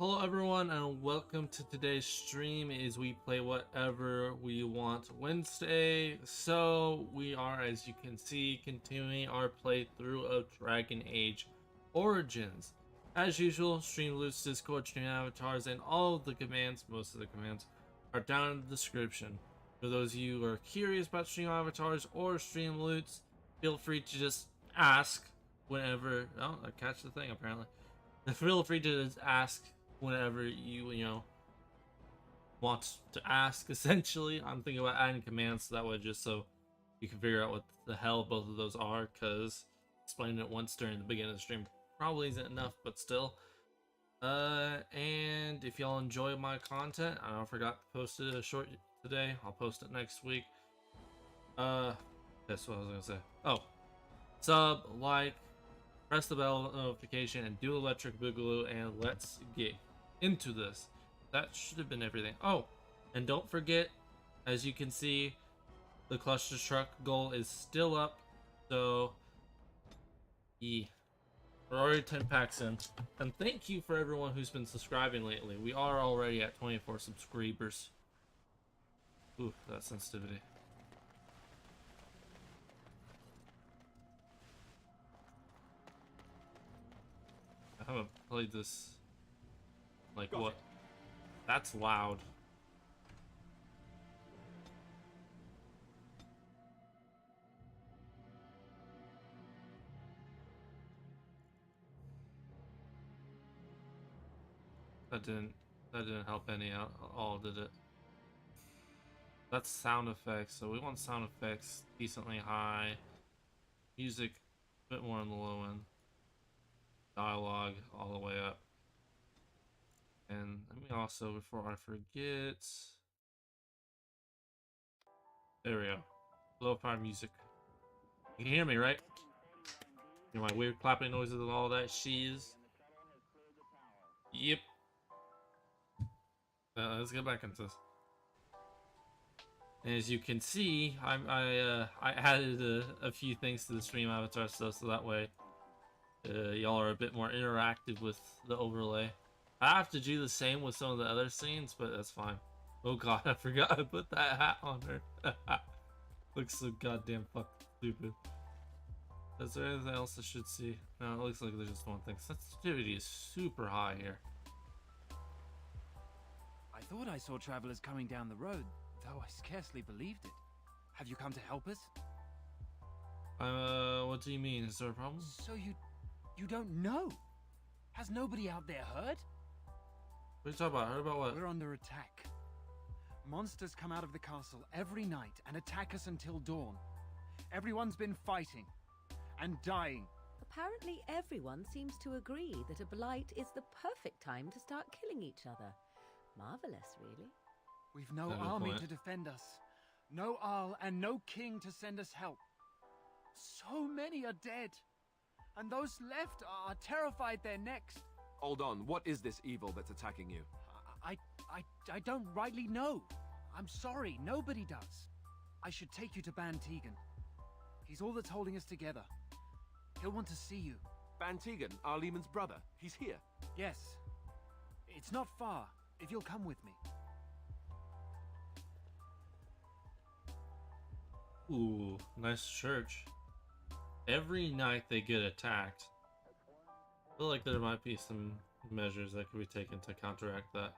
Hello everyone and welcome to today's stream as we play whatever we want Wednesday. So we are, as you can see, continuing our playthrough of Dragon Age Origins. As usual, streamloots, Discord, stream avatars, and all of the commands, most of the commands, are down in the description. For those of you who are curious about stream avatars or streamloots, feel free to just ask whenever. Oh, I catch the thing apparently. Feel free to just ask whenever you want to ask. Essentially, I'm thinking about adding commands so that way, just so you can figure out what the hell both of those are, because explaining it once during the beginning of the stream probably isn't enough, but still. And if y'all enjoy my content, I forgot to post it a short today. I'll post it next week. That's what I was gonna say. Oh, sub, like, press the bell notification, and do Electric Boogaloo, and let's get into this. That should have been everything. Oh, and don't forget, as you can see, the cluster truck goal is still up. So, yeah, we're already 10 packs in. And thank you for everyone who's been subscribing lately. We are already at 24 subscribers. Ooh, that sensitivity. I haven't played this. Like, what? That's loud. That didn't help any at all, did it? That's sound effects, so we want sound effects decently high. Music a bit more on the low end. Dialogue all the way up. And let me also, before I forget, there we go. Low power music. You can hear me, right? Hear my weird clapping noises and all that shiz. Yep. Let's get back into this. And as you can see, I added a few things to the stream avatar stuff, so that way y'all are a bit more interactive with the overlay. I have to do the same with some of the other scenes, but that's fine. Oh god, I forgot to put that hat on her. Looks so goddamn fucking stupid. Is there anything else I should see? No, it looks like there's just one thing. Sensitivity is super high here. I thought I saw travelers coming down the road, though I scarcely believed it. Have you come to help us? What do you mean? Is there a problem? So you don't know? Has nobody out there heard? What are you talking about? Heard about what? We're under attack. Monsters come out of the castle every night and attack us until dawn. Everyone's been fighting and dying. Apparently everyone seems to agree that a blight is the perfect time to start killing each other. Marvelous, really. We've no Good army point. to defend us, no Arl and no king to send us help. So many are dead, and those left are terrified they're next. Hold on, what is this evil that's attacking you? I don't rightly know. I'm sorry, nobody does. I should take you to Ban Tegan. He's all that's holding us together. He'll want to see you. Ban Tegan, Arlemon's brother. He's here. Yes. It's not far, if you'll come with me. Ooh, nice church. Every night they get attacked. I feel like there might be some measures that could be taken to counteract that.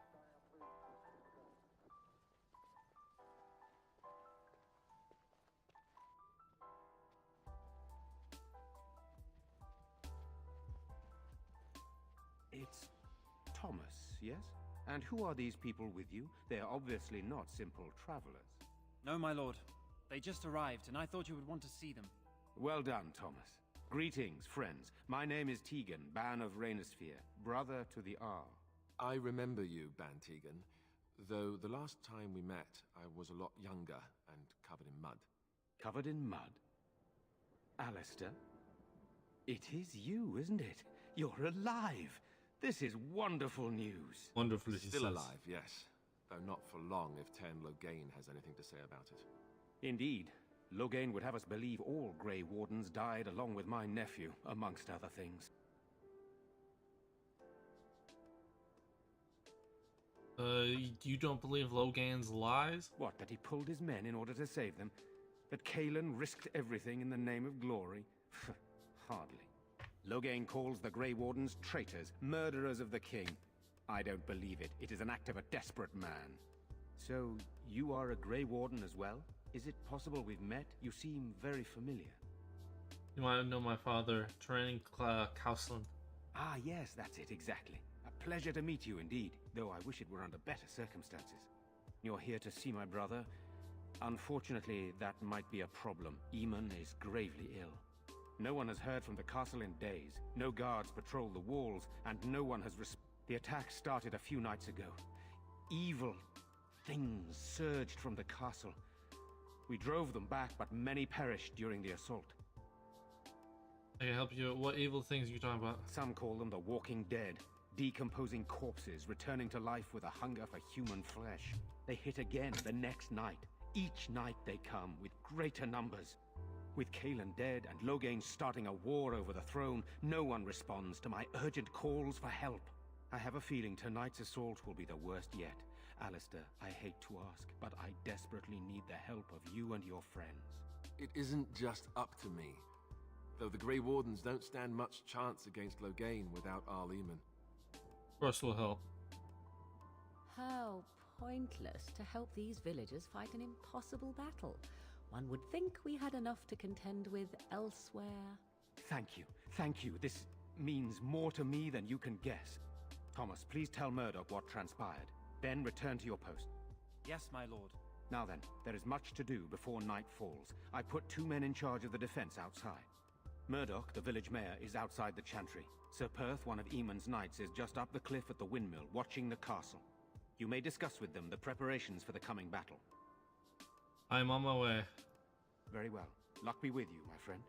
It's Thomas, yes? And who are these people with you? They are obviously not simple travelers. No, my lord. They just arrived, and I thought you would want to see them. Well done, Thomas. Greetings, friends. My name is Tegan, Ban of Rainersphere, brother to the Arl. I remember you, Ban Tegan, though the last time we met, I was a lot younger and covered in mud. Covered in mud? Alistair? It is you, isn't it? You're alive! This is wonderful news. Wonderfully Still alive, yes. Though not for long if Ten Loghain has anything to say about it. Indeed. Loghain would have us believe all Grey Wardens died along with my nephew, amongst other things. You don't believe Logan's lies? What, that he pulled his men in order to save them? That Kalen risked everything in the name of glory? Hardly. Logain calls the Grey Wardens traitors, murderers of the king. I don't believe it. It is an act of a desperate man. So, you are a Grey Warden as well? Is it possible we've met? You seem very familiar. You might know my father, Training Kausland. Ah, yes, that's it, exactly. A pleasure to meet you indeed, though I wish it were under better circumstances. You're here to see my brother? Unfortunately, that might be a problem. Eamon is gravely ill. No one has heard from the castle in days. No guards patrol the walls, and no one has The attack started a few nights ago. Evil things surged from the castle. We drove them back, but many perished during the assault. I can help you. What evil things are you talking about? Some call them the Walking Dead. Decomposing corpses, returning to life with a hunger for human flesh. They hit again the next night. Each night they come, with greater numbers. With Kalen dead and Logain starting a war over the throne, no one responds to my urgent calls for help. I have a feeling tonight's assault will be the worst yet. Alistair, I hate to ask, but I desperately need the help of you and your friends. It isn't just up to me. Though the Grey Wardens don't stand much chance against Logain without Arl Eamon. Of course we'll help. How pointless to help these villagers fight an impossible battle. One would think we had enough to contend with elsewhere. Thank you. Thank you. This means more to me than you can guess. Thomas, please tell Murdoch what transpired. Then return to your post. Yes, my lord. Now then, there is much to do before night falls. I put 2 men in charge of the defense outside. Murdoch, the village mayor, is outside the chantry. Sir Perth, one of Eamon's knights, is just up the cliff at the windmill, watching the castle. You may discuss with them the preparations for the coming battle. I'm on my way. Very well. Luck be with you, my friend.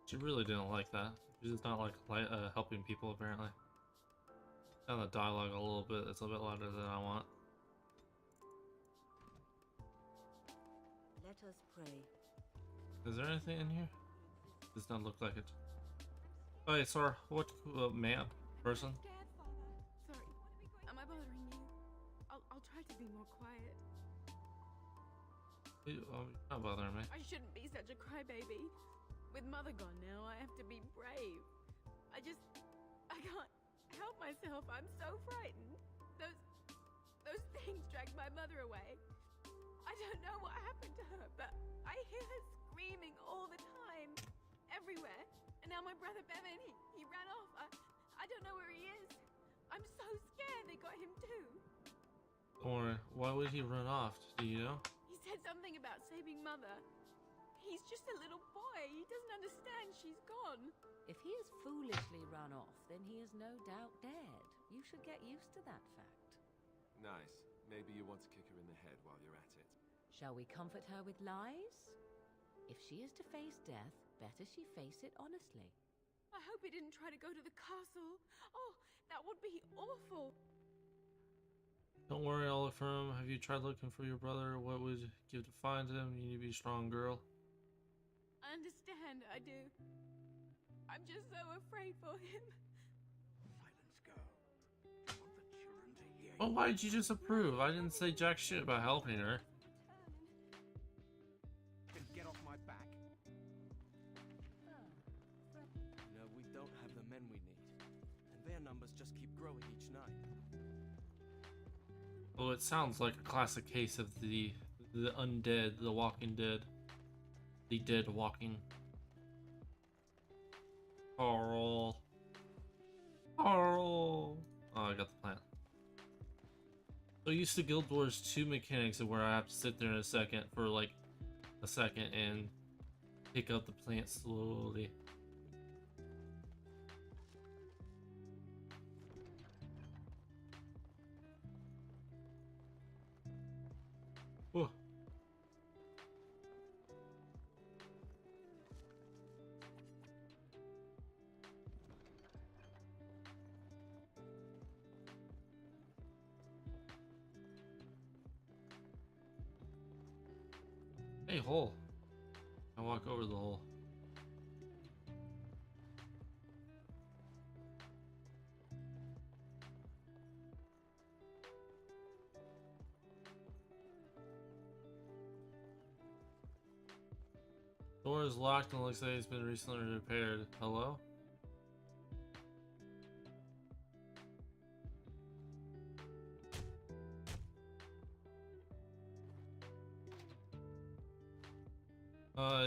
She really didn't like that. She does not like helping people, apparently. Down the dialogue a little bit. It's a bit louder than I want. Let us pray. Is there anything in here? Does not look like it. Hey, sir. What, man? Person? Dad, Father. Sorry. Am I bothering you? I'll try to be more quiet. Oh, you're not bothering me. I shouldn't be such a crybaby. With Mother gone now, I have to be brave. I can't help myself. I'm so frightened. Those things dragged my mother away. I don't know what happened to her, but I hear her screaming all the time, everywhere. And now my brother Bevan, he ran off. I don't know where he is. I'm so scared they got him too. Don't worry. Why would he run off? Do you know? He said something about saving Mother. He's just a little boy. He doesn't understand she's gone. If he has foolishly run off, then he is no doubt dead. You should get used to that fact. Nice. Maybe you want to kick her in the head while you're at it. Shall we comfort her with lies? If she is to face death, better she face it honestly. I hope he didn't try to go to the castle. Oh, that would be awful. Don't worry, I'll look for him. Have you tried looking for your brother? What would you give to find him? You need to be a strong girl. I understand, I do. I'm just so afraid for him. Silence, girl. I want the children to hear Well, why did you disapprove? I didn't say jack shit about helping her. Get off my back. No, we don't have the men we need. And their numbers just keep growing each night. Well, it sounds like a classic case of the undead, the walking dead. The dead walking. Carl. Carl. Oh, I got the plant. So used to Guild Wars 2 mechanics of where I have to sit there in a second for like a second and pick up the plant slowly. Whoa. Hey, hole. I walk over the hole. is locked and looks like it's been recently repaired. Hello?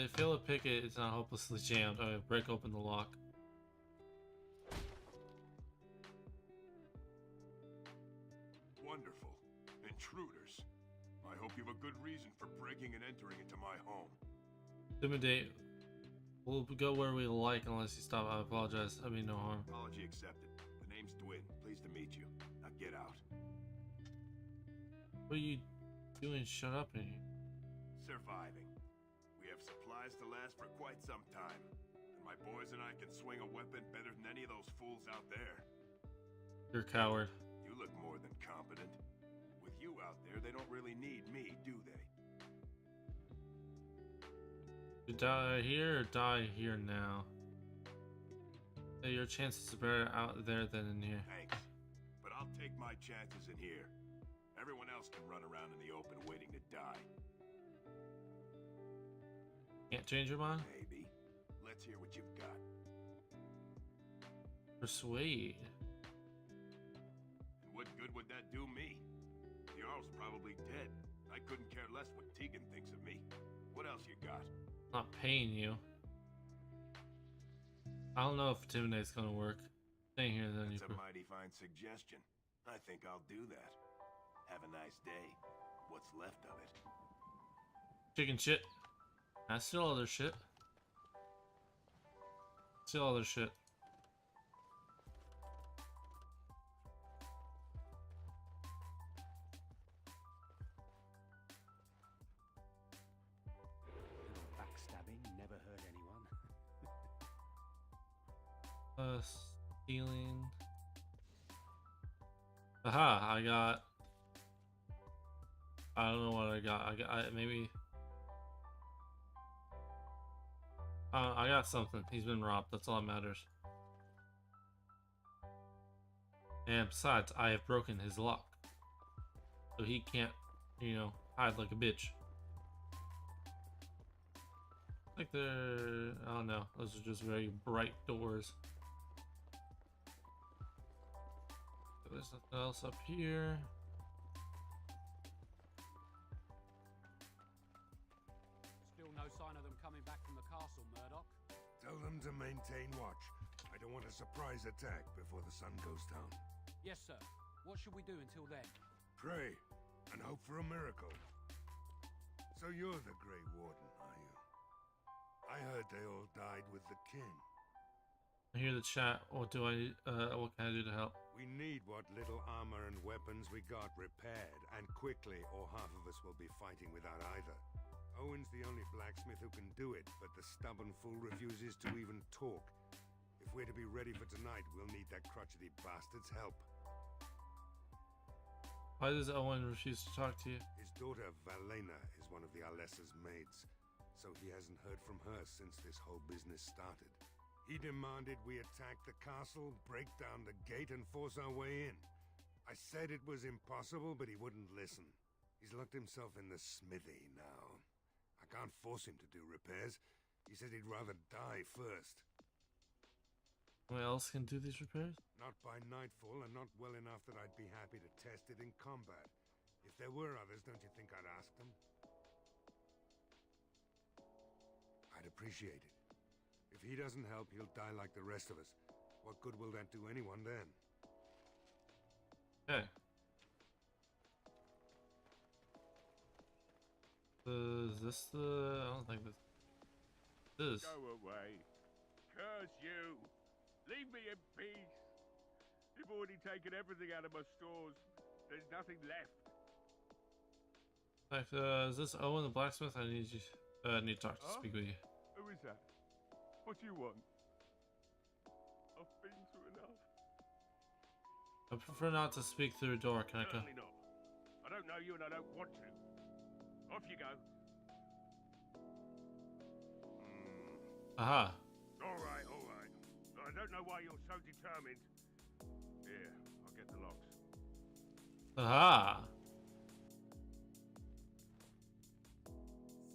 You fail to pick it, it's not hopelessly jammed. Okay, break open the lock. Wonderful. Intruders. I hope you have a good reason for breaking and entering into my home. Intimidate. We'll go where we like unless you stop. I apologize. I mean no harm. Apology accepted. The name's Dwin. Pleased to meet you. Now get out. What are you doing? Shut up in here. Surviving. We have supplies to last for quite some time. And my boys and I can swing a weapon better than any of those fools out there. You're a coward. You look more than competent. With you out there, they don't really need me, do they? You die here or die here now? Hey, your chances are better out there than in here. Thanks. But I'll take my chances in here. Everyone else can run around in the open waiting to die. Can't change your mind? Maybe. Let's hear what you've got. Persuade. And what good would that do me? The Jarl's probably dead. I couldn't care less what Tegan thinks of me. What else you got? Not paying you. I don't know if Intimidate's gonna work. Staying here then That's you. a mighty fine suggestion. I think I'll do that. Have a nice day. What's left of it. Chicken shit. I steal all their shit. Steal all their shit. Little backstabbing never hurt anyone. Stealing. Aha, I got. I don't know what I got. Maybe. I got something. He's been robbed. That's all that matters. And besides, I have broken his lock. So he can't, you know, hide like a bitch. Like they're... I don't know. Those are just very bright doors. There's nothing else up here. Still no sign of them coming back from the castle, Murdoch. Tell them to maintain watch. I don't want a surprise attack before the sun goes down. Yes, sir. What should we do until then? Pray and hope for a miracle. So you're the Grey Warden, are you? I heard they all died with the king. I hear the chat. What do I? What can I do to help? We need what little armor and weapons we got repaired, and quickly, or half of us will be fighting without either. Owen's the only blacksmith who can do it, but the stubborn fool refuses to even talk. If we're to be ready for tonight, we'll need that crotchety bastard's help. Why does Owen refuse to talk to you? His daughter, Valena, is one of the Alessa's maids, so he hasn't heard from her since this whole business started. He demanded we attack the castle, break down the gate, and force our way in. I said it was impossible, but he wouldn't listen. He's locked himself in the smithy now. I can't force him to do repairs. He said he'd rather die first. Who else can do these repairs? Not by nightfall, and not well enough that I'd be happy to test it in combat. If there were others, don't you think I'd ask them? I'd appreciate it. If he doesn't help, he'll die like the rest of us. What good will that do anyone then? Okay. Is this the... I don't think this... This. Go away. Curse you. Leave me in peace. You've already taken everything out of my stores. There's nothing left. Like, is this Owen the blacksmith? I need you... I need to talk to speak with you. Who is that? What do you want? I've been through enough. I prefer not to speak through a door. Can I come? Certainly not. I don't know you and I don't want to. Off you go. Aha. All right, all right. I don't know why you're so determined. Here, I'll get the locks. Aha.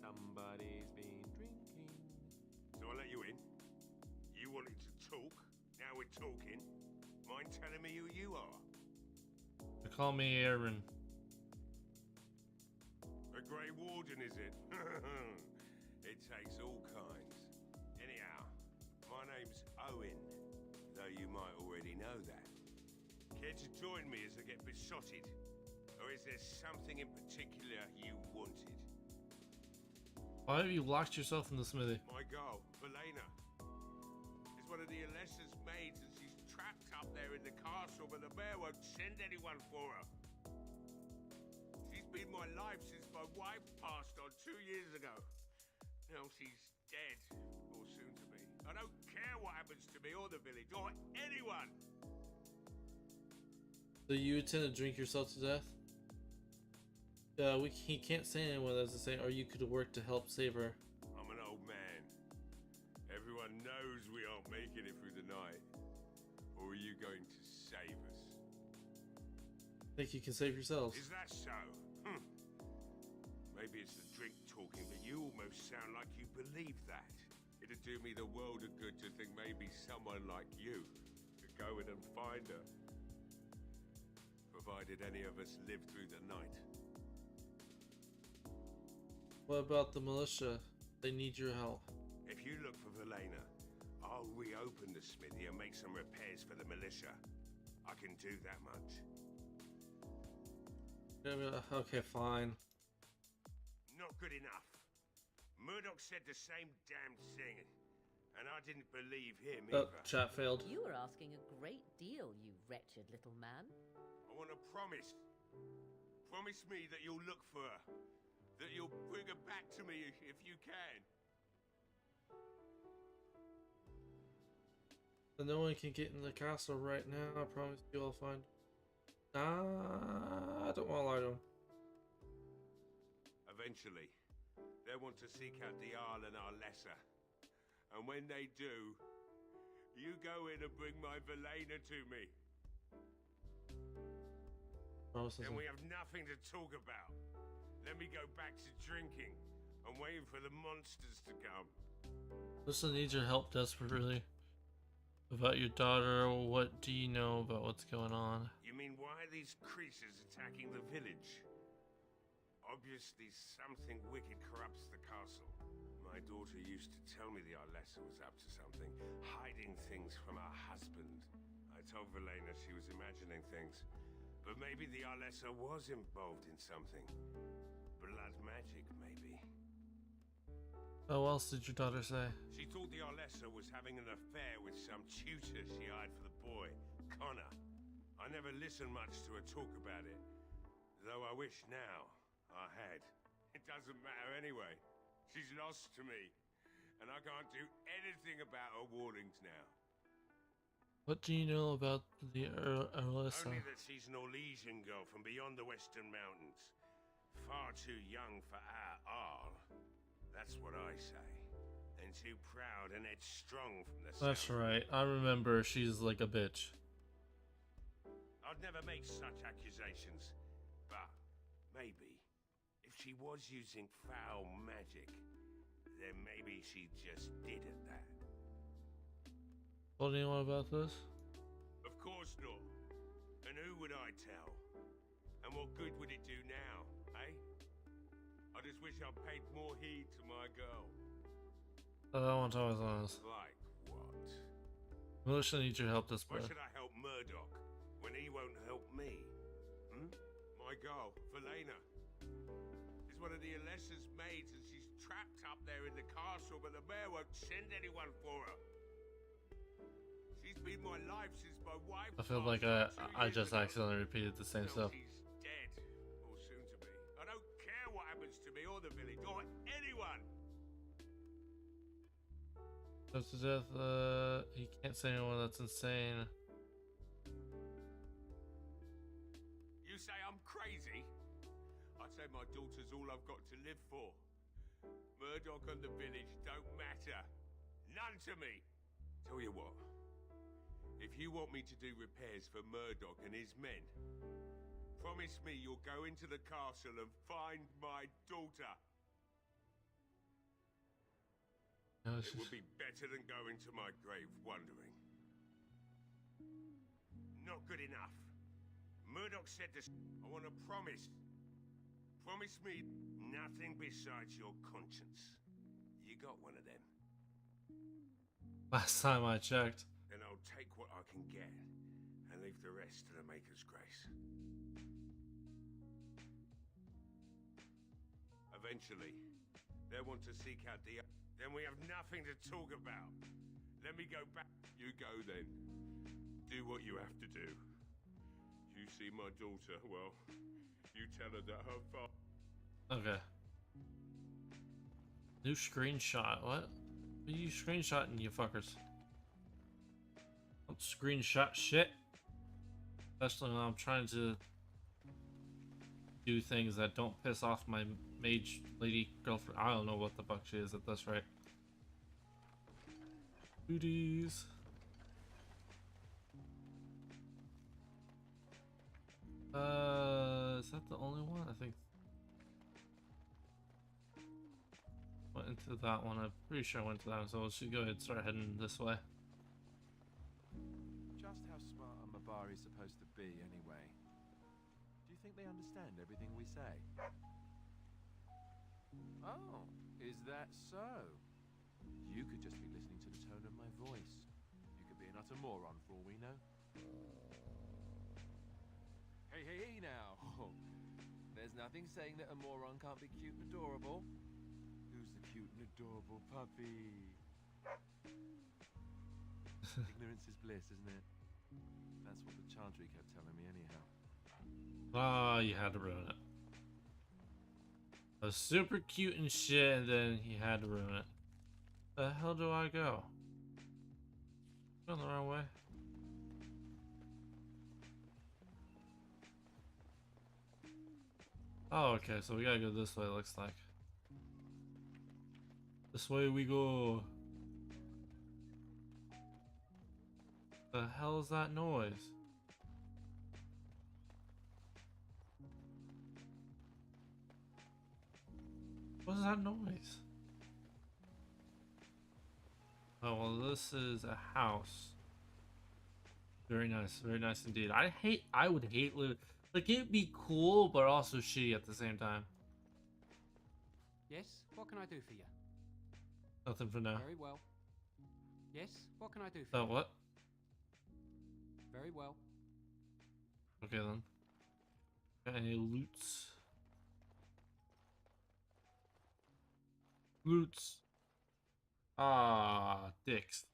Somebody's been drinking. we're talking. Mind telling me who you are? They call me Aaron. A Grey Warden, is it? It takes all kinds. Anyhow, my name's Owen, though you might already know that. Care to join me as I get besotted? Or is there something in particular you wanted? Why have you locked yourself in the smithy? My girl, Valena, is one of the Alistair's maids, and she's trapped up there in the castle, but the bear won't send anyone for her. She's been my life since my wife passed on 2 years ago. Now she's dead, or soon to be. I don't care what happens to me or the village, or anyone! So you intend to drink yourself to death? He can't say anyone as to say, or you could work to help save her. I'm an old man. Everyone knows we aren't making it through the night. Or are you going to save us? Think you can save yourselves? Is that so? Maybe it's the drink talking, but you almost sound like you believe that. It'd do me the world of good to think maybe someone like you could go in and find her. Provided any of us live through the night. What about the militia? They need your help. If you look for Valena, I'll reopen the smithy and make some repairs for the militia. I can do that much. Okay, fine. Not good enough. Murdoch said the same damn thing, and I didn't believe him Oh, either. chat failed. You are asking a great deal, you wretched little man. I want to promise. Promise me that you'll look for her. That you'll bring her back to me if you can. But no one can get in the castle right now. I promise you I'll find. Nah, I don't want to lie to him. Eventually, they want to seek out the Arl and our lesser. And when they do, you go in and bring my Valena to me. Then we have nothing to talk about. Let me go back to drinking and waiting for the monsters to come. Listen, needs your help desperately. About your daughter, what do you know about what's going on? You mean why are these creatures attacking the village? Obviously something wicked corrupts the castle. My daughter used to tell me the Alistair was up to something, hiding things from her husband. I told Valena she was imagining things, but maybe the Alistair was involved in something. Blood magic, maybe. Oh, what else did your daughter say? She thought the Alistair was having an affair with some tutor she hired for the boy, Connor. I never listened much to her talk about it, though I wish now I had. It doesn't matter anyway. She's lost to me, and I can't do anything about her warnings now. What do you know about the Alyssa? Only that she's an Orlesian girl from beyond the Western Mountains. Far too young for our Arl. That's what I say. And too proud and headstrong from the That's sound. right. I remember she's like a bitch. I'd never make such accusations. But maybe, if she was using foul magic, then maybe she just did at that. Told anyone about this? Of course not. And who would I tell? And what good would it do now, eh? I just wish I'd paid more heed to my girl. I want to always honest. Like what? Militia needs your help Why desperately. should I help Murdoch when he won't help me? My girl, Valena, is one of the Alistair's maids, and she's trapped up there in the castle, but the mayor won't send anyone for her. She's been my life since my wife. I feel like I just accidentally repeated the same stuff. She's dead, or soon to be. I don't care what happens to me or the village or anyone. Close to death, he can't say anyone, that's insane. You say I'm crazy? I say my daughter's all I've got to live for. Murdoch and the village don't matter. None to me. Tell you what. If you want me to do repairs for Murdoch and his men, promise me you'll go into the castle and find my daughter. No, It would be better than going to my grave wondering. Not good enough. Murdoch said this. I want a promise. Promise me nothing besides your conscience. You got one of them? Last time I checked. Then I'll take what I can get and leave the rest to the Maker's grace. Eventually, they'll want to seek out the... Then we have nothing to talk about. Let me go back. You go then. Do what you have to do. You see my daughter, well, you tell her that her father... Okay. New screenshot. What? What are you screenshotting, you fuckers? Don't screenshot shit. Especially when I'm trying to do things that don't piss off my mage lady girlfriend. I don't know what the fuck she is at this rate. Booties. Is that the only one? I think. Went into that one. I'm pretty sure I went to that one, so we should go ahead and start heading this way. Just how smart a Mabari's supposed to be, anyway? Do you think they understand everything we say? Oh, is that so? You could just be listening to the tone of my voice. You could be an utter moron for all we know. Hey, hey, hey now! There's nothing saying that a moron can't be cute and adorable. Who's the cute and adorable puppy? Ignorance is bliss, isn't it? That's what the Chantry kept telling me anyhow. Oh, you had to ruin it. I was super cute and shit, and then he had to ruin it. The hell do I go? Going the wrong way. Oh, okay, so we gotta go this way, it looks like. This way we go. The hell is that noise? What is that noise? Oh, well, this is a house. Very nice indeed. I would hate living. Like, it'd be cool, but also shitty at the same time. Yes, what can I do for you? Nothing for now. Very well. Yes, what can I do for you? Oh, what? Very well. Okay, then. Got any loots? Loots. Ah, dicks.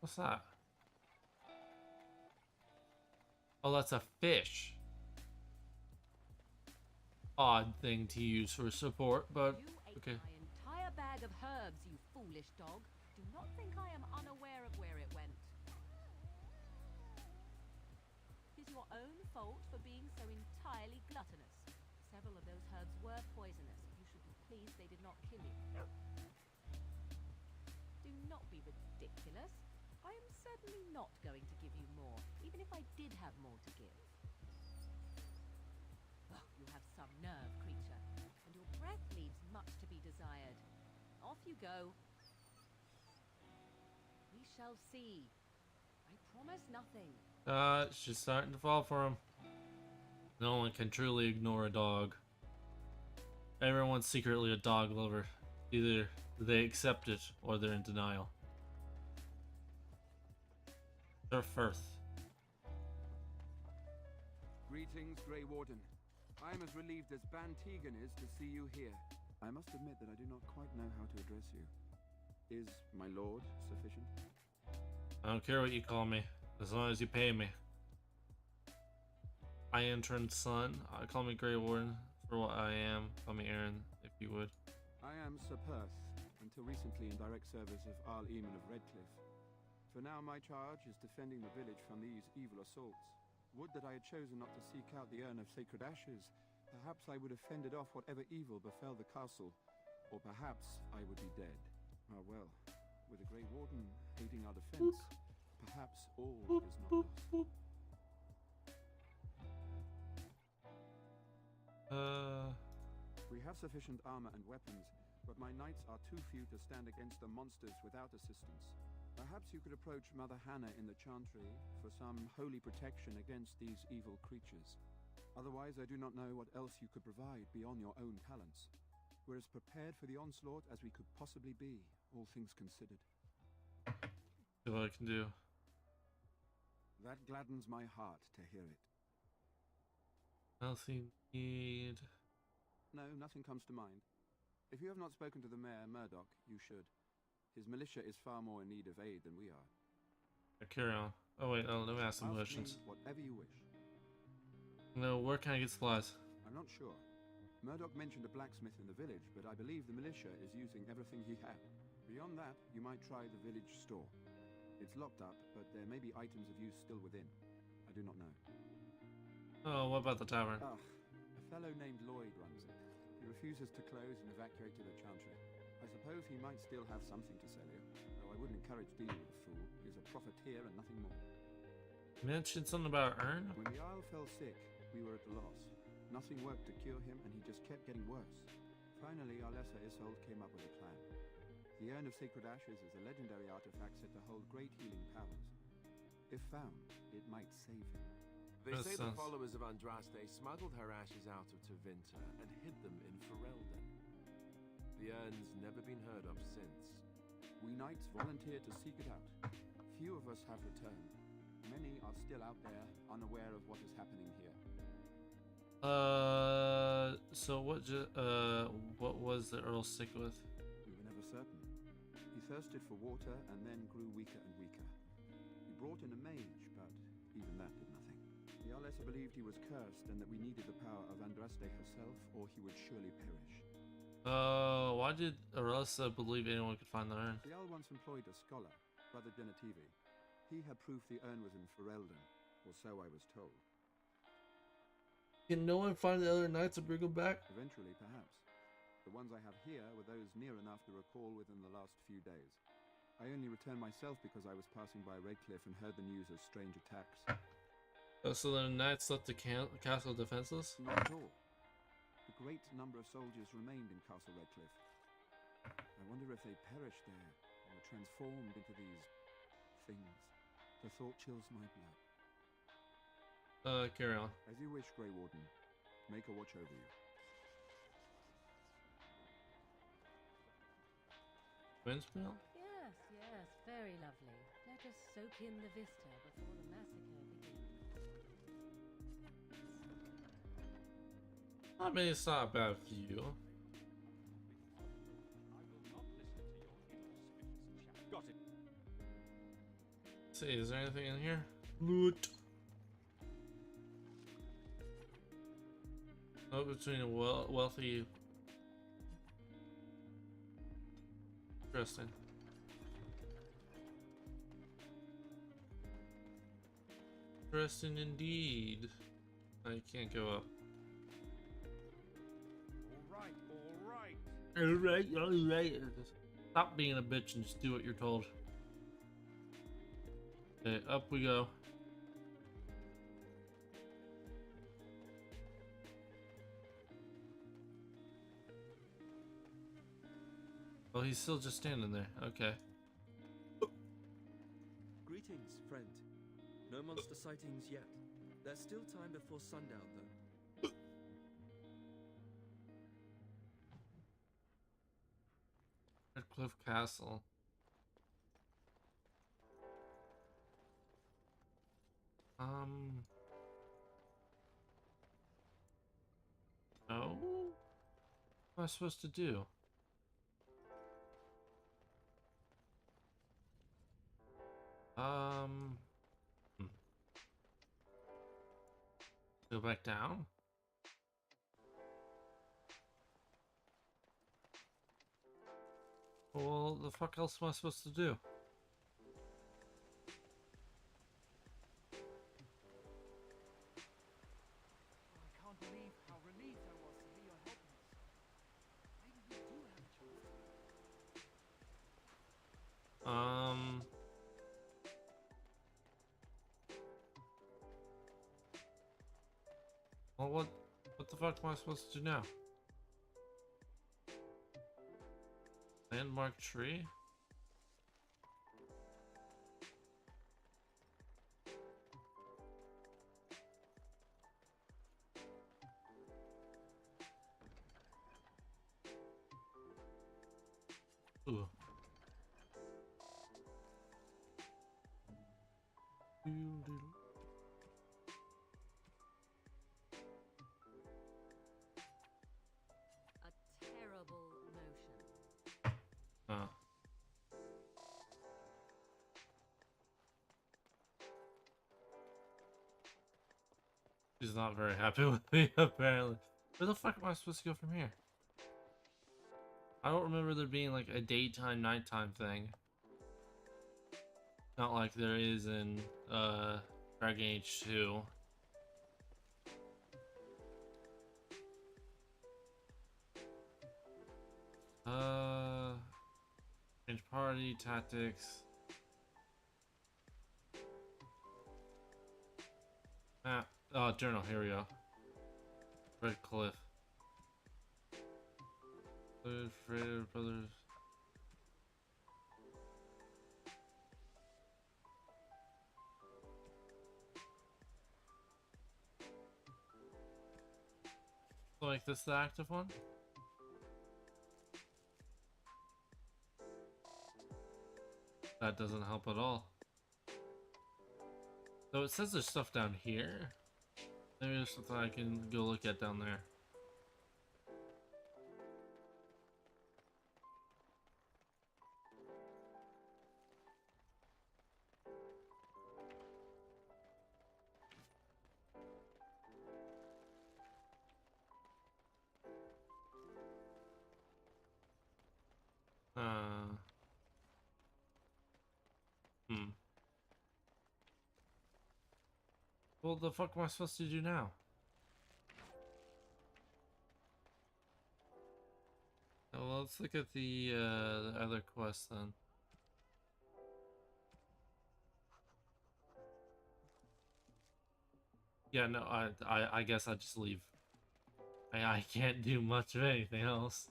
What's that? Oh, that's a fish. Odd thing to use for support, but okay. You ate my entire bag of herbs, you foolish dog. Do not think I am unaware of where it went. It is your own fault for being so entirely gluttonous. Several of those herbs were poisonous. You should be pleased they did not kill you. Do not be ridiculous. I am certainly not going to give you more, even if I did have more to give. Oh, you have some nerve, creature, and your breath leaves much to be desired. Off you go. We shall see. I promise nothing. It's just starting to fall for him. No one can truly ignore a dog. Everyone's secretly a dog lover. Either they accept it or they're in denial. Firth. Greetings, Grey Warden. I am as relieved as Ban Tegan is to see you here. I must admit that I do not quite know how to address you. Is my lord sufficient? I don't care what you call me, as long as you pay me. I interned son. Call me Grey Warden for what I am. Call me Aaron, if you would. I am Sir Perth, until recently in direct service of Arl Eamon of Redcliffe. For now, my charge is defending the village from these evil assaults. Would that I had chosen not to seek out the urn of sacred ashes. Perhaps I would have fended off whatever evil befell the castle. Or perhaps I would be dead. Ah well, with the Grey Warden aiding our defense, perhaps all is not lost. We have sufficient armor and weapons, but my knights are too few to stand against the monsters without assistance. Perhaps you could approach Mother Hannah in the Chantry for some holy protection against these evil creatures. Otherwise, I do not know what else you could provide beyond your own talents. We're as prepared for the onslaught as we could possibly be, all things considered. See what I can do. That gladdens my heart to hear it. Nothing need. No, nothing comes to mind. If you have not spoken to the mayor, Murdoch, you should. His militia is far more in need of aid than we are. Carry on. Oh wait, let me ask some questions. Whatever you wish. No, where can I get supplies? I'm not sure. Murdoch mentioned a blacksmith in the village, but I believe the militia is using everything he had. Beyond that, you might try the village store. It's locked up, but there may be items of use still within. I do not know. Oh, what about the tavern? Ah, a fellow named Lloyd runs it. He refuses to close and evacuate to the Chantry. I suppose he might still have something to sell you, though I wouldn't encourage dealing with the fool. He's a profiteer and nothing more. You mentioned something about Ern? When the Isle fell sick, we were at a loss. Nothing worked to cure him, and he just kept getting worse. Finally, our lesser Isolde came up with a plan. The Urn of Sacred Ashes is a legendary artifact said to hold great healing powers. If found, it might save him. They say the followers of Andraste smuggled her ashes out of Tevinter and hid them in Ferelden. The urn's never been heard of since. We knights volunteered to seek it out. Few of us have returned. Many are still out there, unaware of what is happening here. So what was the Earl sick with? We were never certain. He thirsted for water and then grew weaker and weaker. He brought in a mage, but even that did nothing. The Alessa believed he was cursed and that we needed the power of Andraste herself, or he would surely perish. Why did Arelsa believe anyone could find the urn? The Jarl once employed a scholar, Brother Genetivi. He had proof the urn was in Ferelden, or so I was told. Can no one find the other knights and bring them back? Eventually, perhaps. The ones I have here were those near enough to recall within the last few days. I only returned myself because I was passing by Redcliffe and heard the news of strange attacks. So the knights left the castle defenseless? Not at all. A great number of soldiers remained in Castle Redcliffe. I wonder if they perished there, or transformed into these things. The thought chills my blood. Carry on. As you wish, Grey Warden. Make a watch over you. Windmill? Yes, yes, very lovely. Let us soak in the vista before the massacre begins. I mean, it's not a bad view. Got it. Let's see, is there anything in here? Loot. Oh, between a wealthy. Interesting. Interesting indeed. I can't go up. Alright. Stop being a bitch and just do what you're told. Okay, up we go. Oh, he's still just standing there. Okay. Greetings, friend. No monster sightings yet. There's still time before sundown, though. Redcliffe Castle. No? What am I supposed to do? Go back down? Well, the fuck else am I supposed to do? I can't believe how relieved I was to hear you're helping us. Maybe we do have a chance. Well, what the fuck am I supposed to do now? Landmark tree? Ooh. A terrible notion. Oh. She's not very happy with me, apparently. Where the fuck am I supposed to go from here? I don't remember there being like a daytime, nighttime thing. Not like there is in Dragon Age 2. Change party tactics. Ah, oh, journal. Here we go. Red Cliff. Frater brothers. Like this, the active one. That doesn't help at all. So it says there's stuff down here. Maybe there's something I can go look at down there. What the fuck am I supposed to do now? Oh, well, let's look at the other quest then. Yeah, no, I guess I just leave. I can't do much of anything else.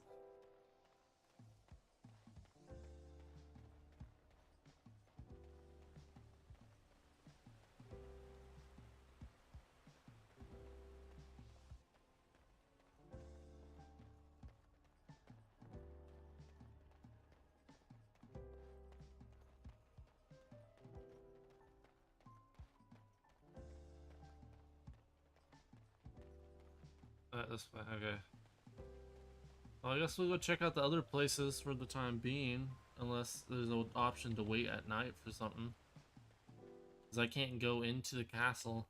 This way, okay. Well, I guess we'll go check out the other places for the time being, unless there's no option to wait at night for something. Because I can't go into the castle.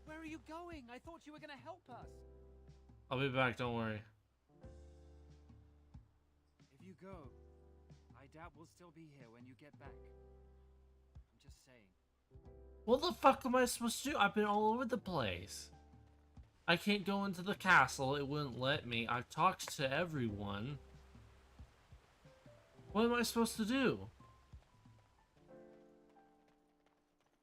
Where are you going? I thought you were going to help us. I'll be back, don't worry. If you go, I doubt we'll still be here when you get back. I'm just saying. What the fuck am I supposed to do? I've been all over the place. I can't go into the castle, it wouldn't let me. I've talked to everyone. What am I supposed to do?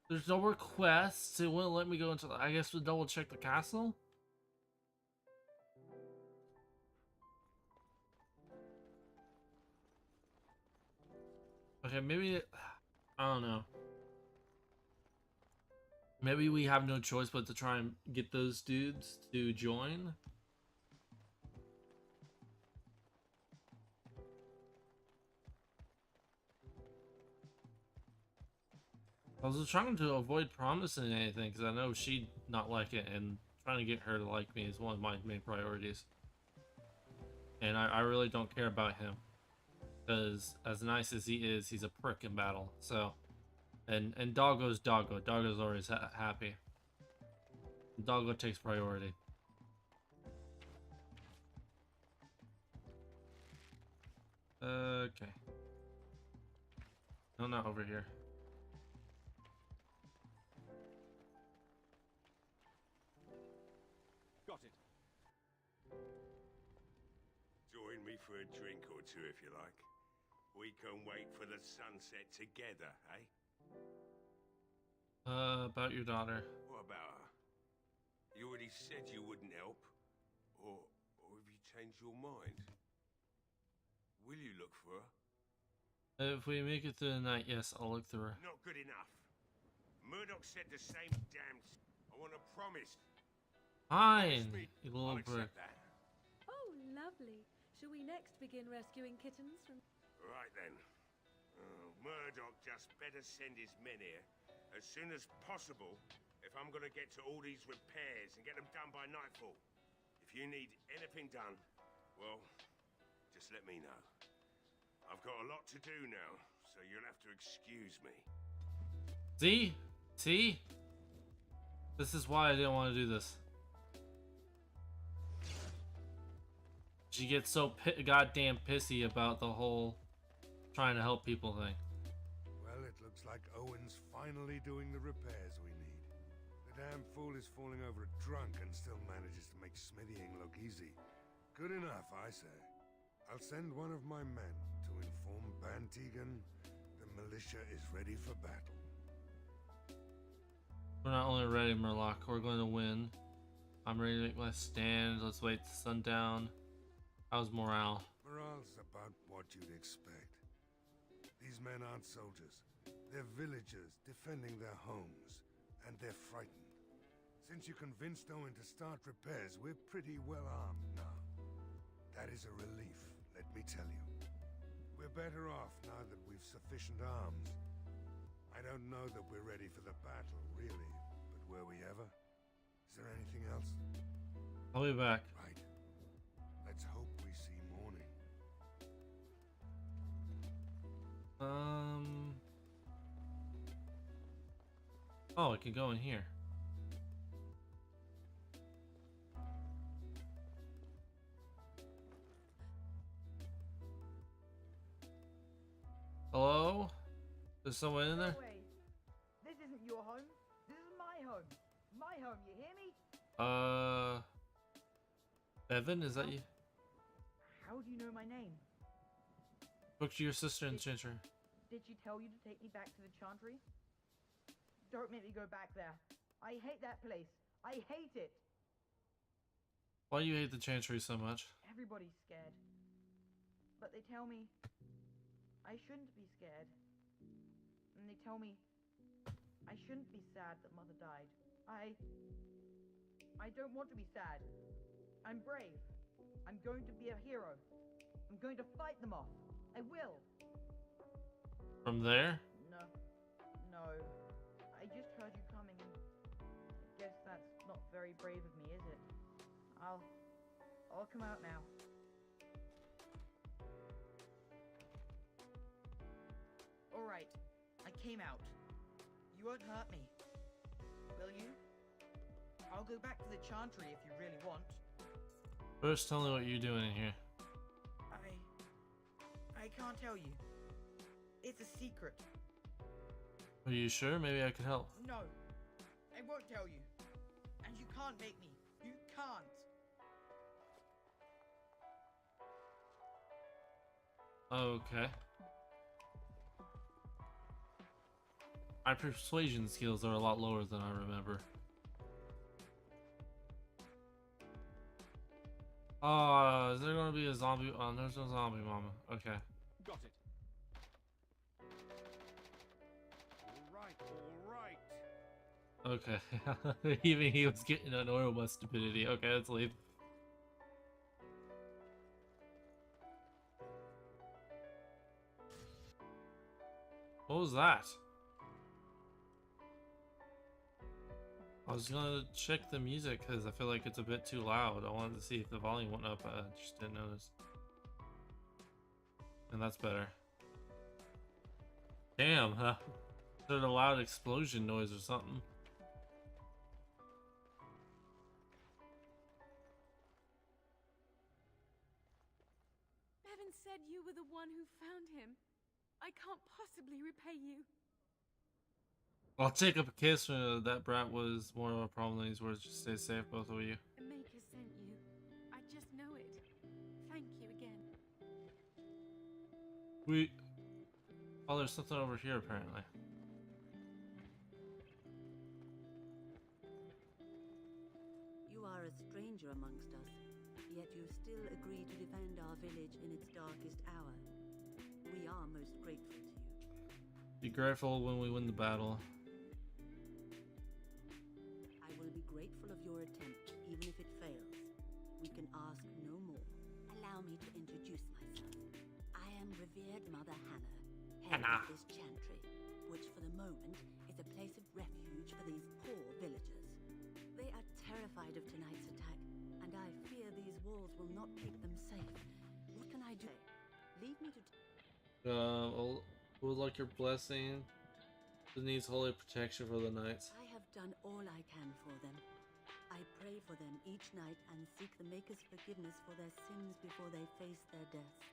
There's no requests, it wouldn't let me go into the... I guess we'll double check the castle? Okay, maybe... I don't know. Maybe we have no choice but to try and get those dudes to join. I was just trying to avoid promising anything because I know she'd not like it, and trying to get her to like me is one of my main priorities. And I really don't care about him because as nice as he is, he's a prick in battle. So... And Doggo's Doggo. Doggo's always happy. Doggo takes priority. Okay. No, not over here. Got it. Join me for a drink or two if you like. We can wait for the sunset together, eh? About your daughter. What about her? You already said you wouldn't help. Or have you changed your mind? Will you look for her? If we make it through the night, yes, I'll look through her. Not good enough. Murdoch said the same damn. I want a promise. Fine, you I'll little prick. accept that. Oh, lovely. Shall we next begin rescuing kittens from... Right then. Murdoch just better send his men here as soon as possible if I'm gonna get to all these repairs and get them done by nightfall. If you need anything done, well, just let me know. I've got a lot to do now, so you'll have to excuse me. See? See? This is why I didn't want to do this. She gets so goddamn pissy about the whole trying to help people thing. Well, it looks like Owen's finally doing the repairs we need. The damn fool is falling over drunk and still manages to make smithying look easy. Good enough, I say. I'll send one of my men to inform Bantegan the militia is ready for battle. We're not only ready, Murloc, we're going to win. I'm ready to make my stand. Let's wait till sundown. How's morale? Morale's about what you'd expect. These men aren't soldiers. They're villagers defending their homes, and they're frightened. Since you convinced Owen to start repairs, we're pretty well armed now. That is a relief, let me tell you. We're better off now that we've sufficient arms. I don't know that we're ready for the battle, really, but were we ever? Is there anything else? I'll be back. Right. Let's hope we see morning. Oh, I can go in here. Hello? There's someone in there? No way. This isn't your home. This is my home. My home, you hear me? Evan, is that you? How do you know my name? Spoke to your sister in Chantry. Did she tell you to take me back to the Chantry? Don't make me go back there. I hate that place. I hate it. Why do you hate the Chantry so much? Everybody's scared. But they tell me I shouldn't be scared. And they tell me I shouldn't be sad that Mother died. I don't want to be sad. I'm brave. I'm going to be a hero. I'm going to fight them off. I will. From there? No. I just heard you coming and I guess that's not very brave of me, is it? I'll come out now. Alright, I came out. You won't hurt me. Will you? I'll go back to the Chantry if you really want. First, tell me what you're doing in here. I can't tell you. It's a secret. Are you sure? Maybe I can help. No, I won't tell you. And you can't make me. You can't. Okay. My persuasion skills are a lot lower than I remember. Oh, is there gonna be a zombie? Oh, there's no zombie, mama. Okay. Got it. All right. Okay. Even he was getting annoyed by stupidity. Okay, let's leave. What was that? I was gonna check the music because I feel like it's a bit too loud. I wanted to see if the volume went up. I just didn't notice. And that's better. Damn, huh? There's a loud explosion noise or something. Bevan said you were the one who found him. I can't possibly repay you. I'll take up a case for that brat was more of a problem than he's worth. Just stay safe, both of you. Mage sent you. I just know it. Thank you again. Oh, there's something over here apparently. You are a stranger amongst us. yet you still agree to defend our village in its darkest hour. We are most grateful to you. Be grateful when we win the battle. I will be grateful of your attempt, even if it fails. We can ask no more. Allow me to introduce myself. I am revered Mother Hannah, head of this chantry, which for the moment is a place of refuge for these poor villagers. They are terrified of tonight's attack, and I fear these walls will not keep them safe. What can I do? Leave me to... Would like your blessing. It needs holy protection for the knights. I have done all I can for them. I pray for them each night and seek the Maker's forgiveness for their sins before they face their deaths.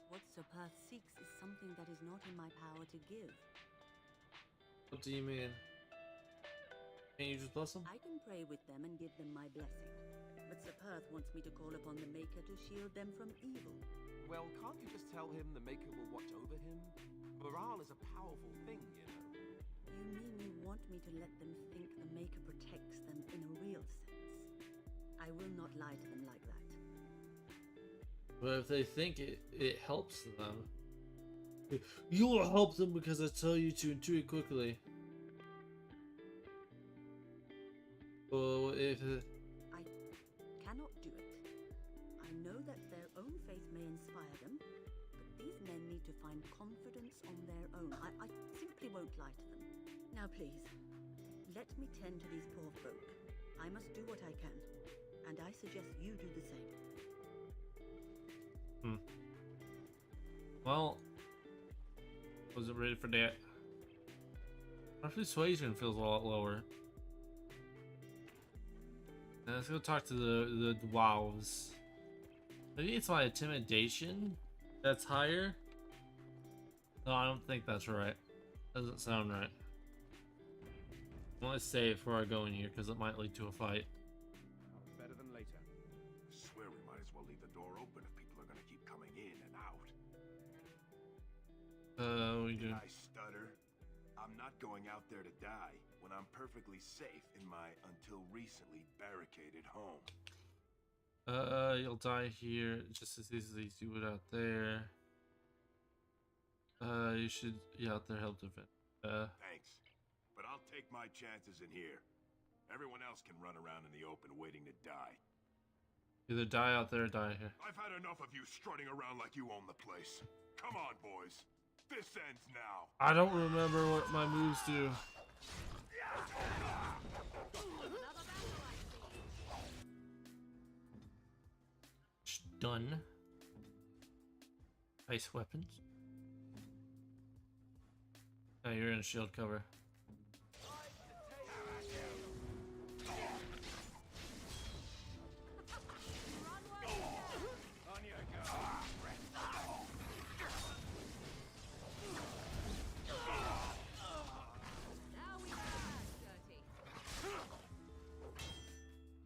What Sir Perth seeks is something that is not in my power to give. What do you mean? Can't you just bless them? I can pray with them and give them my blessing. But Sir Perth wants me to call upon the Maker to shield them from evil. Well, can't you just tell him the Maker will watch over him? Morale is a powerful thing, you know. You mean you want me to let them think the Maker protects them in a real sense? I will not lie to them like that. But if they think it helps them, you will help them because I tell you to and do it quickly. Well, if I cannot do it. I know that their own faith may inspire them, but these men need to find confidence on their own. I simply won't lie to them. Now please, let me tend to these poor folk. I must do what I can, and I suggest you do the same. Well, was it ready for that? Our persuasion feels a lot lower. Now let's go talk to the dwarves. Maybe it's my intimidation that's higher. No, I don't think that's right. Doesn't sound right. I want to say it before I go in here because it might lead to a fight. Better than later. I swear we might as well leave the door open if people are gonna keep coming in and out. We do. Did I stutter? I'm not going out there to die when I'm perfectly safe in my until recently barricaded home. You'll die here just as easily as you would out there. You should out there help defend. Thanks, but I'll take my chances in here. Everyone else can run around in the open waiting to die. Either die out there or die here. I've had enough of you strutting around like you own the place. Come on, boys. This ends now. I don't remember what my moves do. Done. Ice weapons. Oh, you're in shield cover.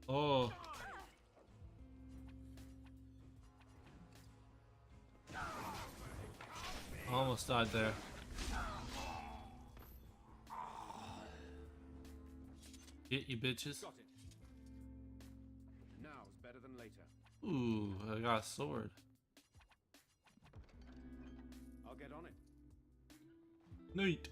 Oh. Almost died there. Get you bitches. Got it. Now's better than later. Ooh, I got a sword. I'll get on it. Neat.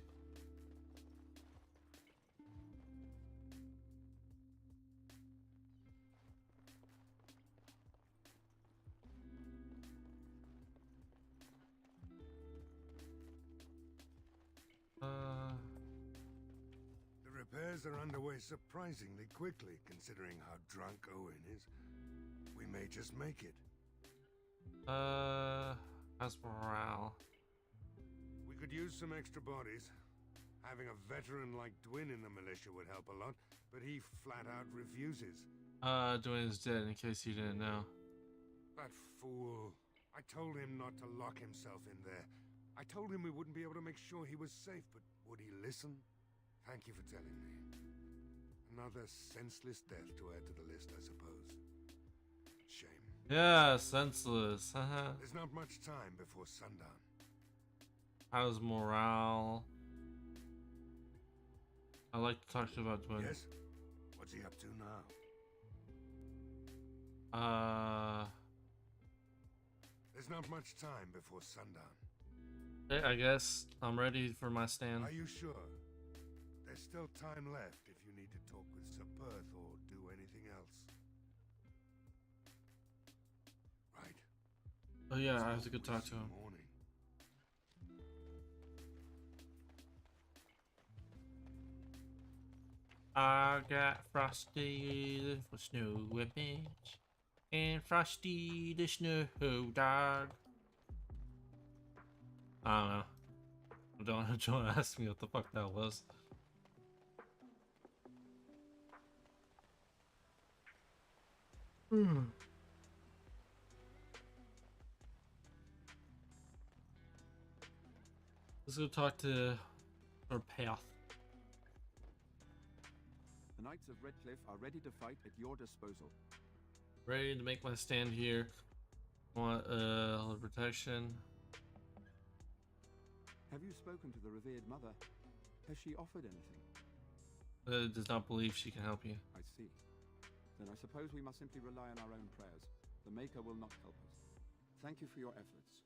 The repairs are underway surprisingly quickly, considering how drunk Owen is. We may just make it. How's morale? We could use some extra bodies. Having a veteran like Dwin in the militia would help a lot, but he flat out refuses. Dwayne's dead, in case you didn't know. That fool. I told him not to lock himself in there. I told him we wouldn't be able to make sure he was safe, but would he listen? Thank you for telling me. Another senseless death to add to the list, I suppose. Shame. Yeah, senseless. There's not much time before sundown. How's morale? I like to talk to you about Dwayne. Yes? What's he up to now? There's not much time before sundown. Okay, I guess I'm ready for my stand. Are you sure? There's still time left if you need to talk with Sir Perth or do anything else. Right. Oh yeah, I have to go talk to him. Morning. I got Frosty the snow whipping and Frosty the snow dog. I don't know. Don't ask me what the fuck that was. Let's go talk to our path. The Knights of Redcliffe are ready to fight at your disposal. Ready to make my stand here. Want protection. Have you spoken to the revered mother? Has she offered anything? Does not believe she can help you. I see. Then I suppose we must simply rely on our own prayers. The Maker will not help us. Thank you for your efforts.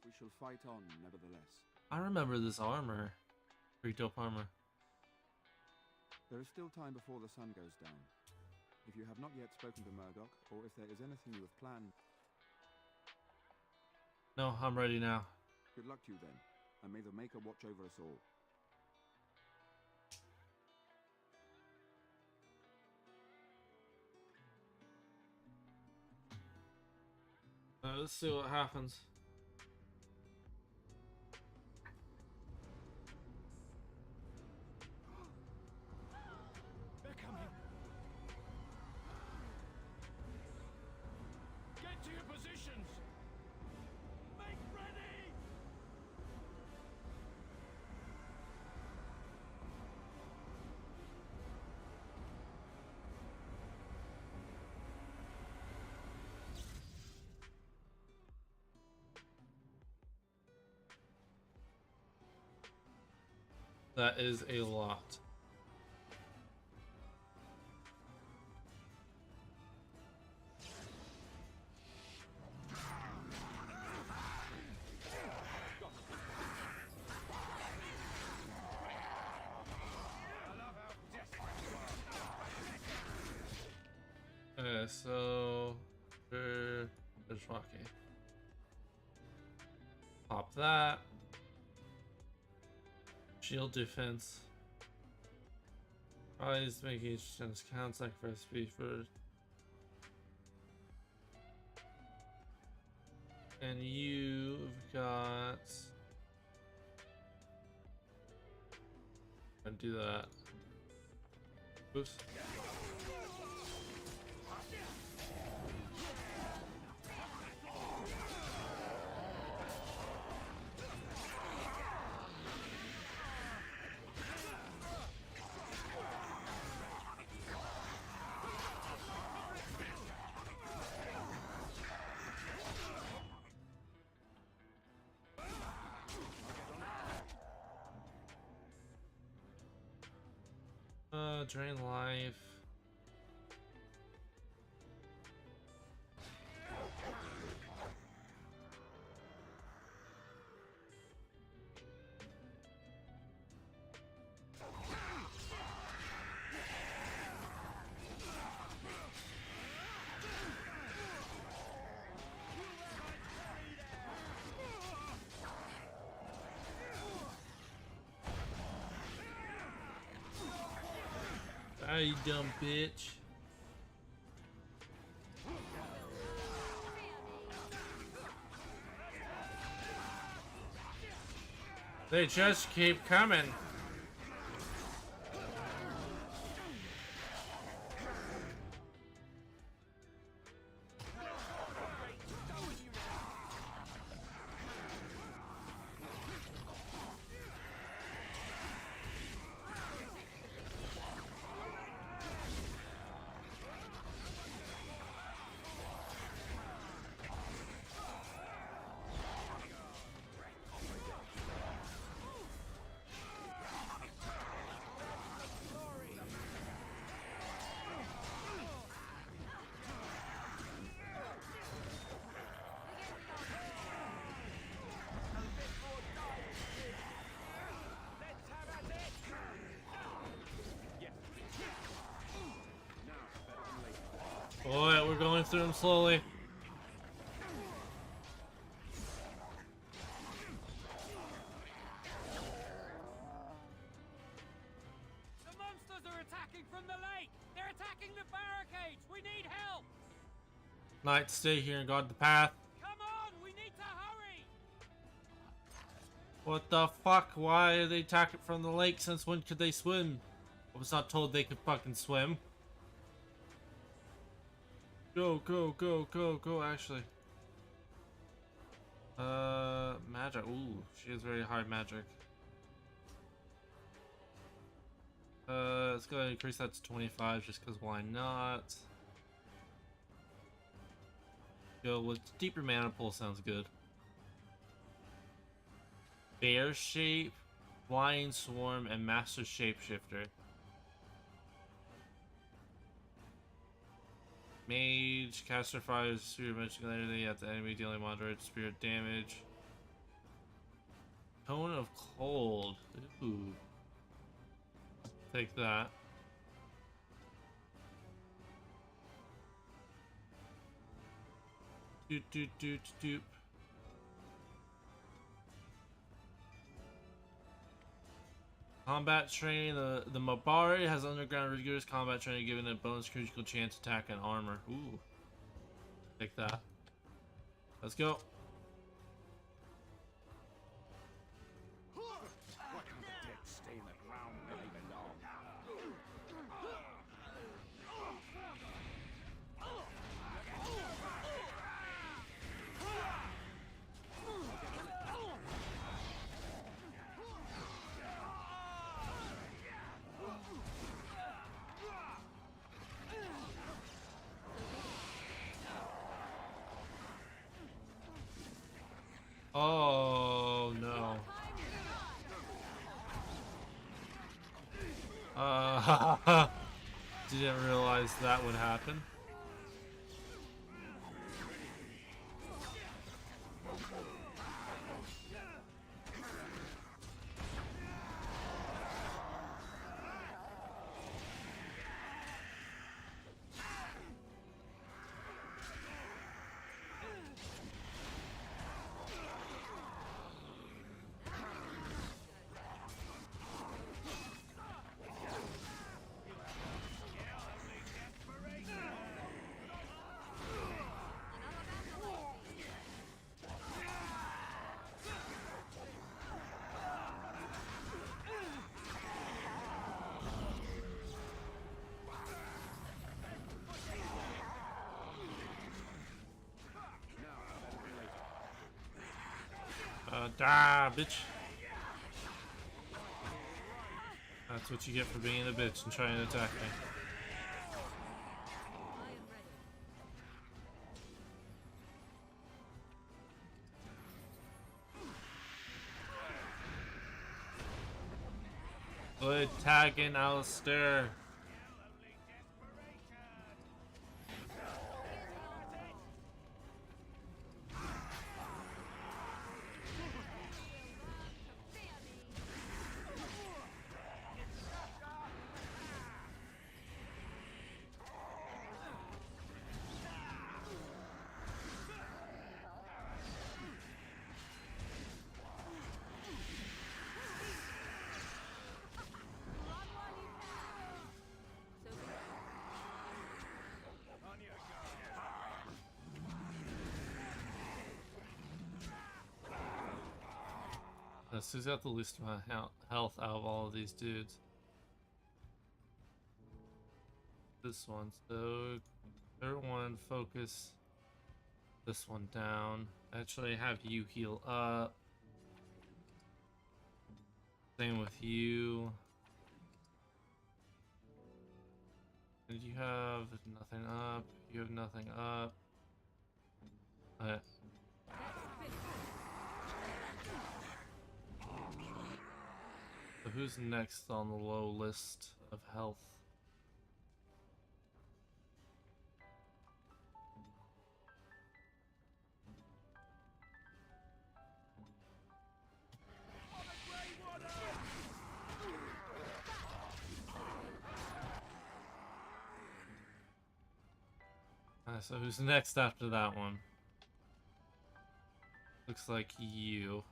We shall fight on, nevertheless. I remember this armor. Pretty dope armor. There is still time before the sun goes down. If you have not yet spoken to Murdoch, or if there is anything you have planned... No, I'm ready now. Good luck to you then, and may the Maker watch over us all. Let's see what happens. They're coming. Get to your positions. Make ready. That is a lot. Okay, so there's Rocky. Pop that. Shield defense. Rise making each chance count, sacrifice speed first. And you've got. And do that. Oops. Drain life. Ah, you dumb bitch. They just keep coming. we're going through them slowly. The monsters are attacking from the lake! They're attacking the barricades! We need help! Knight, stay here and guard the path. Come on! We need to hurry! What the fuck? Why are they attacking from the lake? Since when could they swim? I was not told they could fucking swim. Go, go, go, go, go, actually. Magic. Ooh, she has very high magic. Let's go ahead and increase that to 25 just because why not? Go with deeper mana pool sounds good. Bear shape, flying swarm, and master shapeshifter. Mage, caster fires spirit magical energy at the enemy dealing moderate spirit damage. Cone of cold. Ooh. Take that. Doot doot doot doot. Combat training. The Mabari has underground rigorous combat training, giving it a bonus critical chance attack and armor. Ooh. Take that. Let's go. Why can't the dead stay in the ground where they belong? Oh no. Didn't realize that would happen. Die, bitch. That's what you get for being a bitch and trying to attack me. Good tagging, Alistair. This has got the least amount of health out of all of these dudes. This one, so third one, focus this one down. Actually, have you heal up. Same with you. And you have nothing up. You have nothing up. So who's next on the low list of health? So who's next after that one? Looks like you.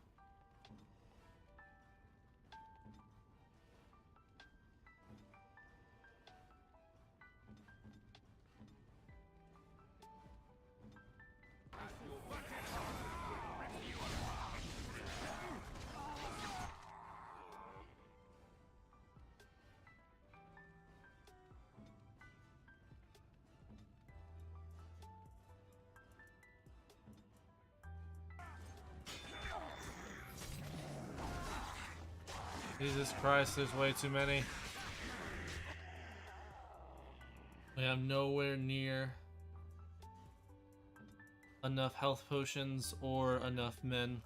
Jesus Christ, there's way too many. We have nowhere near enough health potions or enough men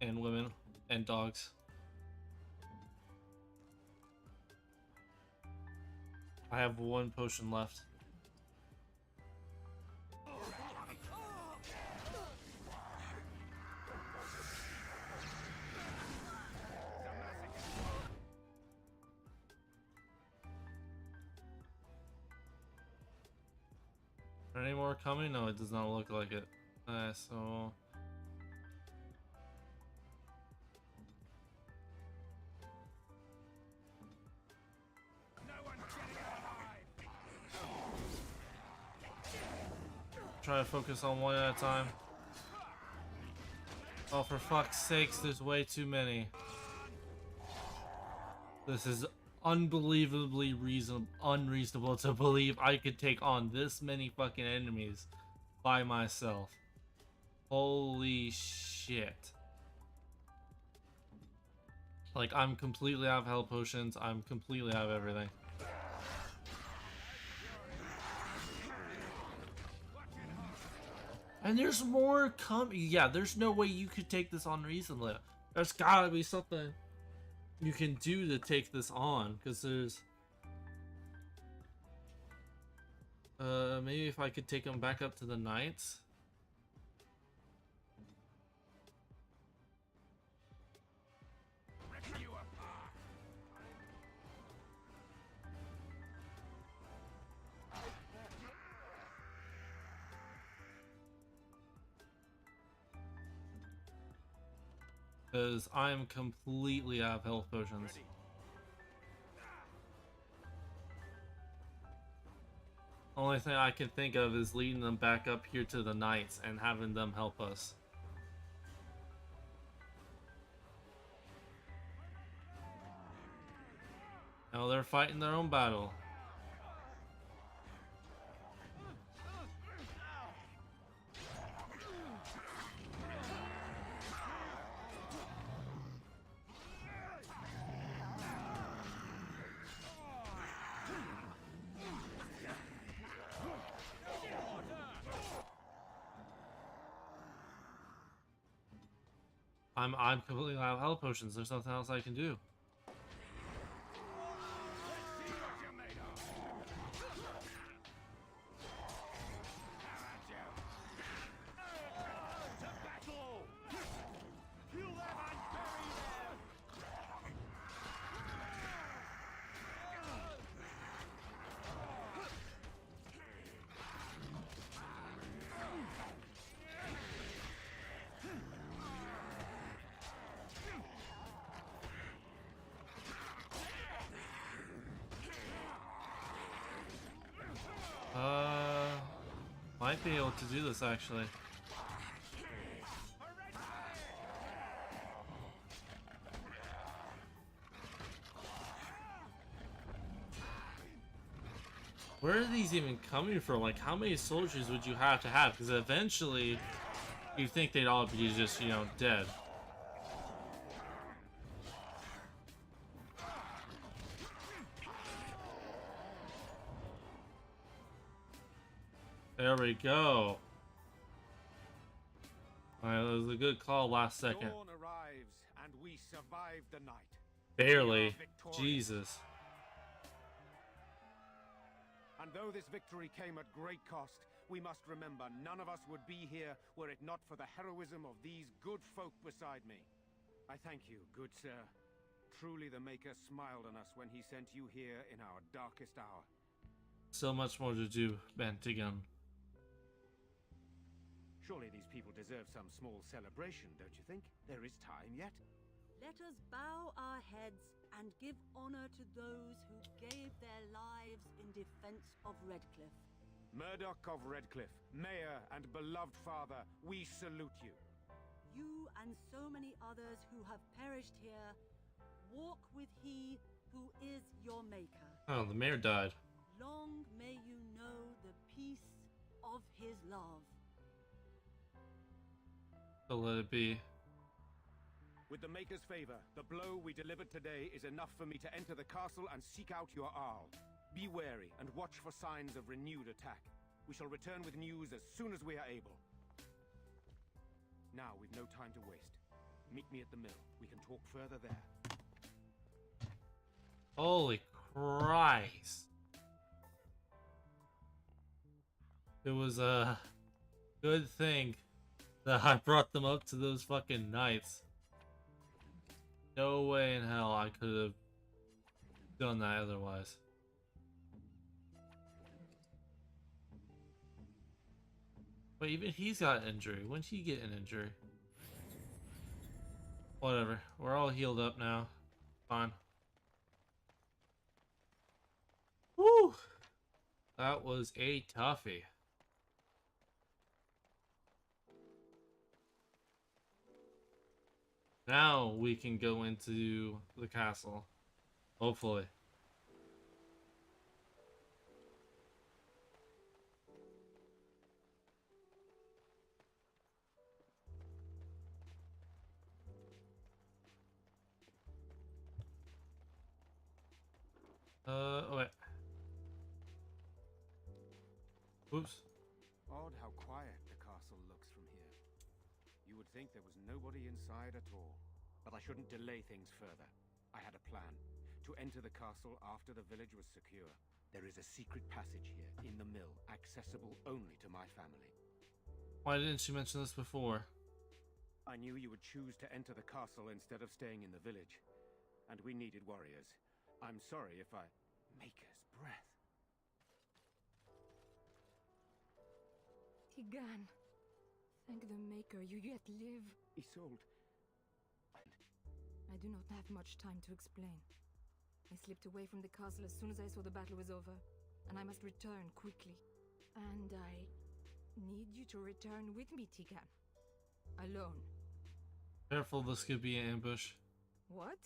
and women and dogs. I have one potion left. Are any more coming? No, it does not look like it. So... try to focus on one at a time. Oh, for fuck's sakes, there's way too many. This is unbelievably unreasonable to believe I could take on this many fucking enemies by myself. Holy shit. Like, I'm completely out of health potions. I'm completely out of everything. And there's more coming. Yeah, there's no way you could take this on reasonably. There's gotta be something you can do to take this on, because there's maybe if I could take them back up to the knights. Because I'm completely out of health potions. Only thing I can think of is leading them back up here to the knights and having them help us. Now they're fighting their own battle. I'm completely out of health potions. There's nothing else I can do. Might be able to do this actually. Where are these even coming from? Like, how many soldiers would you have to have? Because eventually, you think they'd all be just, you know, dead. There we go. Alright, that was a good call last second. Dawn arrives and we survive the night. Barely. Jesus. And though this victory came at great cost, we must remember none of us would be here were it not for the heroism of these good folk beside me. I thank you, good sir. Truly the Maker smiled on us when he sent you here in our darkest hour. So much more to do, Bantigan. Surely these people deserve some small celebration, don't you think? There is time yet. Let us bow our heads and give honor to those who gave their lives in defense of Redcliffe. Murdoch of Redcliffe, Mayor and beloved father, we salute you. You and so many others who have perished here, walk with he who is your maker. Oh, the mayor died. Long may you know the peace of his love. So let it be. With the Maker's favor, the blow we delivered today is enough for me to enter the castle and seek out your Arl. Be wary and watch for signs of renewed attack. We shall return with news as soon as we are able. Now, we've no time to waste. Meet me at the mill. We can talk further there. Holy Christ. It was a good thing that I brought them up to those fucking knights. No way in hell I could have done that otherwise. But even he's got an injury. When'd he get an injury? Whatever. We're all healed up now. Fine. Woo! That was a toughie. Now we can go into the castle. Hopefully. Oh wait. Oops. Odd how quiet the castle looks from here. You would think there was nobody inside at all. But I shouldn't delay things further. I had a plan. To enter the castle after the village was secure. There is a secret passage here, in the mill, accessible only to my family. Why didn't you mention this before? I knew you would choose to enter the castle instead of staying in the village. And we needed warriors. I'm sorry if I... Maker's breath. Tigan. Thank the Maker you yet live. Isolde. I do not have much time to explain. I slipped away from the castle as soon as I saw the battle was over, and I must return quickly. And I need you to return with me, Tigan. Alone. Careful, this could be an ambush. What?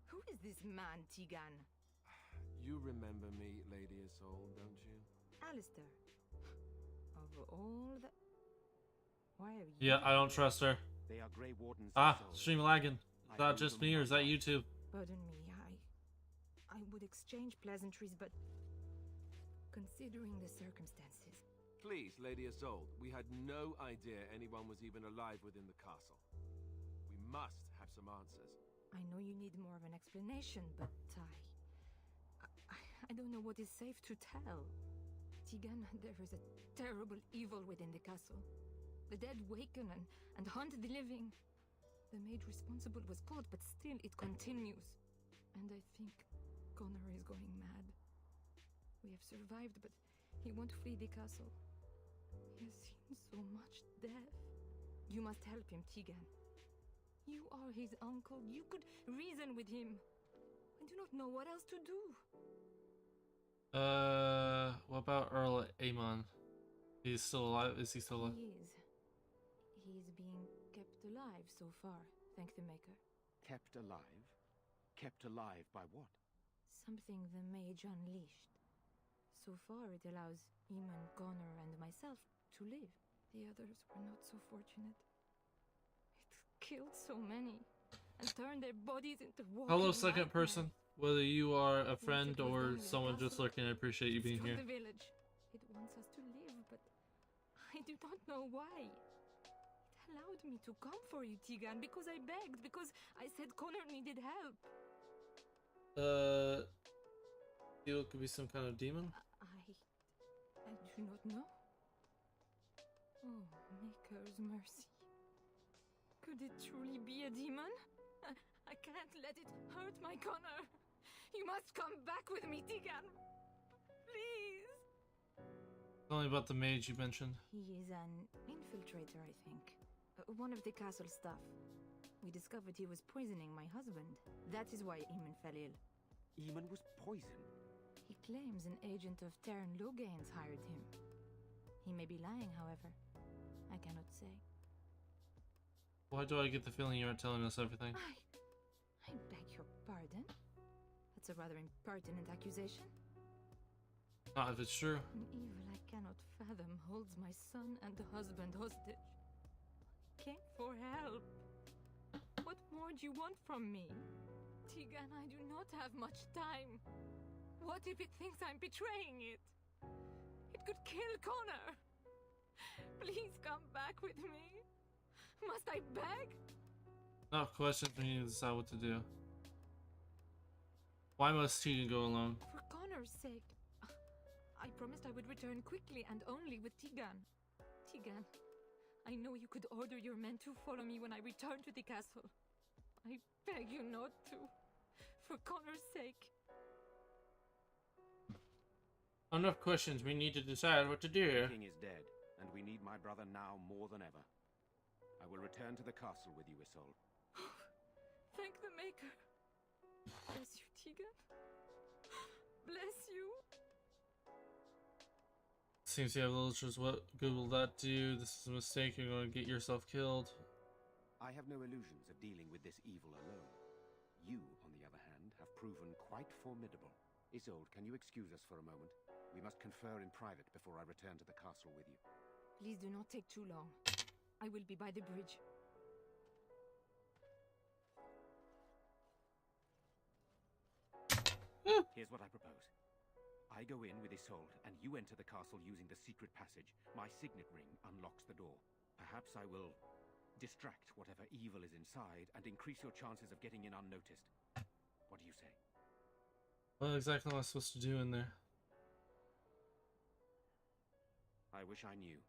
Who is this man, Tigan? You remember me, Lady Isolde, don't you? Alistair. Of all the... Why are you... Yeah, I don't trust her. They are Grey Wardens. Stream lagging. Is that just me or is that YouTube? Pardon me, I would exchange pleasantries, but considering the circumstances... Please, Lady Isolde, we had no idea anyone was even alive within the castle. We must have some answers. I know you need more of an explanation, but I don't know what is safe to tell. Tigan, there is a terrible evil within the castle. The dead waken and hunt the living. The Mage responsible was caught, but still it continues. And I think Connor is going mad. We have survived, but he won't flee the castle. He has seen so much death. You must help him, Tigan. You are his uncle. You could reason with him. I do not know what else to do. What about Earl Aemon? He's still alive? Is he still alive? He is. He is being kept alive so far, thank the Maker. Kept alive? Kept alive by what? Something the Mage unleashed. So far it allows Eamon, Connor, and myself to live. The others were not so fortunate. It killed so many, and turned their bodies into walking Hello, second nightmares. person. Whether you are a friend Once it was or done with the someone just castle, lurking, I appreciate you it being struck here. the village. It wants us to live, but I do not know why. It allowed me to come for you, Tigan, because I begged, because I said Connor needed help. You could be some kind of demon? I do not know. Oh, Maker's mercy. Could it truly be a demon? I can't let it hurt my Connor. You must come back with me, Tigan. Please. Tell me about the mage you mentioned. He is an infiltrator, I think. One of the castle staff. We discovered he was poisoning my husband. That is why Eamon fell ill. Eamon was poisoned? He claims an agent of Terran Logains hired him. He may be lying, however. I cannot say. Why do I get the feeling you aren't telling us everything? I beg your pardon? That's a rather impertinent accusation. Not if it's true. An evil I cannot fathom holds my son and the husband hostage. Came for help. What more do you want from me? Tegan, I do not have much time. What if it thinks I'm betraying it? It could kill Connor. Please come back with me. Must I beg? Enough questions, we need to decide what to do. Why must Tegan go alone? For Connor's sake. I promised I would return quickly and only with Tegan. Tegan, I know you could order your men to follow me when I return to the castle. I beg you not to. For Connor's sake. Enough questions, we need to decide what to do. The king is dead, and we need my brother now more than ever. I will return to the castle with you, Isolde. Thank the Maker. Bless you, Tegan. Bless you. Seems you have little choice. What good will that do? This is a mistake. You're going to get yourself killed. I have no illusions of dealing with this evil alone. You, on the other hand, have proven quite formidable. Isolde, can you excuse us for a moment? We must confer in private before I return to the castle with you. Please do not take too long. I will be by the bridge. Here's what I propose. I go in with Isolde, and you enter the castle using the secret passage. My signet ring unlocks the door. Perhaps I will distract whatever evil is inside and increase your chances of getting in unnoticed. What do you say? What exactly am I supposed to do in there? I wish I knew.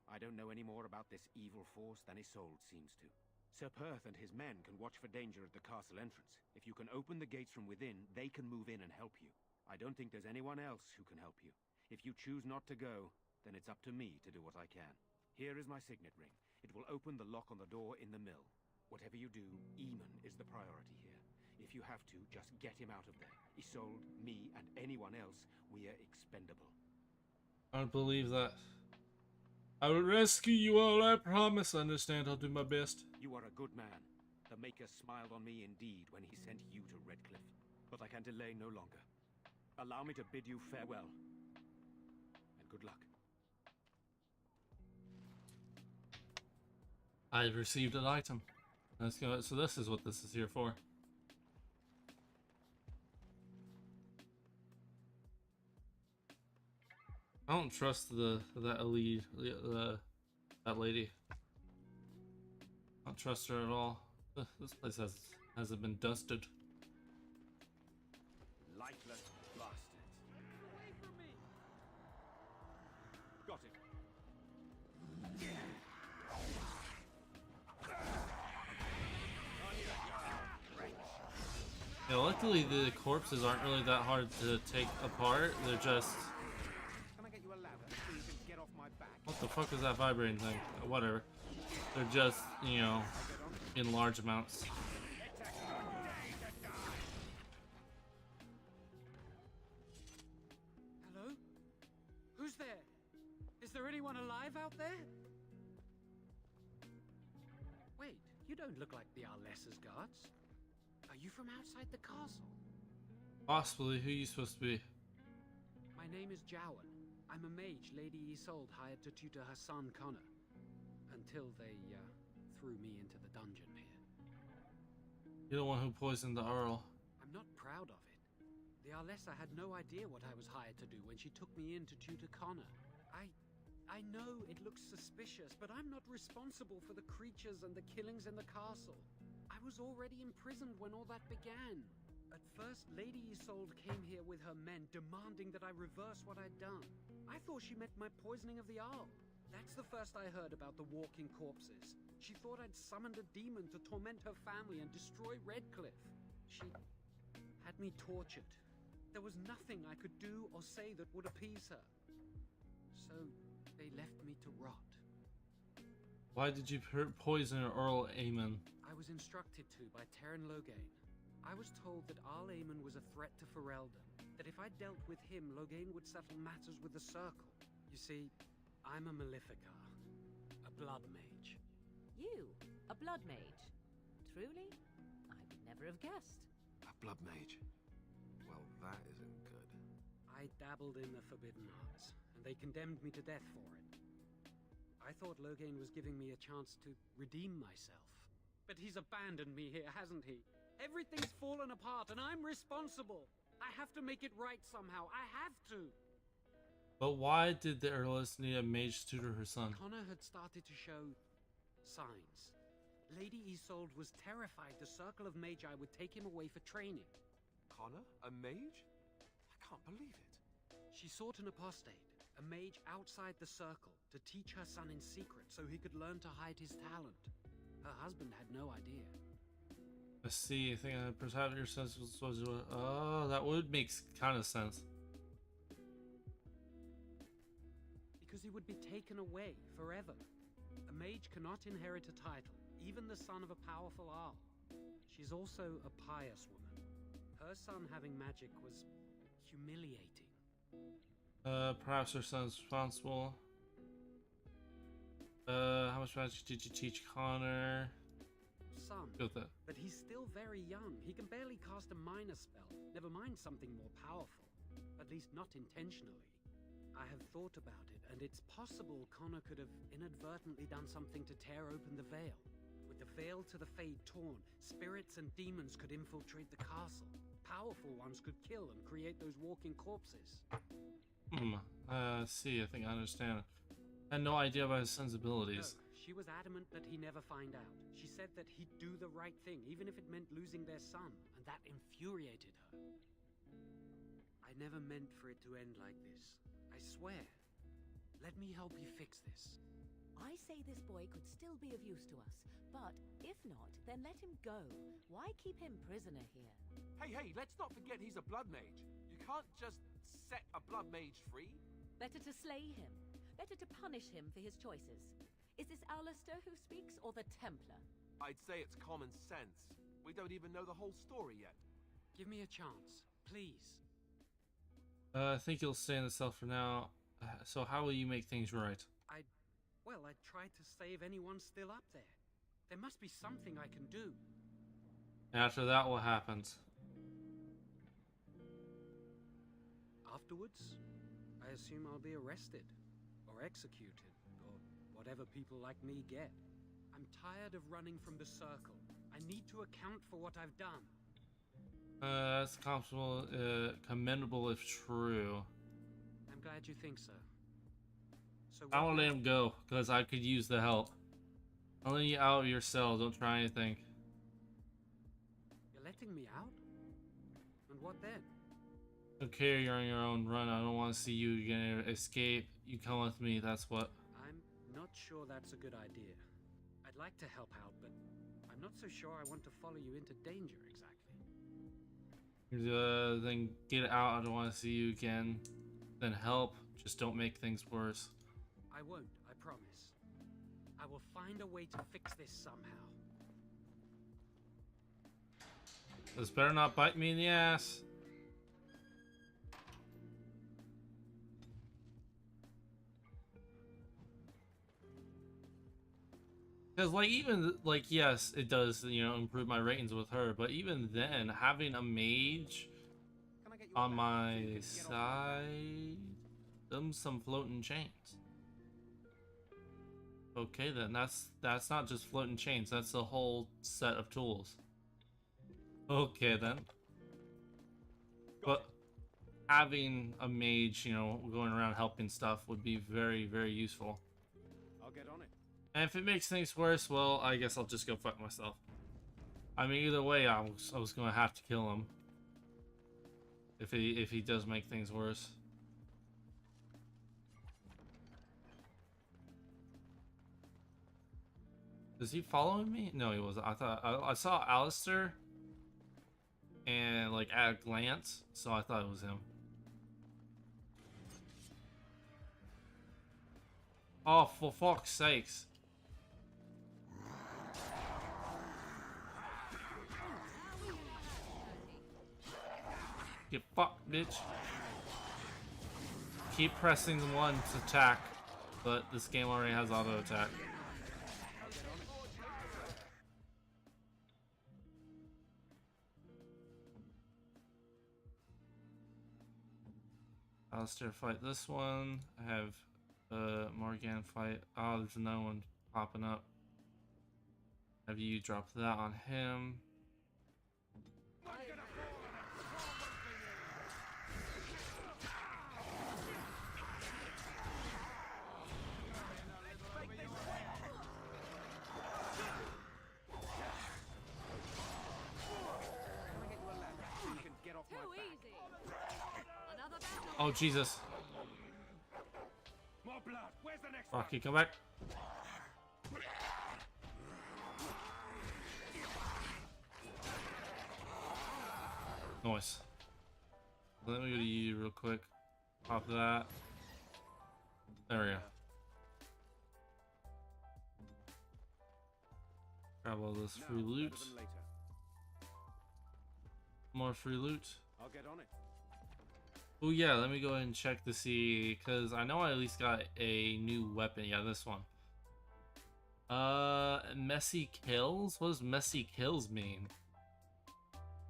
I don't know any more about this evil force than Isolde seems to. Sir Perth and his men can watch for danger at the castle entrance. If you can open the gates from within, they can move in and help you. I don't think there's anyone else who can help you. If you choose not to go, then it's up to me to do what I can. Here is my signet ring. It will open the lock on the door in the mill. Whatever you do, Eamon is the priority here. If you have to, just get him out of there. Isolde, me, and anyone else, we are expendable. I don't believe that. I will rescue you all, I promise. I understand, I'll do my best. You are a good man. The Maker smiled on me indeed when he sent you to Redcliffe. But I can delay no longer. Allow me to bid you farewell. And good luck. I've received an item. Let's go. So this is what this is here for. I don't trust that lead, that lady. I don't trust her at all. This place hasn't been dusted. Lifeless bastards. Away from me! Got it. Yeah, luckily the corpses aren't really that hard to take apart. They're just... Can I get you a ladder so you can get off my back? What the fuck is that vibrating thing? Whatever. They're just, you know, in large amounts. Hello? Who's there? Is there anyone alive out there? Wait, you don't look like the Arlessa's guards. Are you from outside the castle? Possibly. Who are you supposed to be? My name is Jowan. I'm a mage Lady Isolde hired to tutor her son Connor. Until they, threw me into the dungeon here. You're the one who poisoned the Earl. I'm not proud of it. The Arlessa had no idea what I was hired to do when she took me in to tutor Connor. I know it looks suspicious, but I'm not responsible for the creatures and the killings in the castle. I was already imprisoned when all that began. At first, Lady Isolde came here with her men, demanding that I reverse what I'd done. I thought she meant my poisoning of the Arl. That's the first I heard about the walking corpses. She thought I'd summoned a demon to torment her family and destroy Redcliffe. She had me tortured. There was nothing I could do or say that would appease her. So they left me to rot. Why did you poison Earl Aemon? I was instructed to by Terran Loghain. I was told that Arl Aemon was a threat to Ferelden, that if I dealt with him, Loghain would settle matters with the Circle. You see, I'm a Maleficar, a blood mage. You, a blood mage? Truly? I would never have guessed. A blood mage? Well, that isn't good. I dabbled in the forbidden arts, and they condemned me to death for it. I thought Loghain was giving me a chance to redeem myself. But he's abandoned me here, hasn't he? Everything's fallen apart, and I'm responsible. I have to make it right somehow. I have to. But why did the Earless need a mage to tutor her son? Connor had started to show signs. Lady Isolde was terrified the Circle of Magi would take him away for training. Connor? A mage? I can't believe it. She sought an apostate, a mage outside the Circle, to teach her son in secret so he could learn to hide his talent. Her husband had no idea. I see. I think perhaps your sense was oh, that would make kind of sense. Because he would be taken away forever. A mage cannot inherit a title, even the son of a powerful Arl. She's also a pious woman. Her son having magic was humiliating. Perhaps her son's responsible. How much magic did you teach Connor? Some, Go with that. but he's still very young. He can barely cast a minor spell, never mind something more powerful. At least not intentionally. I have thought about it, and it's possible Connor could have inadvertently done something to tear open the veil. With the veil to the Fade torn, spirits and demons could infiltrate the castle. Powerful ones could kill and create those walking corpses. See, I think I understand. I had no idea about his son's abilities. No, she was adamant that he never find out. She said that he'd do the right thing, even if it meant losing their son, and that infuriated her. I never meant for it to end like this. I swear. Let me help you fix this. I say this boy could still be of use to us, but if not, then let him go. Why keep him prisoner here? Hey, let's not forget he's a blood mage. You can't just set a blood mage free. Better to slay him. Better to punish him for his choices. Is this Alistair who speaks, or the Templar? I'd say it's common sense. We don't even know the whole story yet. Give me a chance, please. I think you'll stay in the cell for now. So how will you make things right? Well, I tried to save anyone still up there. There must be something I can do. After that, what happens? Afterwards, I assume I'll be arrested, or executed, or whatever people like me get. I'm tired of running from the Circle. I need to account for what I've done. That's commendable if true. I'm glad you think so. So I won't let him go, because I could use the help. I'll let you out of your cell, don't try anything. You're letting me out? And what then? Okay, you're on your own run. I don't want to see you gonna escape. You come with me, that's what. I'm not sure that's a good idea. I'd like to help out, but I'm not so sure I want to follow you into danger exactly. Then get out. I don't want to see you again. Then help. Just don't make things worse. I won't, I promise. I will find a way to fix this somehow. This better not bite me in the ass. Because, like, even, like, yes, it does, you know, improve my ratings with her, but even then, having a mage on my side, some floating chains. Okay, then, that's not just floating chains, that's a whole set of tools. Okay, then. But having a mage, you know, going around helping stuff would be very, very useful. I'll get on it. And if it makes things worse, well, I guess I'll just go fuck myself. I mean, either way, I was gonna have to kill him. If he does make things worse. Is he following me? No, he wasn't. I saw Alistair and like at a glance, so I thought it was him. Oh, for fuck's sakes. Get fucked, bitch. Keep pressing one to attack, but this game already has auto attack. Alistair fight this one. I have Morgan fight. Oh, there's another one popping up. Have you drop that on him? Oh Jesus! Rocky, come back. Nice. Let me go to you real quick. Pop that. There we go. Grab all this free loot. More free loot. I'll get on it. Oh yeah, let me go ahead and check to see, because I know I at least got a new weapon. Yeah, this one. Messy kills? What does messy kills mean?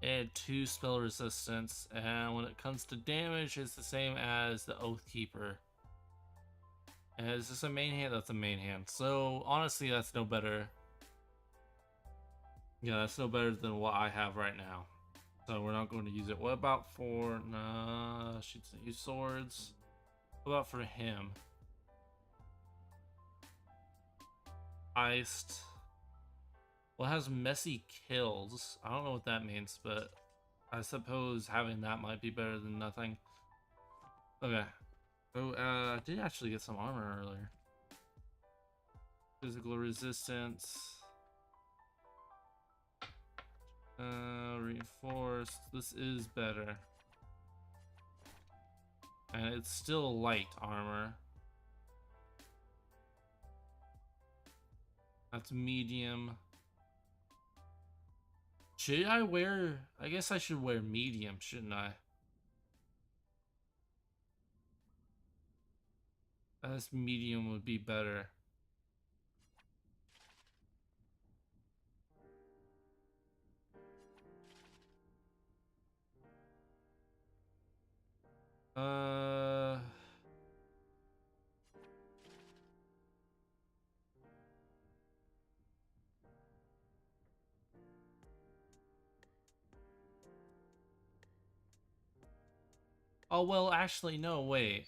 Add 2 spell resistance, and when it comes to damage, it's the same as the Oathkeeper. And is this a main hand? That's a main hand. So honestly, that's no better. Yeah, that's no better than what I have right now. So we're not going to use it. What about for... Nah, she doesn't use swords. What about for him? Iced. Well, it has messy kills. I don't know what that means, but I suppose having that might be better than nothing. Okay. Oh, I did actually get some armor earlier. Physical resistance. Reinforced. This is better. And it's still light armor. That's medium. Should I wear... I guess I should wear medium, shouldn't I? I guess medium would be better. Oh, well, actually, no, wait.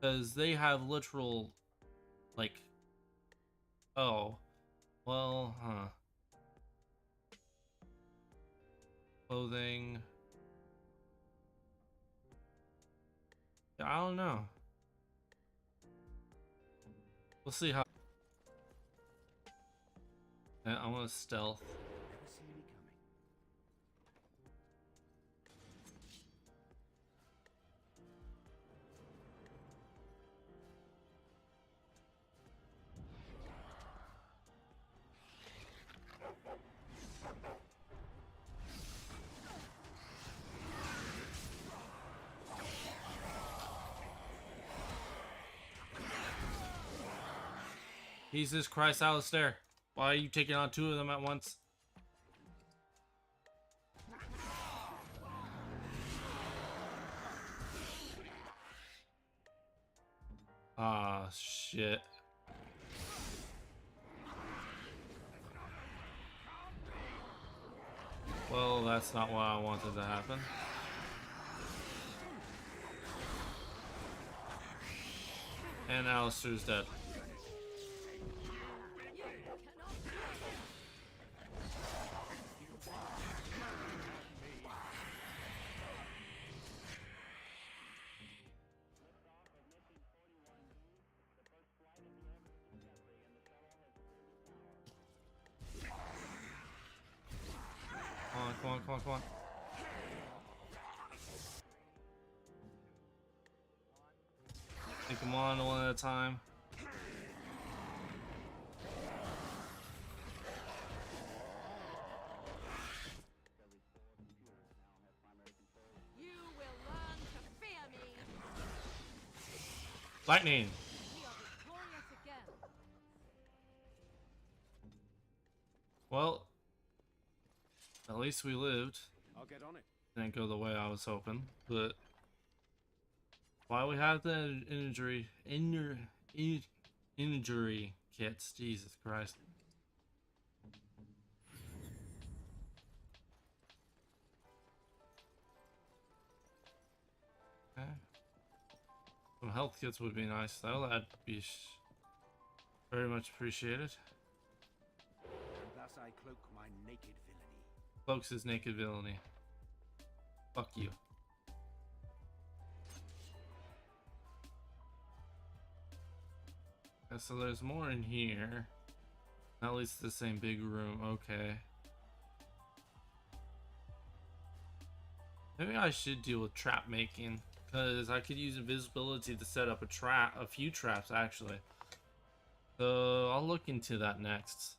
Because they have literal, like... Oh. Well, huh. Clothing... I don't know. We'll see how. I want to stealth. Jesus Christ, Alistair. Why are you taking on 2 of them at once? Ah, shit. Well, that's not what I wanted to happen. And Alistair's dead. Come on. Take them on one at a time. Lightning. We are victorious again. Well, at least we lived. I'll get on it. Didn't go the way I was hoping, but why we have the injury kits? Jesus Christ. Okay. Some health kits would be nice though. That'd be very much appreciated. And thus I cloak my naked villainy. Cloaks his naked villainy. Fuck you. Okay, so there's more in here. At least the same big room. Okay. Maybe I should deal with trap making, because I could use invisibility to set up a few traps actually. So I'll look into that next.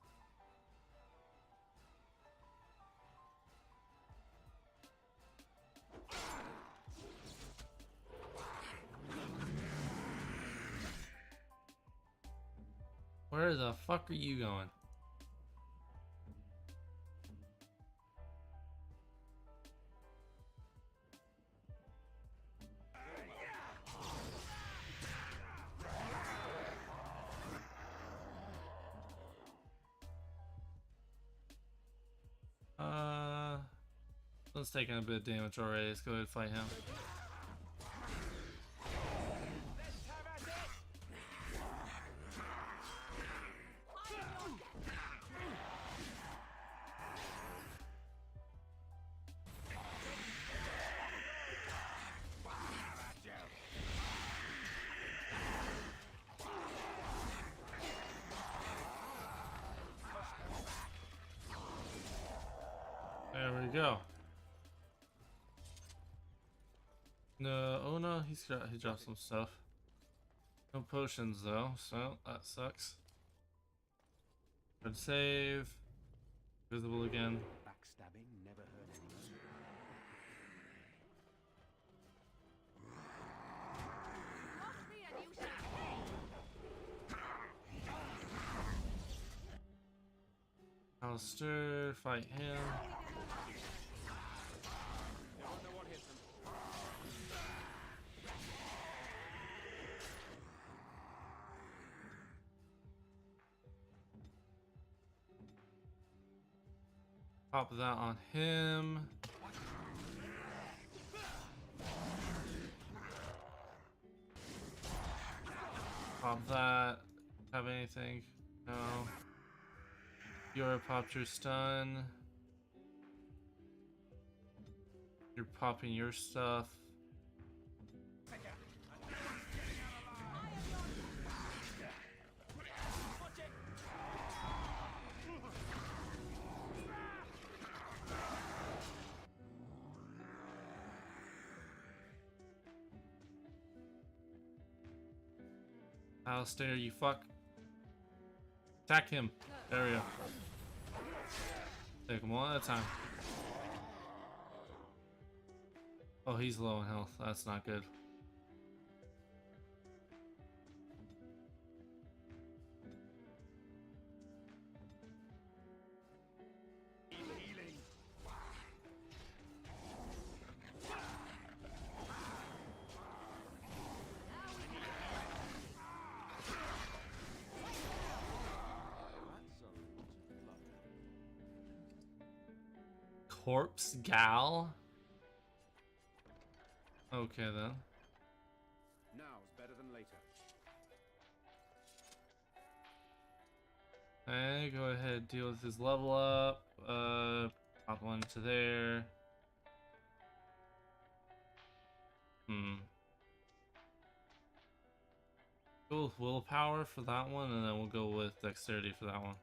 Where the fuck are you going? One's taking a bit of damage already. Let's go ahead and fight him. There we go. No, oh no, he dropped some stuff. No potions though, so that sucks. Good save. Visible again. Backstabbing never hurt anyone. Alistair, fight him. Pop that on him. Pop that. Have anything? No. You're popped your stun. You're popping your stuff. Alistair, you fuck. Attack him. There we go. Take him one at a time. Oh, he's low in health. That's not good. Corpse gal? Okay then. Now's better than later. Okay, go ahead, deal with his level up. Pop one to there. Go with willpower for that one, and then we'll go with dexterity for that one.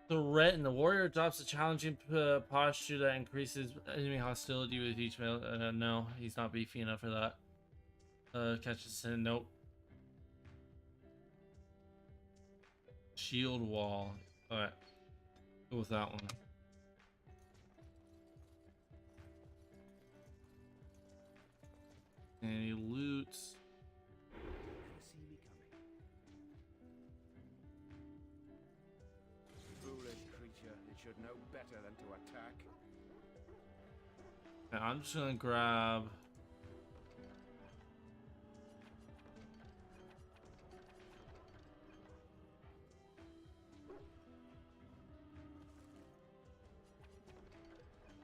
The warrior adopts a challenging posture that increases enemy hostility with each melee. No, he's not beefy enough for that. Catches in. Nope. Shield wall. Alright. Go with that one. Any loot? Never see me coming. Foolish creature, it should know better than to attack. Okay, I'm just gonna grab.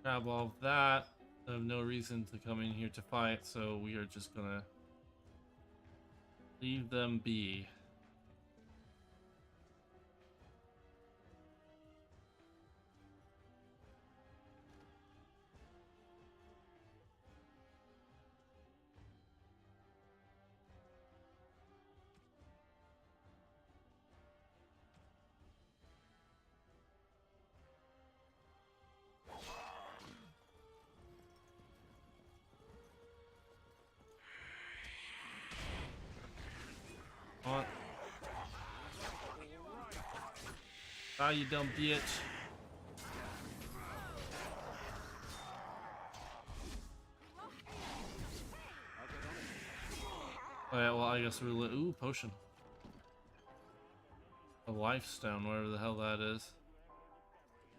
Grab all of that. I have no reason to come in here to fight, so we are just gonna leave them be. On. Ah, you dumb bitch. Oh yeah, well I guess we're ooh, potion. A life stone, whatever the hell that is.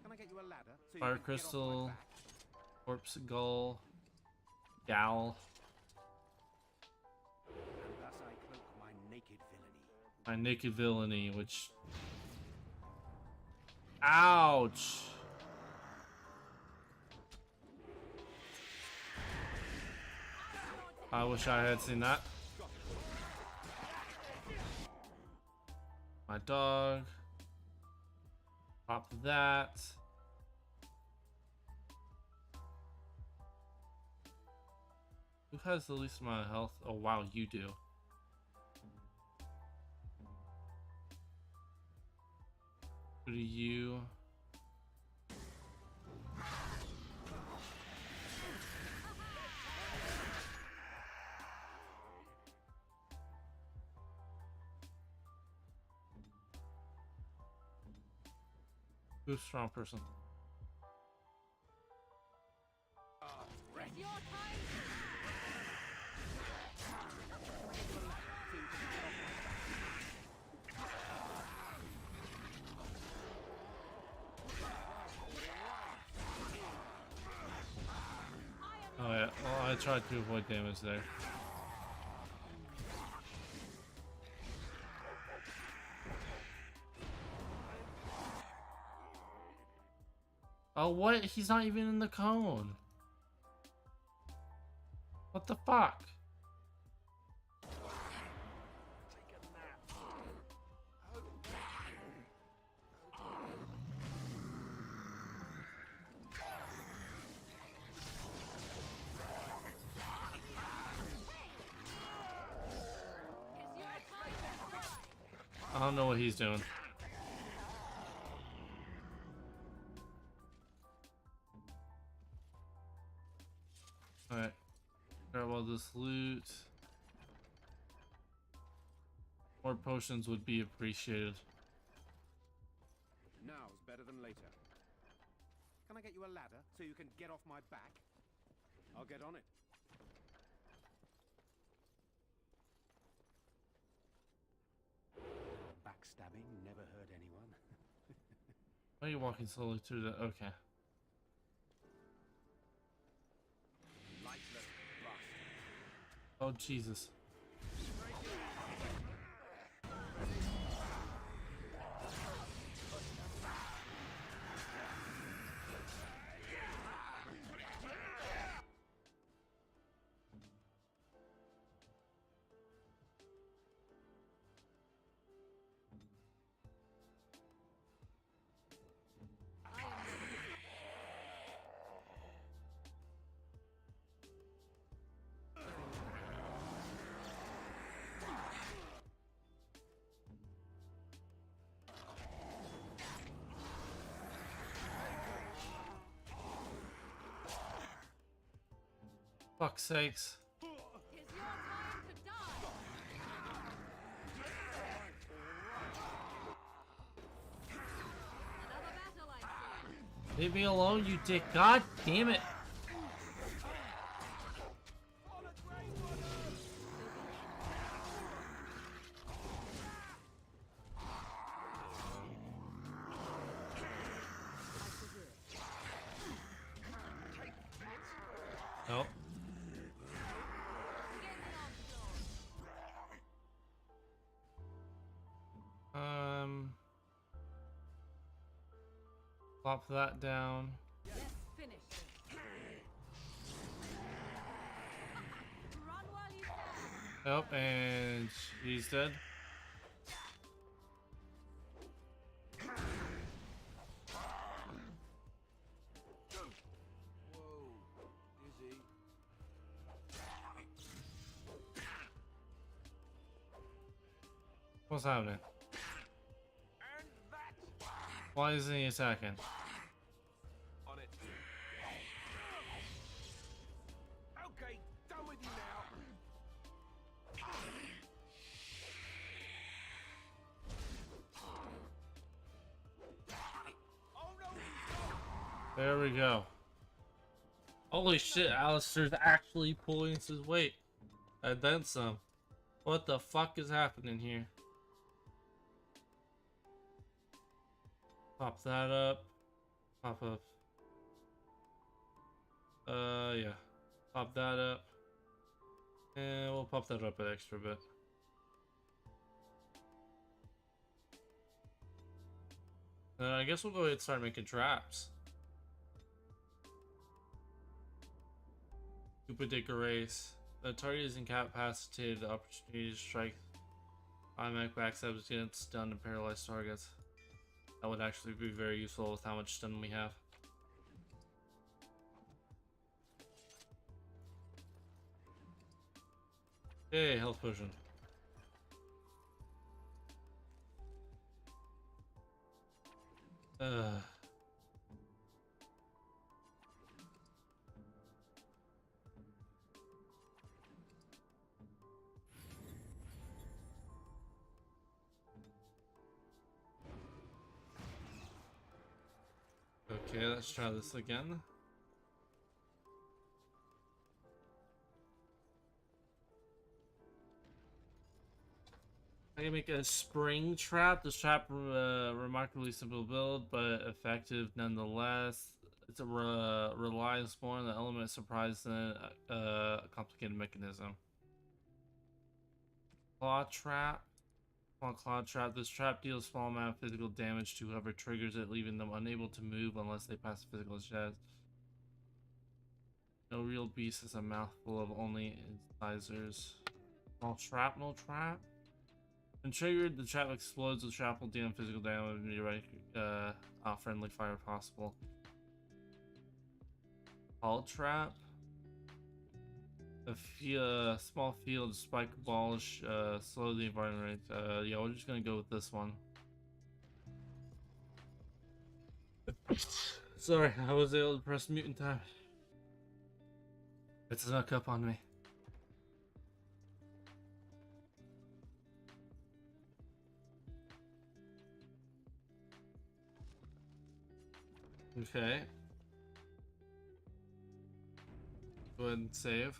Can I get you a ladder so you Fire can get off my crystal, back? corpse gull, gal. And thus I cloak my naked villainy. My naked villainy, which. Ouch! I wish I had seen that. My dog. Pop that. Who has the least amount of health? Oh wow, you do. Who do you? Who's a strong person? It's your time. Oh yeah, well I tried to avoid damage there. Oh what? He's not even in the cone. What the fuck? I don't know what he's doing. Alright. Grab all this loot. More potions would be appreciated. Now's better than later. Can I get you a ladder so you can get off my back? I'll get on it. Backstabbing never hurt anyone. Why are you walking slowly through the... Okay. Lightless bastard. Oh, Jesus. Fuck's sakes. It's your time to die. Another battle, I see. Leave me alone, you dick. God damn it. Nope. Plop that down. Let's finish this. Run while you can. Nope, and he's dead. What's happening? Why isn't he attacking? On it. Okay, done with you now. There we go. Holy shit, Alistair's actually pulling his weight. And then some. What the fuck is happening here? Pop that up. Pop up. Yeah. Pop that up. And we'll pop that up an extra bit. I guess we'll go ahead and start making traps. Koopa Dicker Race. The target is incapacitated. The opportunity to strike automatic backstabs against stunned and paralyzed targets. That would actually be very useful with how much stun we have. Hey, health potion. Okay, let's try this again. I can make a spring trap. This trap remarkably simple build, but effective nonetheless. It relies more on the element of surprise than a complicated mechanism. Claw trap. Claw trap. This trap deals small amount of physical damage to whoever triggers it, leaving them unable to move unless they pass a physical test. No real beast is a mouthful of only incisors. Small shrapnel trap. When triggered, the trap explodes. The trap will deal physical damage and direct friendly fire possible. Hull trap. A small field spike balls slow the environment rate. Yeah, we're just gonna go with this one. Sorry, I was able to press mute in time. It snuck up on me. Okay. Go ahead and save.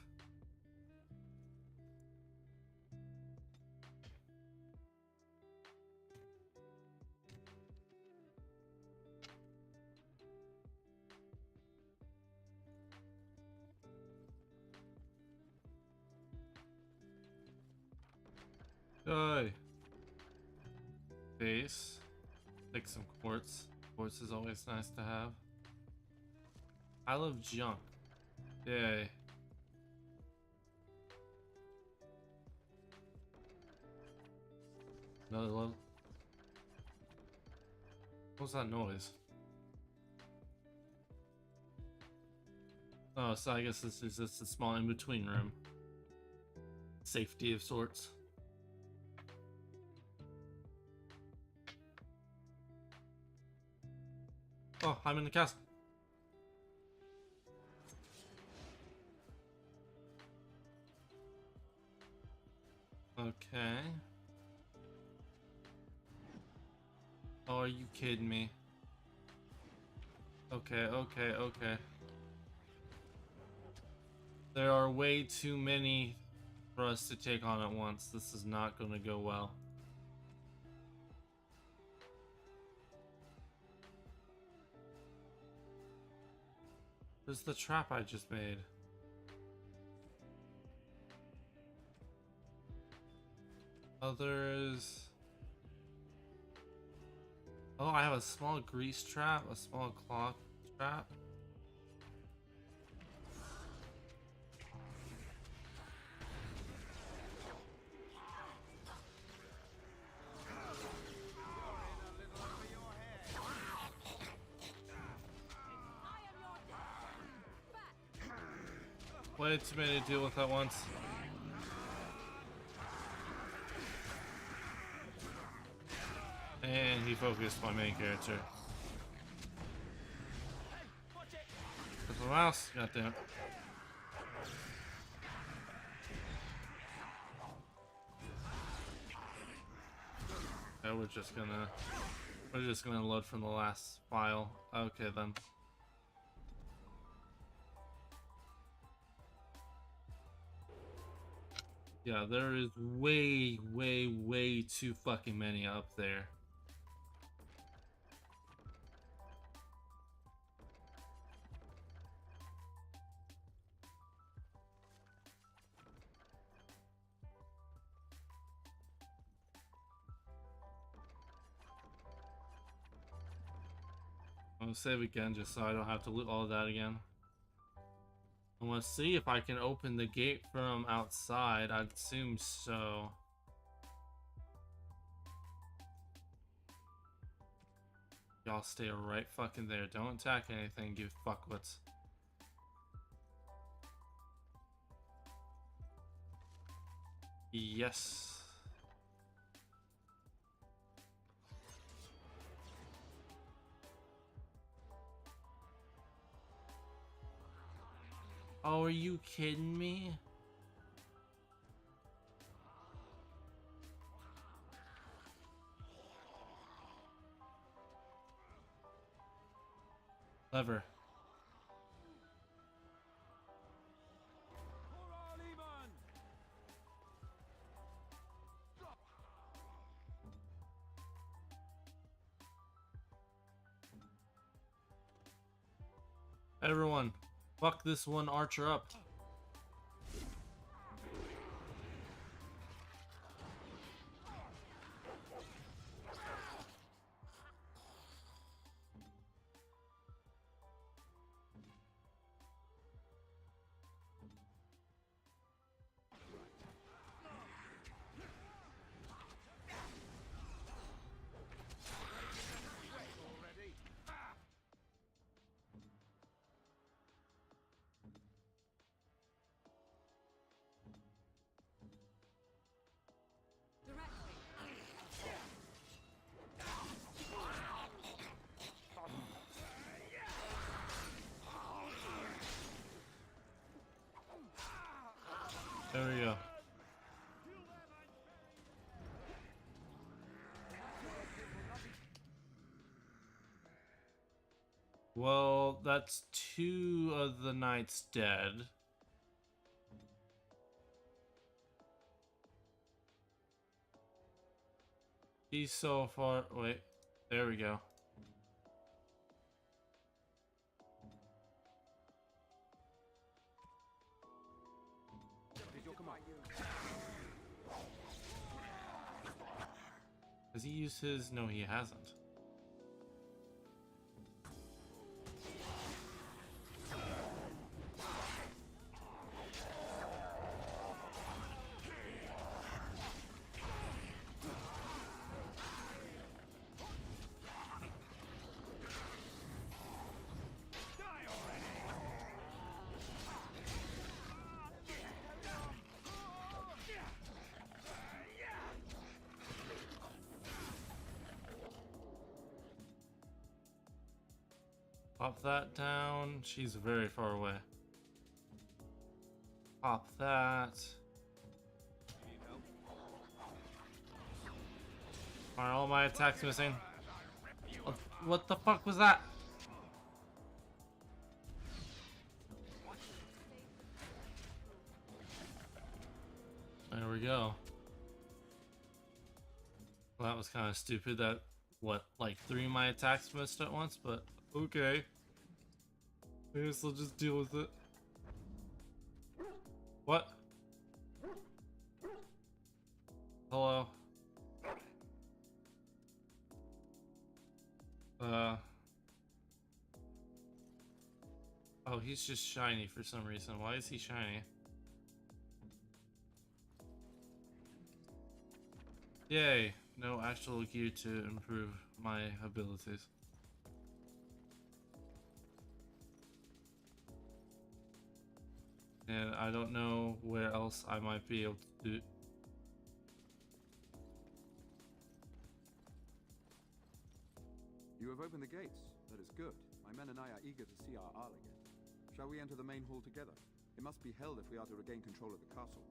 Die. Base. Take some quartz. Quartz is always nice to have. I love junk. Yay. Another level. What's that noise? Oh, so I guess this is just a small in-between room. Safety of sorts. Oh, I'm in the castle. Okay. Oh, are you kidding me? Okay. There are way too many for us to take on at once. This is not going to go well. There's the trap I just made. So there's... Oh, I have a small grease trap, a small cloth trap. Way too many to deal with at once. And he focused my main character. There's a mouse, goddamn. Yeah, we're just gonna load from the last file. Okay then. Yeah, there is way too fucking many up there. I'm gonna save again just so I don't have to loot all of that again. I want to see if I can open the gate from outside. I'd assume so. Y'all stay right fucking there. Don't attack anything, you fuckwits. Yes. Oh, are you kidding me? Lever. Everyone, fuck this one archer up. There we go. Well, that's 2 of the knights dead. He's so far. Wait, there we go. Has he used his? No, he hasn't. Pop that down. She's very far away. Pop that. Are all my attacks missing? What the fuck was that? There we go. Well, that was kind of stupid that, what, like 3 of my attacks missed at once, but okay. I guess I'll just deal with it. What? Hello? Oh, he's just shiny for some reason. Why is he shiny? Yay! No actual gear to improve my abilities. And I don't know where else I might be able to do. You have opened the gates. That is good. My men and I are eager to see our Arl again. Shall we enter the main hall together? It must be held if we are to regain control of the castle.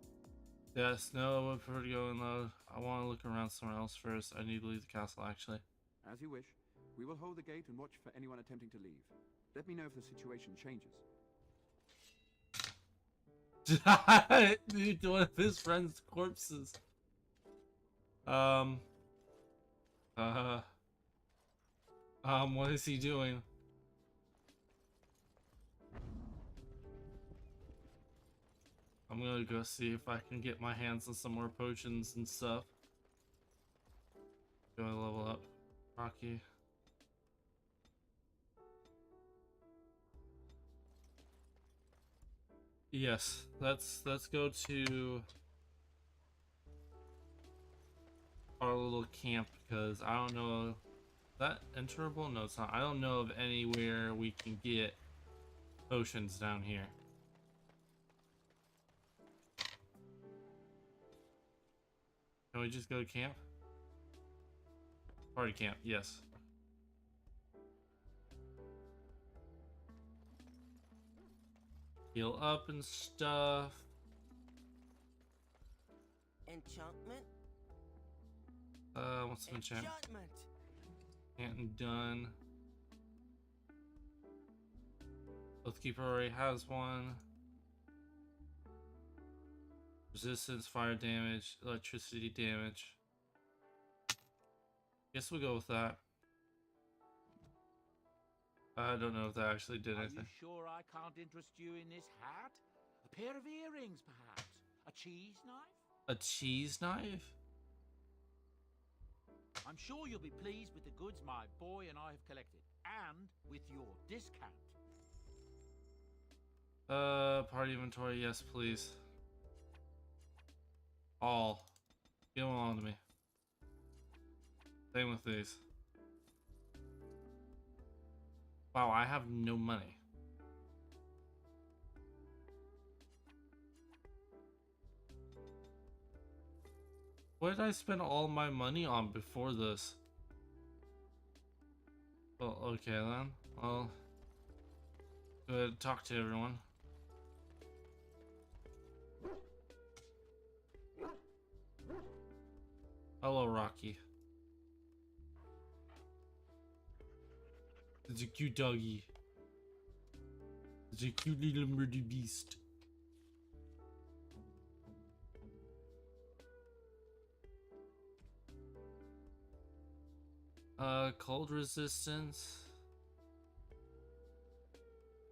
Yes, no, I prefer to go in loud. I want to look around somewhere else first. I need to leave the castle, actually. As you wish. We will hold the gate and watch for anyone attempting to leave. Let me know if the situation changes. Dude, one of his friend's corpses. What is he doing? I'm gonna go see if I can get my hands on some more potions and stuff. Go level up. Rocky. Yes, let's go to our little camp because I don't know. Is that enterable? No, it's not. I don't know of anywhere we can get potions down here. Can we just go to camp? Party camp, yes. Heal up and stuff. Enchantment? What's some enchantment? Enchantment done. Oathkeeper already has one. Resistance, fire damage, electricity damage. Guess we'll go with that. I don't know if that actually did anything. Are you sure I can't interest you in this hat? A pair of earrings, perhaps? A cheese knife? A cheese knife? I'm sure you'll be pleased with the goods my boy and I have collected, and with your discount. Party inventory, yes, please. All. Give them all to me. Same with these. Wow, I have no money. What did I spend all my money on before this? Well, okay then. Well, go ahead and talk to everyone. Hello, Rocky. It's a cute doggy. It's a cute little murder beast. Cold resistance.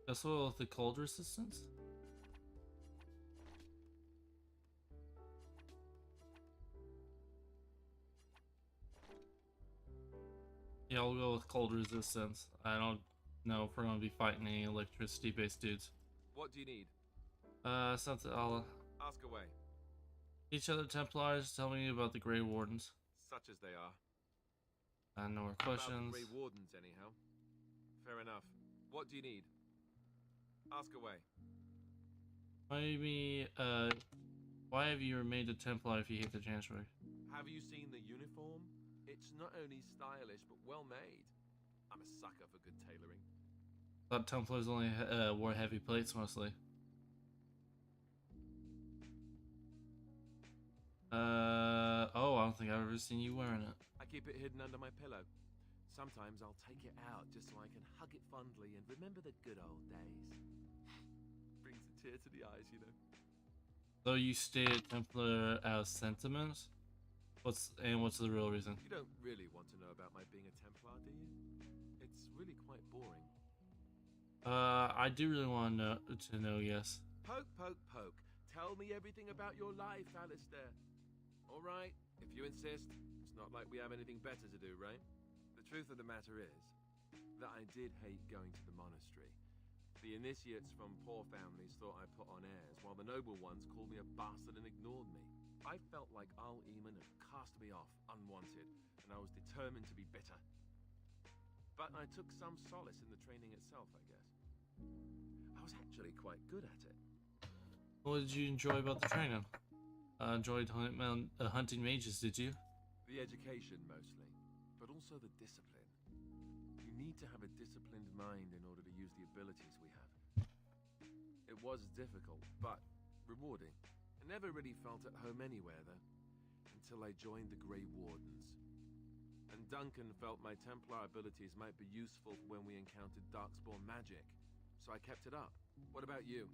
That's what with the cold resistance? Yeah, I'll go with cold resistance. I don't know if we're gonna be fighting any electricity-based dudes. What do you need? Something I'll Ask away. each other Templars tell me about the Grey Wardens. Such as they are. No more How questions. about the Grey Wardens, anyhow? Fair enough. What do you need? Ask away. Maybe, why have you remained a Templar if you hate the Janishway? Have you seen the uniform? It's not only stylish, but well made. I'm a sucker for good tailoring. Thought Templars only wore heavy plates mostly. Oh, I don't think I've ever seen you wearing it. I keep it hidden under my pillow. Sometimes I'll take it out just so I can hug it fondly and remember the good old days. Brings a tear to the eyes, you know. So you stayed at Templar out of sentiment? What's the real reason? You don't really want to know about my being a Templar, do you? It's really quite boring. I do really want to know, yes. Poke, poke, poke. Tell me everything about your life, Alistair. All right, if you insist. It's not like we have anything better to do, right? The truth of the matter is, I did hate going to the monastery. The initiates from poor families thought I put on airs, while the noble ones called me a bastard and ignored me. I felt like Al-Eamon had cast me off, unwanted, and I was determined to be bitter. But I took some solace in the training itself, I guess. I was actually quite good at it. What did you enjoy about the training? Enjoyed hunting mages, did you? The education, mostly, but also the discipline. You need to have a disciplined mind in order to use the abilities we have. It was difficult, but rewarding. I never really felt at home anywhere, though, until I joined the Grey Wardens. And Duncan felt my Templar abilities might be useful when we encountered Darkspawn magic, so I kept it up. What about you?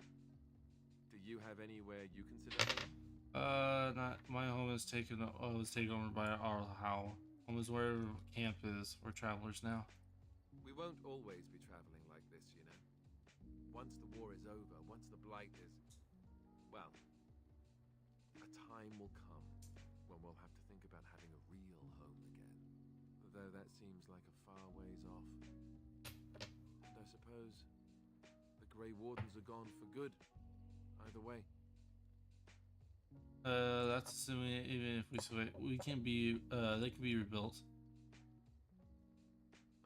Do you have anywhere you consider home? Not my home is taken. Was taken over by our Howl. Home is where camp is. We're travelers now. We won't always be traveling like this, you know. Once the war is over, once the Blight is... well, a time will come when we'll have to think about having a real home again. Though that seems like a far ways off. And I suppose the Grey Wardens are gone for good. Either way. That's assuming even if we switch, we can be, they can be rebuilt.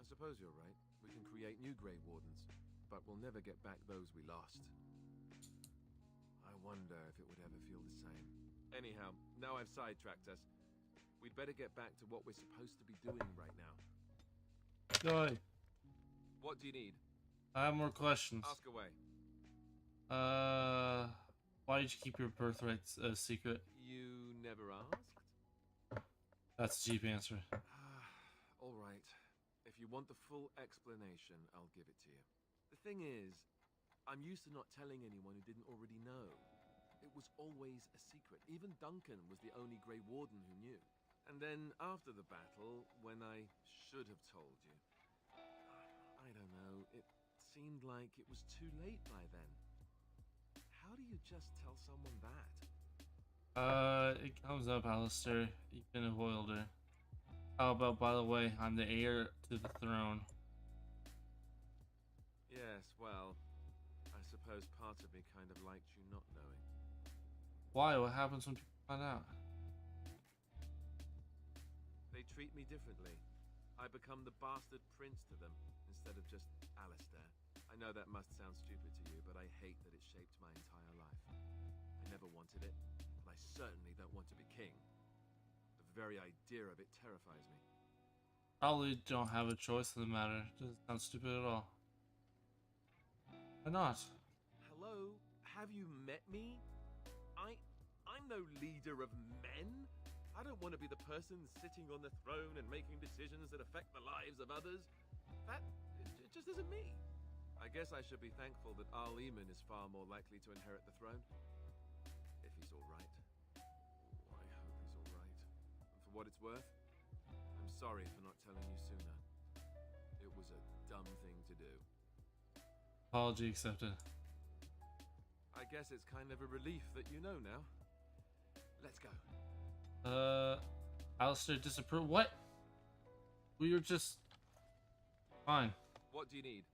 I suppose you're right. We can create new Grey Wardens, but we'll never get back those we lost. I wonder if it would ever feel the same. Anyhow, now I've sidetracked us. We'd better get back to what we're supposed to be doing right now. Go. What do you need? I have more questions. Ask away. Why did you keep your birthrights a secret? You never asked? That's a cheap answer. All right. If you want the full explanation, I'll give it to you. The thing is, I'm used to not telling anyone who didn't already know. It was always a secret. Even Duncan was the only Grey Warden who knew. And then after the battle, when I should have told you, I don't know, it seemed like it was too late by then. How do you just tell someone that? It comes up, Alistair. You've been a Hoylder. How about, by the way, I'm the heir to the throne. Yes, well, I suppose part of me kind of liked you not knowing. Why? What happens when people find out? They treat me differently. I become the bastard prince to them, instead of just Alistair. I know that must sound stupid to you, but I hate that it shaped my entire life. I never wanted it, and I certainly don't want to be king. The very idea of it terrifies me. Probably don't have a choice in the matter. Doesn't sound stupid at all. Why not? Hello? Have you met me? I'm no leader of men. I don't want to be the person sitting on the throne and making decisions that affect the lives of others. That just isn't me. I guess I should be thankful that Al-Eamon is far more likely to inherit the throne. If he's alright. Oh, I hope he's alright. And for what it's worth, I'm sorry for not telling you sooner. It was a dumb thing to do. Apology accepted. I guess it's kind of a relief that you know now. Let's go. Alistair disapprove. What? We were just fine. What do you need?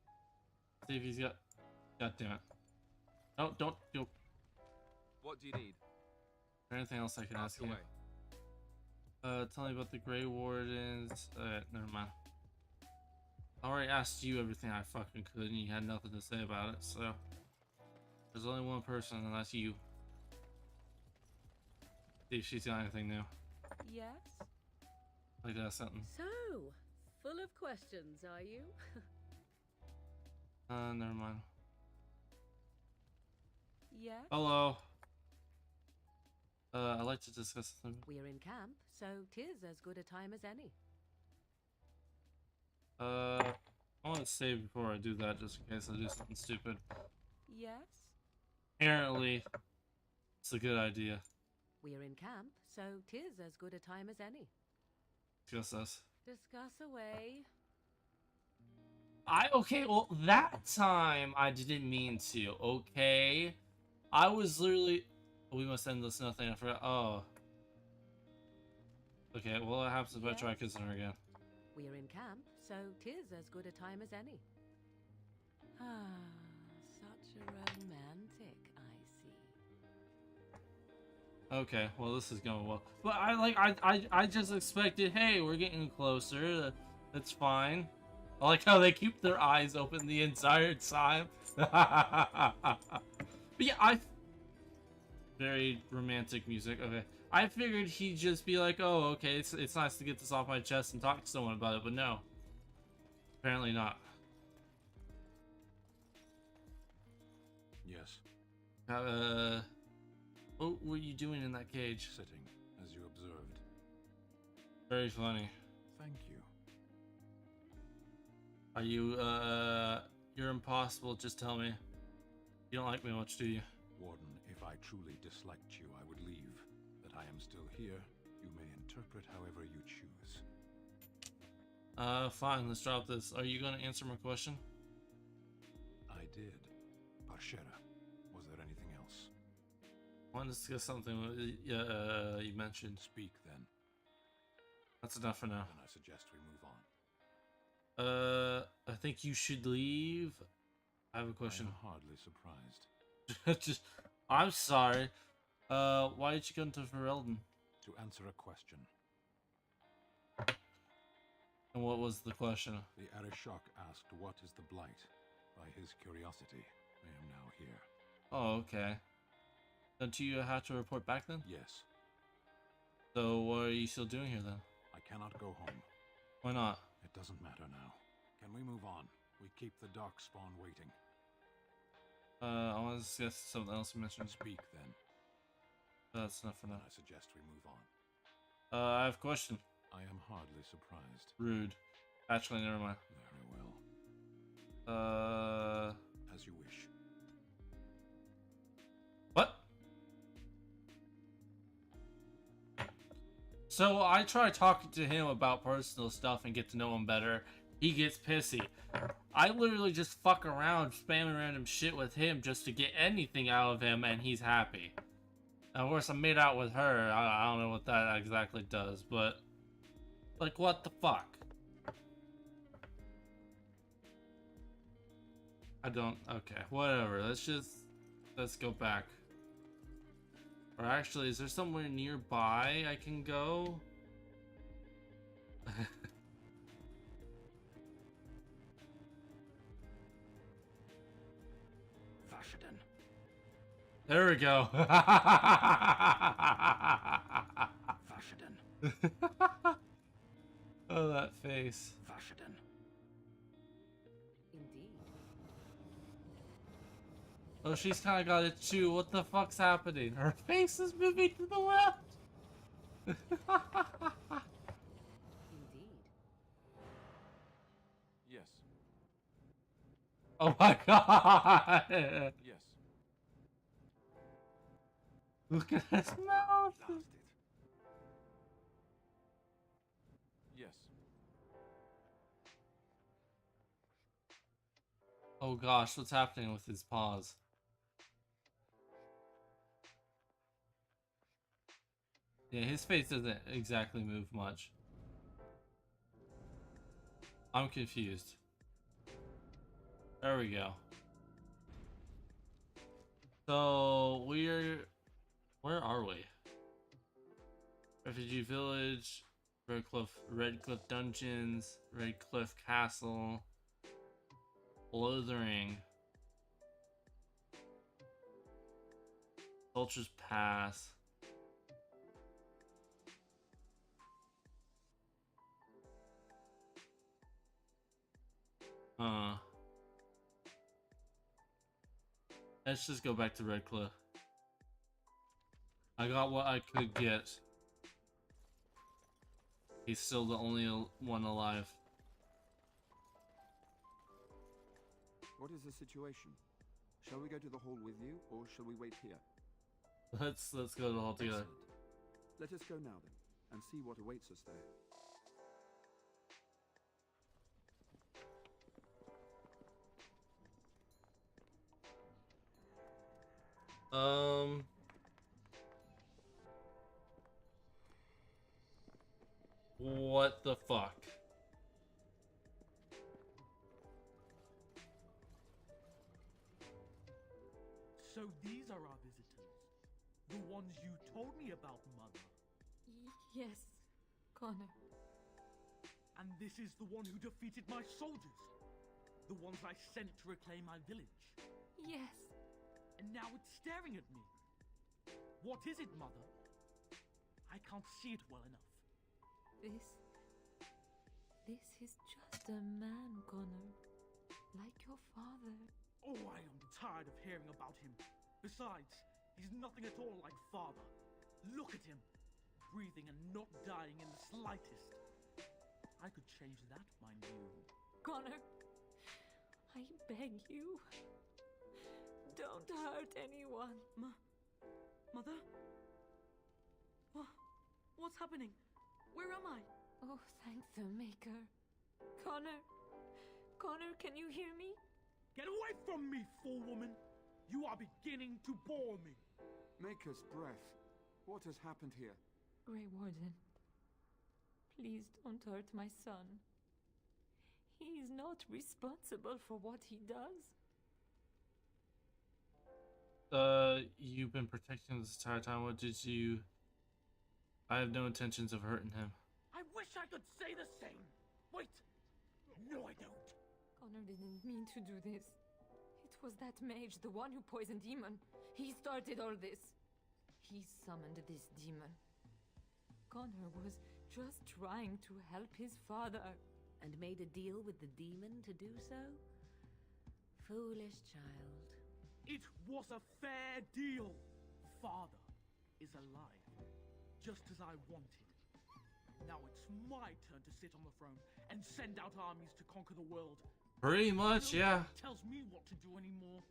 See if he's got. God damn it! No, don't go. What do you need? Is there anything else I can ask you? Away. Tell me about the Grey Wardens. Never mind. I already asked you everything I fucking could, and you had nothing to say about it. So there's only one person, and that's you. See if she's got anything new. Yes? Like that sentence. So, full of questions, are you? Never mind. Yes? Hello. I'd like to discuss something. We're in camp, so 'tis as good a time as any. I want to save before I do that, just in case I do something stupid. Yes? Apparently, it's a good idea. We're in camp, so 'tis as good a time as any. Discuss us. Discuss away. Okay, well, that time I didn't mean to, okay? I was literally... We must end this nothing, I forgot. Oh. Okay, well, what happens if I try kissing her again? We're in camp, so 'tis as good a time as any. Ah, such a romantic, I see. Okay, well this is going well. But I just expected, hey, we're getting closer. That's fine. I like how they keep their eyes open the entire time. But yeah, very romantic music. Okay, I figured he'd just be like, oh, okay, it's nice to get this off my chest and talk to someone about it, but no, apparently not. Yes. What were you doing in that cage? Sitting, as you observed. Very funny. Thank you. Are you, you're impossible, just tell me. You don't like me much, do you? Warden, if I truly disliked you, I would leave. That I am still here, you may interpret however you choose. Fine, let's drop this. Are you gonna answer my question? I did. Parshera, was there anything else? I want to discuss something you mentioned. Speak then. That's enough for now. Then I suggest we move on. I think you should leave. I have a question. I am hardly surprised. I'm sorry. Why did you come to Ferelden? To answer a question. And what was the question? The Arishok asked what is the Blight. By his curiosity, I am now here. Oh, okay. Don't you have to report back then? Yes. So what are you still doing here then? I cannot go home. Why not? It doesn't matter now. Can we move on? We keep the dark spawn waiting. I want to discuss something else you mentioned. Speak then. That's enough for now. I suggest we move on. I have a question. I am hardly surprised. Rude. Actually, never mind. Very well. As you wish. What? So I try talking to him about personal stuff and get to know him better. He gets pissy. I literally just fuck around spamming random shit with him just to get anything out of him, and he's happy. And of course, I made out with her. I don't know what that exactly does, but like, what the fuck? I don't. Okay, whatever. Let's go back. Or actually, is there somewhere nearby I can go? There we go. Oh, that face. Indeed. Oh, she's kind of got it too. What the fuck's happening? Her face is moving to the left. Indeed. Yes. Oh my god. Yes. Look at his mouth. Yes. Oh gosh, what's happening with his paws? Yeah, his face doesn't exactly move much. I'm confused. There we go. So where are we? Refugee Village, Redcliffe Dungeons, Redcliffe Castle, Lothering, Vulture's Pass. Let's just go back to Redcliffe. I got what I could get. He's still the only one alive. What is the situation? Shall we go to the hall with you, or shall we wait here? Let's go to the hall together. Excellent. Let us go now then, and see what awaits us there. What the fuck? So these are our visitors. The ones you told me about, Mother. Yes, Connor. And this is the one who defeated my soldiers. The ones I sent to reclaim my village. Yes. And now it's staring at me. What is it, Mother? I can't see it well enough. This is just a man, Connor. Like your father. Oh, I am tired of hearing about him. Besides, he's nothing at all like father. Look at him. Breathing and not dying in the slightest. I could change that, mind you. Connor, I beg you. Don't hurt anyone. Mother? What's happening? Where am I? Oh, thank the Maker. Connor, can you hear me? Get away from me, fool woman! You are beginning to bore me. Maker's breath. What has happened here? Grey Warden, please don't hurt my son. He is not responsible for what he does. You've been protecting him this entire time. What did you... I have no intentions of hurting him. I wish I could say the same. Wait. No, I don't. Connor didn't mean to do this. It was that mage, the one who poisoned Demon. He started all this. He summoned this demon. Connor was just trying to help his father. And made a deal with the demon to do so? Foolish child. It was a fair deal. Father is alive, just as I wanted. Now it's my turn to sit on the throne and send out armies to conquer the world. Pretty much, yeah. Nobody tells me what to do anymore.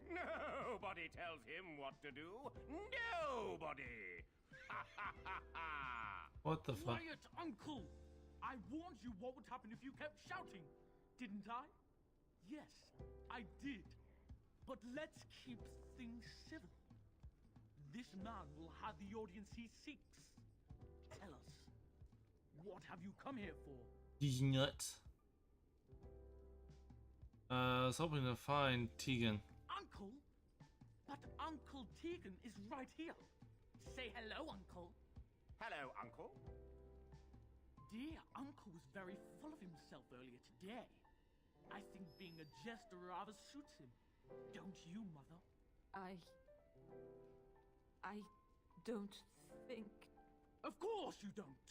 Nobody tells him what to do. Nobody. What the fuck? Quiet, Uncle. I warned you what would happen if you kept shouting, didn't I? Yes, I did. But let's keep things civil. This man will have the audience he seeks. Tell us, what have you come here for? He's nuts. I was hoping to find Tegan. Uncle? But Uncle Tegan is right here. Say hello, Uncle. Hello, Uncle. Dear Uncle was very full of himself earlier today. I think being a jester rather suits him. Don't you, Mother? I don't think... Of course you don't!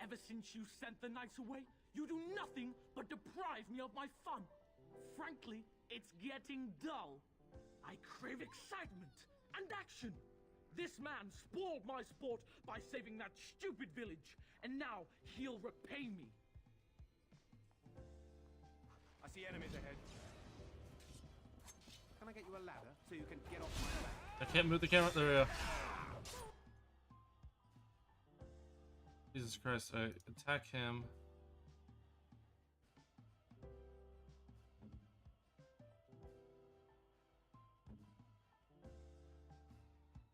Ever since you sent the knights away, you do nothing but deprive me of my fun. Frankly, it's getting dull. I crave excitement and action. This man spoiled my sport by saving that stupid village, and now he'll repay me. I see enemies ahead. Can I get you a ladder so you can get off my back? I can't move the camera. There we go. Jesus Christ, I attack him.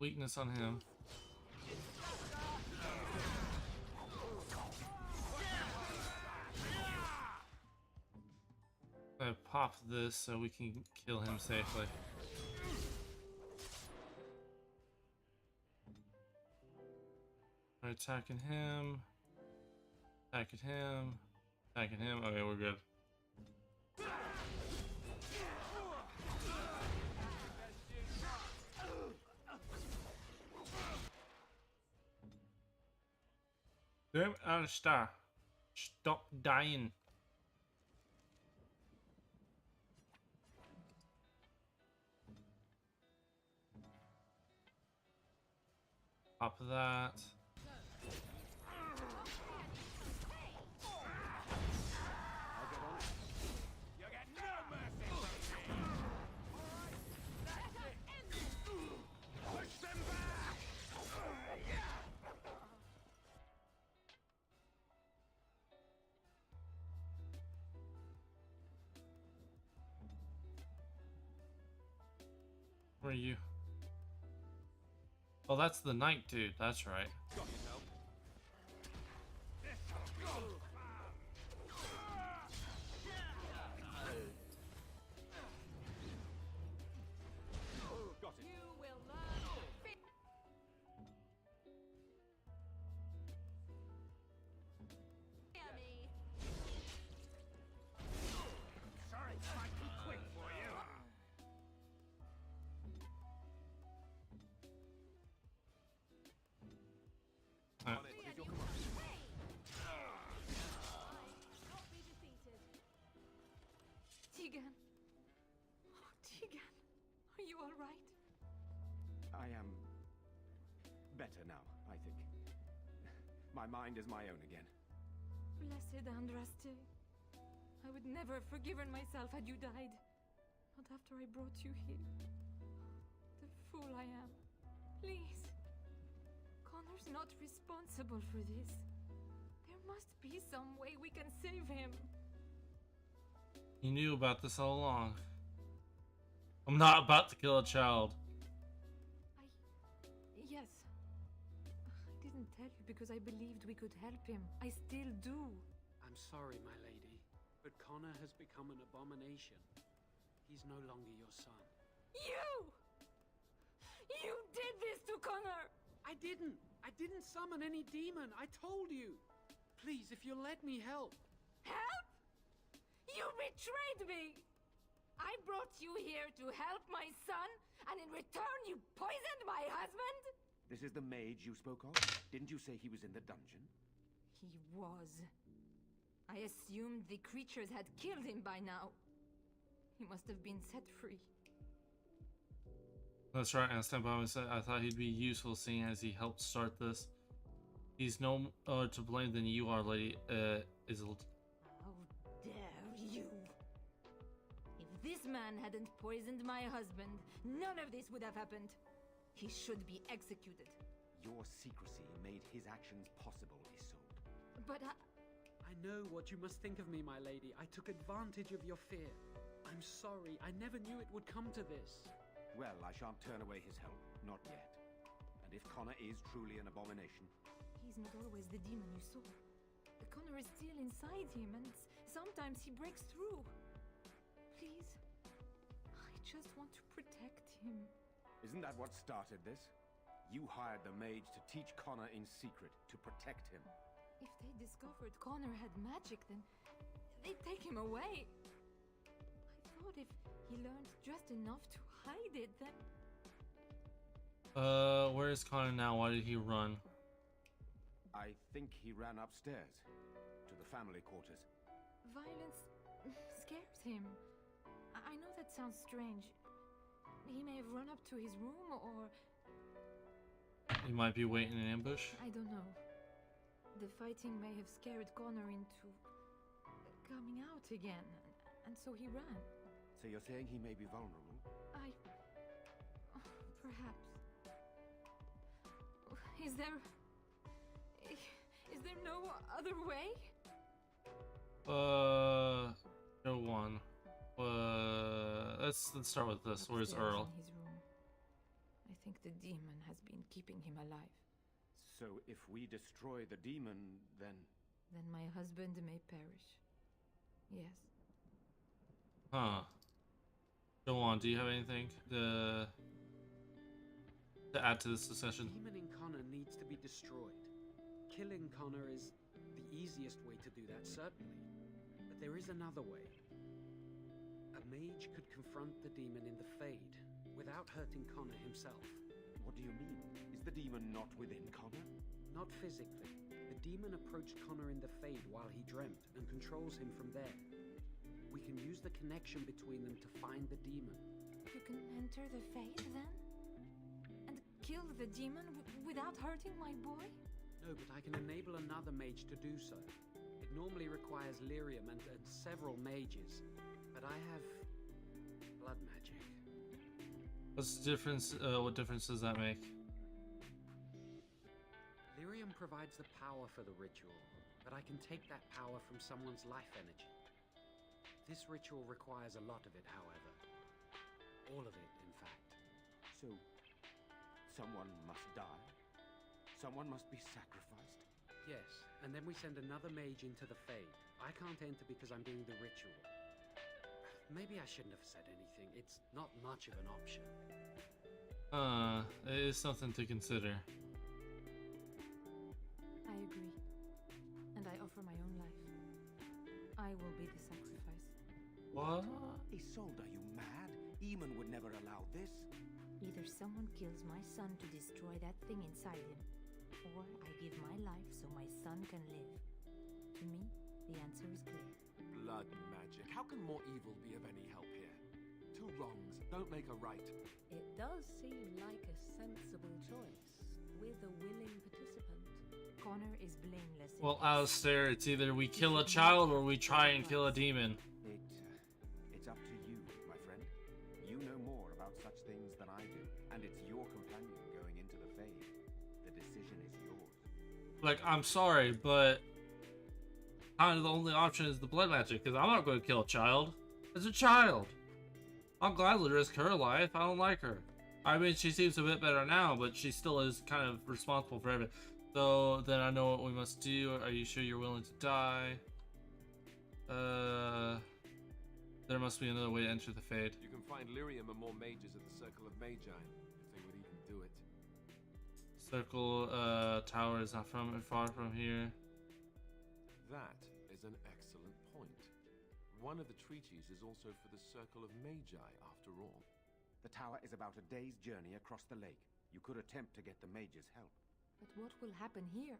Weakness on him. I pop this so we can kill him safely. We're attacking him. Attacking him. Attacking him. Okay, we're good. Damn, Alistair. Stop dying. Pop that. You get no mercy from me. Push them back. Where are you? Oh, that's the knight dude. That's right. Got yourself. Got Tegan. Oh, Tegan. Are you all right? I am better now, I think. My mind is my own again. Blessed Andraste. I would never have forgiven myself had you died. Not after I brought you here. The fool I am. Please. Connor's not responsible for this. There must be some way we can save him. You knew about this all along. I'm not about to kill a child. Yes. I didn't tell you because I believed we could help him. I still do. I'm sorry, my lady, but Connor has become an abomination. He's no longer your son. You! You did this to Connor! I didn't summon any demon. I told you. Please, if you'll let me help. Help? You betrayed me! I brought you here to help my son, and in return you poisoned my husband? This is the mage you spoke of? Didn't you say he was in the dungeon? He was. I assumed the creatures had killed him by now. He must have been set free. That's right, I stand by what I said. I thought he'd be useful seeing as he helped start this. He's no more to blame than you are, Lady Isolde. How dare you! If this man hadn't poisoned my husband, none of this would have happened. He should be executed. Your secrecy made his actions possible, Isolde. But I know what you must think of me, my lady. I took advantage of your fear. I'm sorry. I never knew it would come to this. Well, I shan't turn away his help. Not yet. And if Connor is truly an abomination... He's not always the demon you saw. Connor is still inside him, and sometimes he breaks through. Please, I just want to protect him. Isn't that what started this? You hired the mage to teach Connor in secret, to protect him. If they discovered Connor had magic, then they'd take him away. I thought if he learned just enough to hide it, then... Where is Connor now? Why did he run? I think he ran upstairs, to the family quarters. Violence scares him. I know that sounds strange. He may have run up to his room, or... He might be waiting in ambush? I don't know. The fighting may have scared Connor into coming out again, and so he ran. So you're saying he may be vulnerable? Perhaps. Is there no other way? No one. Let's start with this. Where's Upstairs Earl? In his room. I think the demon has been keeping him alive. So if we destroy the demon, then... Then my husband may perish. Yes. Huh. Go on, do you have anything to add to this discussion? The demon in Connor needs to be destroyed. Killing Connor is the easiest way to do that, certainly. But there is another way. A mage could confront the demon in the Fade without hurting Connor himself. What do you mean? Is the demon not within Connor? Not physically. The demon approached Connor in the Fade while he dreamt and controls him from there. We can use the connection between them to find the demon. You can enter the Fade then? And kill the demon without hurting my boy? No, but I can enable another mage to do so. It normally requires lyrium and several mages, but I have blood magic. What's the difference? What difference does that make? Lyrium provides the power for the ritual, but I can take that power from someone's life energy. This ritual requires a lot of it, however. All of it, in fact. So, someone must die? Someone must be sacrificed? Yes, and then we send another mage into the Fade. I can't enter because I'm doing the ritual. Maybe I shouldn't have said anything. It's not much of an option. It is something to consider. I agree. And I offer my own life. I will be the sacrifice. What? Isolde, are you mad? Eamon would never allow this. Either someone kills my son to destroy that thing inside him, or I give my life so my son can live. To me, the answer is clear. Blood magic. How can more evil be of any help here? Two wrongs don't make a right. It does seem like a sensible choice, with a willing participant. Connor is blameless. Well, Alistair, it's either we kill a child or we try and kill a demon. It's up to you, my friend. You know more about such things than I do, and it's your companion going into the Fade. The decision is yours. Like, I'm sorry, but kind of the only option is the blood magic, because I'm not going to kill a child. It's a child. I'll gladly risk her life. I don't like her. I mean, she seems a bit better now, but she still is kind of responsible for everything. So then I know what we must do. Are you sure you're willing to die? There must be another way to enter the Fade. You can find lyrium and more mages at the Circle of Mage, if they would even do it. Circle tower is not far from here. That is an excellent point. One of the treaties is also for the Circle of Magi, after all. The tower is about a day's journey across the lake. You could attempt to get the mage's help. But what will happen here?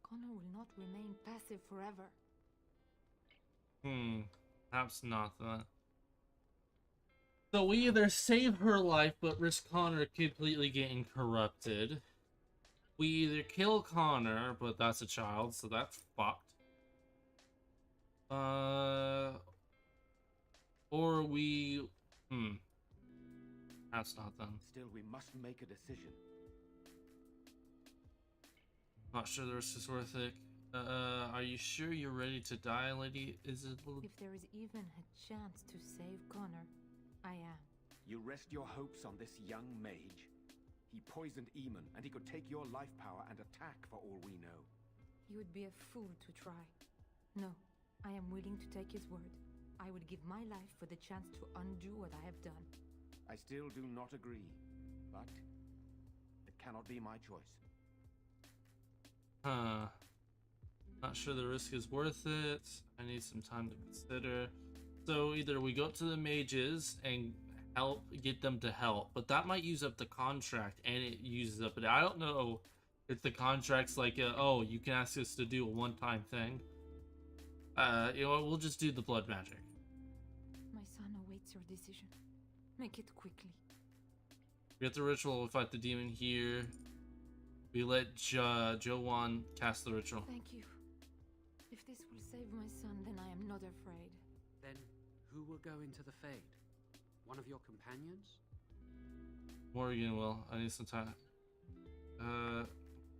Connor will not remain passive forever. Perhaps not that. So we either save her life but risk Connor completely getting corrupted. We either kill Connor, but that's a child, so that's fucked. Or we... That's not them. Still, we must make a decision. Not sure the risk is worth it. Are you sure you're ready to die, lady? Is it... If there is even a chance to save Connor, I am. You rest your hopes on this young mage? He poisoned Eamon, and he could take your life power and attack for all we know. You would be a fool to try. No, I am willing to take his word. I would give my life for the chance to undo what I have done. I still do not agree, but it cannot be my choice. Not sure the risk is worth it. I need some time to consider. So either we go up to the mages and get them to help, but that might use up the contract, and it uses up. But I don't know if the contract's like, oh, you can ask us to do a one-time thing. You know, we'll just do the blood magic. My son awaits your decision. Make it quickly. We get the ritual. We fight the demon here. We let Joanne cast the ritual. Thank you. If this will save my son, then I am not afraid. Then who will go into the Fade? One of your companions? Morgan will. I need some time.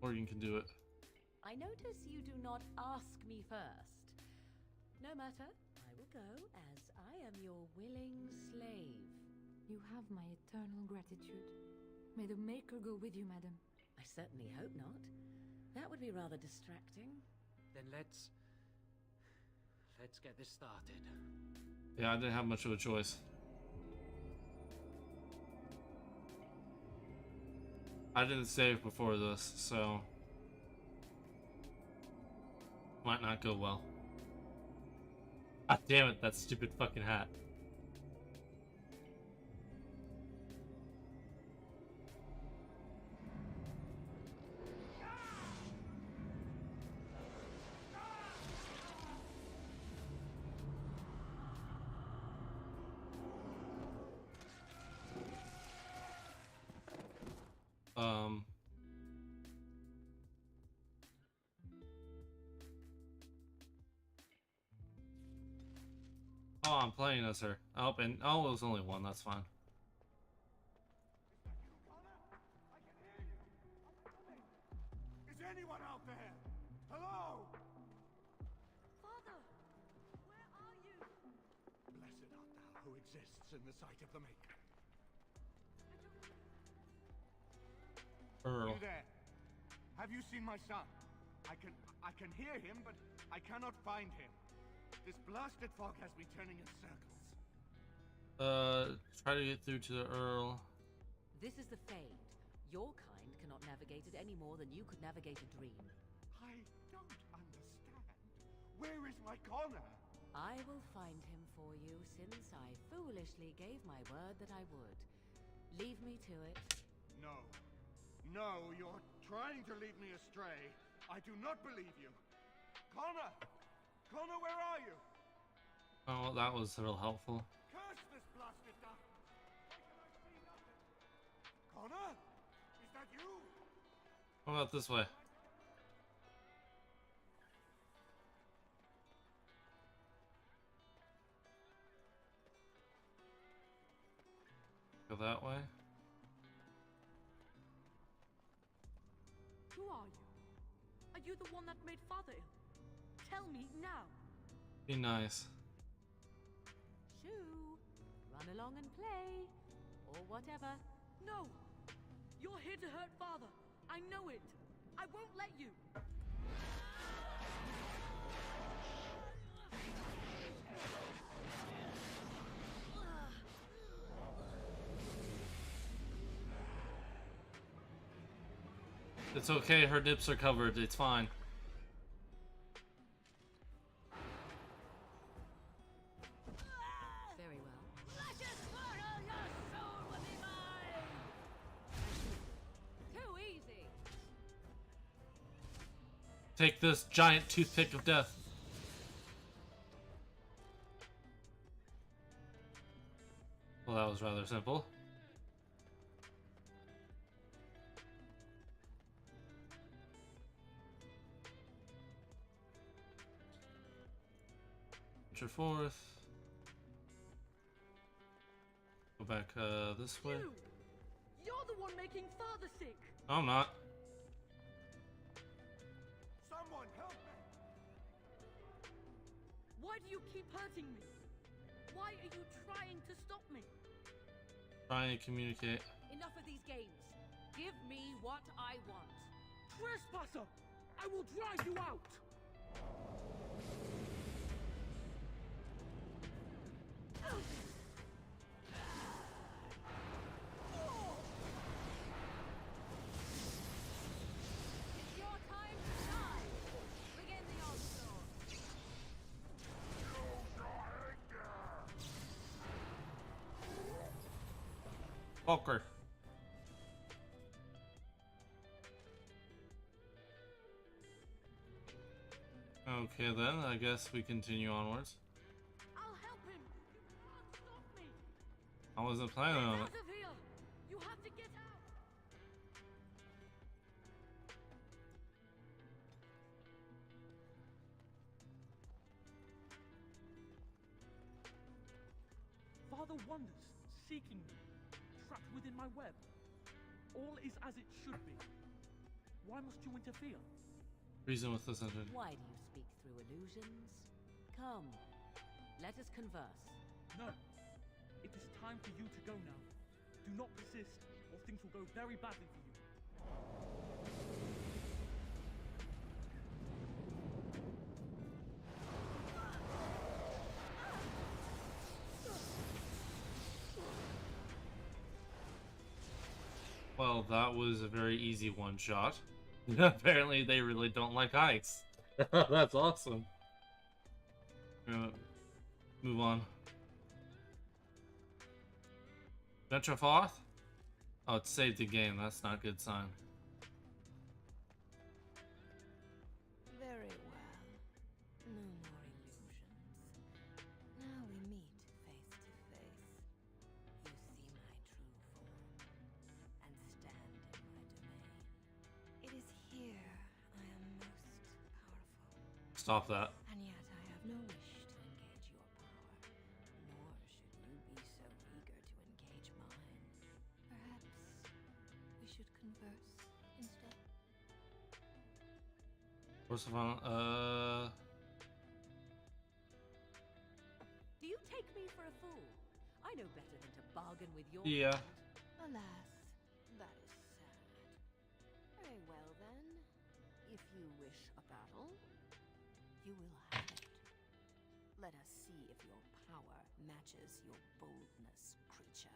Morgan can do it. I notice you do not ask me first. No matter, I will go, as I am your willing slave. You have my eternal gratitude. May the Maker go with you, madam. I certainly hope not. That would be rather distracting. Then let's get this started. Yeah, I didn't have much of a choice. I didn't save before this, so might not go well. Ah, damn it, that stupid fucking hat. Oh, I'm playing as her. Oh, and it was only one. That's fine. Is anyone out there? Hello? Father, where are you? Blessed art thou who exists in the sight of the Maker. Earl. You there? Have you seen my son? I can hear him, but I cannot find him. This blasted fog has me turning in circles. Try to get through to the Earl. This is the Fade. Your kind cannot navigate it any more than you could navigate a dream. I don't understand. Where is my Connor? I will find him for you, since I foolishly gave my word that I would. Leave me to it. No. No, you're trying to lead me astray. I do not believe you. Connor! Connor, where are you? Oh, well, that was real helpful. Curse this blasted duck! Connor? Is that you? What about this way? Go that way. Who are you? Are you the one that made Father ill? Tell me now. Be nice. Shoo! Run along and play. Or whatever. No! You're here to hurt Father. I know it. I won't let you. It's okay, her nips are covered, it's fine. Very well. Too easy. Take this giant toothpick of death. Well, that was rather simple. Venture forth. Go back this way. You're the one making Father sick. No, I'm not. Someone help me! Why do you keep hurting me? Why are you trying to stop me? Trying to communicate. Enough of these games. Give me what I want. Trespasser! I will drive you out! It's your time to shine. Begin the onslaught. Walker. Okay then, I guess we continue onwards. I'll help him. You can't stop me. I wasn't planning on it. Out of here. You have to get out. Father wanders, seeking me, trapped within my web. All is as it should be. Why must you interfere? Reason with this engine. Why do you speak through illusions? Come, let us converse. No. It is time for you to go now. Do not persist, or things will go very badly for you. Well, that was a very easy one shot. Apparently they really don't like ice. That's awesome. Move on. Venture forth? Oh, it's saved the game. That's not a good sign. Very well. No more illusions. Now we meet face to face. You see my true form and stand in my domain. It is here I am most powerful. Stop that. And yet I have no wish to engage your power, nor should you be so eager to engage mine. Perhaps we should converse instead. First of all, Do you take me for a fool? I know better than to bargain with your yeah. friend. Alas, that is sad. Very well then. If you wish a battle, you will have it. Let us see if your power matches your boldness, creature.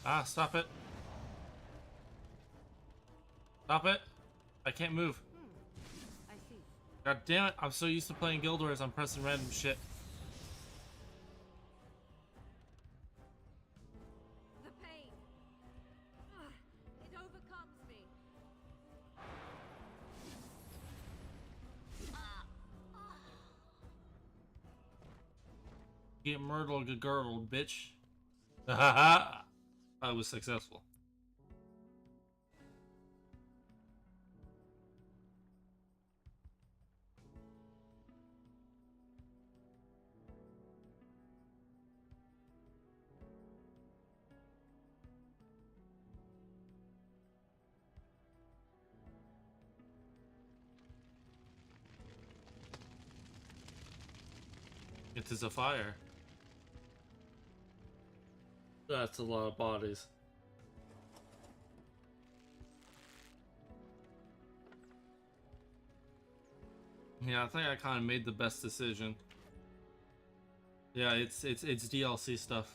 Ah, stop it. Stop it. I can't move. I see. God damn it. I'm so used to playing Guild Wars, I'm pressing random shit. The pain. It overcomes me. Get myrtled, get girdled, bitch. I was successful. It is a fire. That's a lot of bodies. Yeah, I think I kind of made the best decision. Yeah, it's DLC stuff.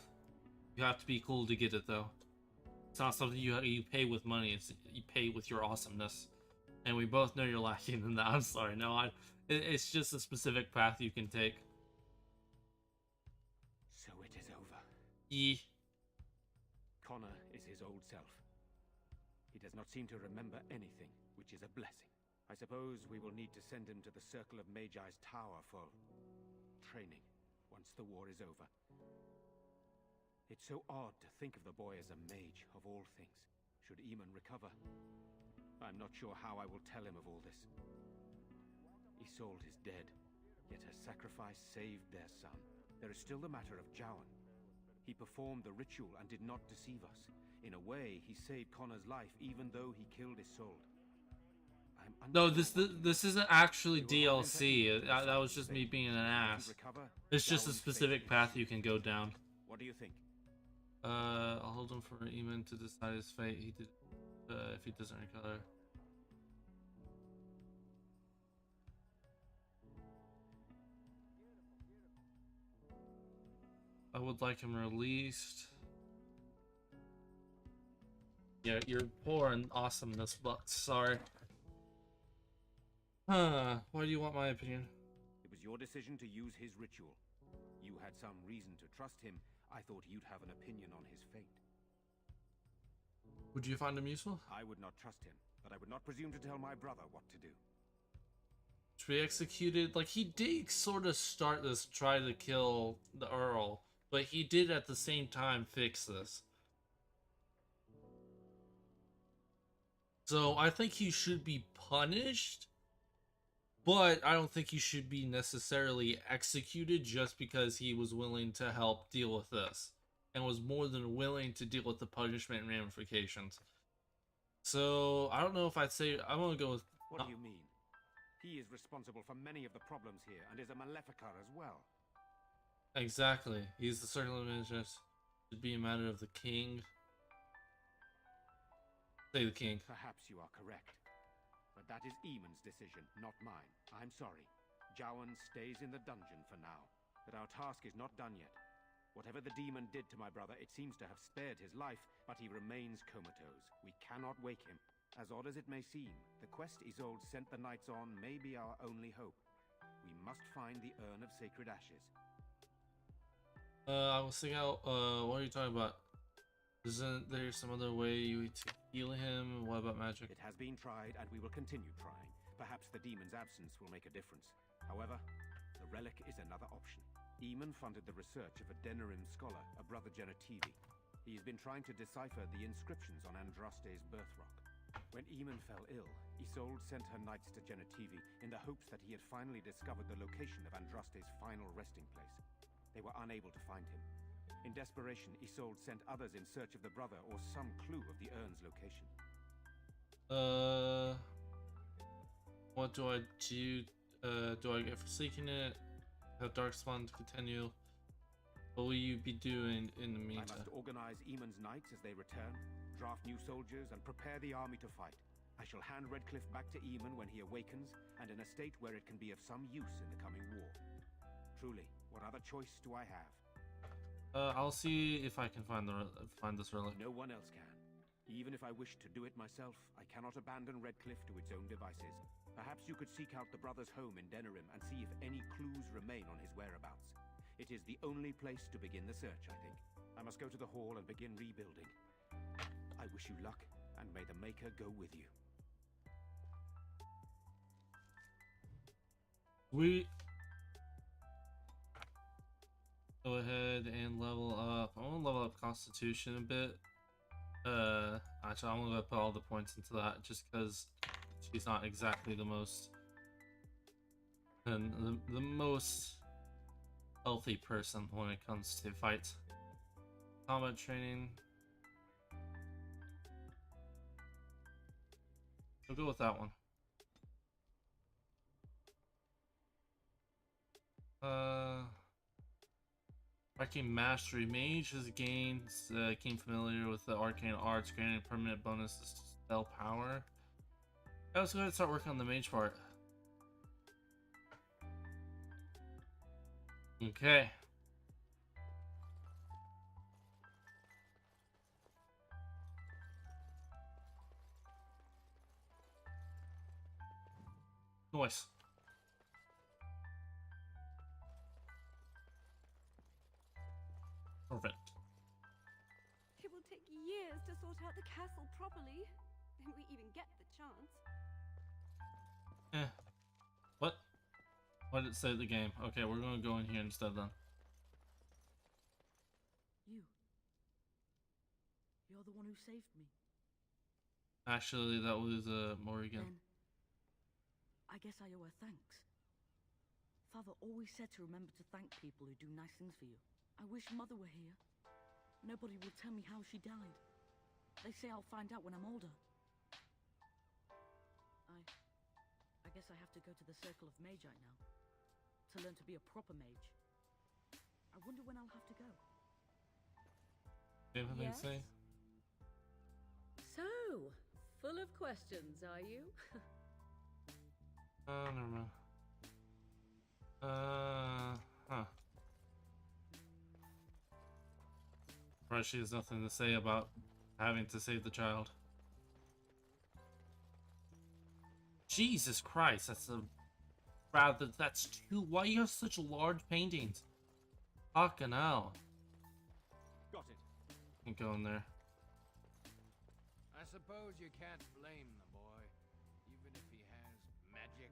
You have to be cool to get it though. It's not something you pay with money. It's you pay with your awesomeness, and we both know you're lacking in that. I'm sorry. No, it's just a specific path you can take. So it is over. E. Connor is his old self. He does not seem to remember anything, which is a blessing. I suppose we will need to send him to the Circle of Magi's tower for training once the war is over. It's so odd to think of the boy as a mage, of all things. Should Eamon recover, I'm not sure how I will tell him of all this. Isolde is dead, yet her sacrifice saved their son. There is still the matter of Jowan. He performed the ritual and did not deceive us. In a way, he saved Connor's life, even though he killed Isolde. No, this isn't actually DLC. That was just me being an ass. It's just a specific path you can go down. What do you think? I'll hold him for Eamon to decide his fate. He did, if he doesn't recover. I would like him released. Yeah, you're poor in awesomeness, but sorry. Huh, why do you want my opinion? It was your decision to use his ritual. You had some reason to trust him. I thought you'd have an opinion on his fate. Would you find him useful? I would not trust him, but I would not presume to tell my brother what to do. To be executed, like he did sort of start this, try to kill the Earl, but he did at the same time fix this. So I think he should be punished, but I don't think he should be necessarily executed just because he was willing to help deal with this and was more than willing to deal with the punishment and ramifications. So I don't know if I'd say I'm gonna go with. What do you mean? He is responsible for many of the problems here and is a Maleficar as well. Exactly. He's the circle of interest. Should be a matter of the king. Say the king. Perhaps you are correct. But that is Eamon's decision, not mine. I'm sorry. Jowan stays in the dungeon for now. But our task is not done yet. Whatever the demon did to my brother, it seems to have spared his life, but he remains comatose. We cannot wake him. As odd as it may seem, the quest Isolde sent the knights on may be our only hope. We must find the Urn of Sacred Ashes. I was thinking out, what are you talking about? Isn't there some other way you to heal him? What about magic? It has been tried, and we will continue trying. Perhaps the demon's absence will make a difference. However, the relic is another option. Eamon funded the research of a Denerim scholar, a brother Genetivi. He has been trying to decipher the inscriptions on Andraste's birthrock. When Eamon fell ill, Isolde sent her knights to Genetivi in the hopes that he had finally discovered the location of Andraste's final resting place. They were unable to find him. In desperation, Isolde sent others in search of the brother or some clue of the urn's location. What do I do? Do I get for seeking it? Have Darkspawn continue? What will you be doing in the meantime? I must organize Eamon's knights as they return, draft new soldiers, and prepare the army to fight. I shall hand Redcliffe back to Eamon when he awakens, and in a state where it can be of some use in the coming war. Truly, what other choice do I have? I'll see if I can find this relic. No one else can. Even if I wished to do it myself, I cannot abandon Redcliffe to its own devices. Perhaps you could seek out the brothers' home in Denerim and see if any clues remain on his whereabouts. It is the only place to begin the search, I think. I must go to the hall and begin rebuilding. I wish you luck, and may the Maker go with you. We go ahead and level up. I want to level up Constitution a bit. Actually, I'm gonna put all the points into that just because she's not exactly the most the most healthy person when it comes to fights. Combat training. We'll go with that one. Arcane Mastery. Mage has gained became familiar with the arcane arts, granting permanent bonus to spell power. Let's go ahead and start working on the mage part. Okay. Nice. Perfect. It will take years to sort out the castle properly, if we even get the chance. What? What did it say the game? Okay, we're gonna go in here instead then. You're the one who saved me. Actually, that was Morrigan. Then, I guess I owe her thanks. Father always said to remember to thank people who do nice things for you. I wish Mother were here. Nobody will tell me how she died. They say I'll find out when I'm older. I guess I have to go to the Circle of Magi now, to learn to be a proper mage. I wonder when I'll have to go. Anything to say? So, full of questions, are you? Never mind. Huh. Right, she has nothing to say about having to save the child. Jesus Christ, that's too. Why you have such large paintings? Fucking hell. Got it. Can't go in there. I suppose you can't blame the boy, even if he has magic.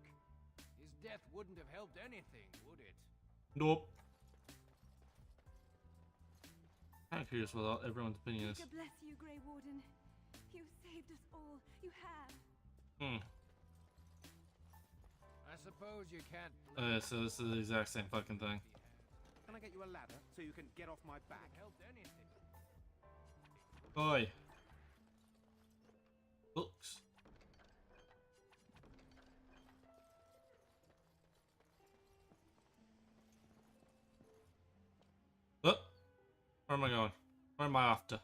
His death wouldn't have helped anything, would it? Nope. I'm curious what everyone's opinion is. God bless you, Grey Warden. You saved us all. You have. I suppose you can't. So this is the exact same fucking thing. Can I get you a ladder so you can get off my back? Helped anything. Oi. Books. Oh. Where am I going? Where am I off to?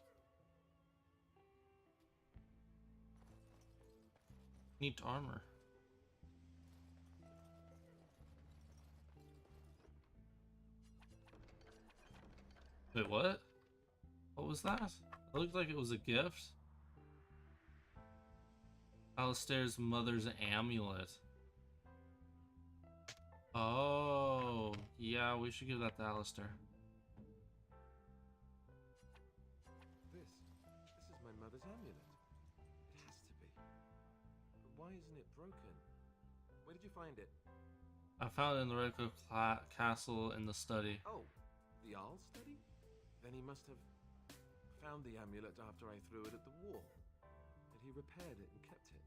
Neat armor. Wait, what? What was that? It looked like it was a gift. Alistair's mother's amulet. Oh, yeah, we should give that to Alistair. This is my mother's amulet. It has to be. But why isn't it broken? Where did you find it? I found it in the Redcliffe Castle in the study. Oh, the Jarl's study? Then he must have found the amulet after I threw it at the wall. And he repaired it and kept it.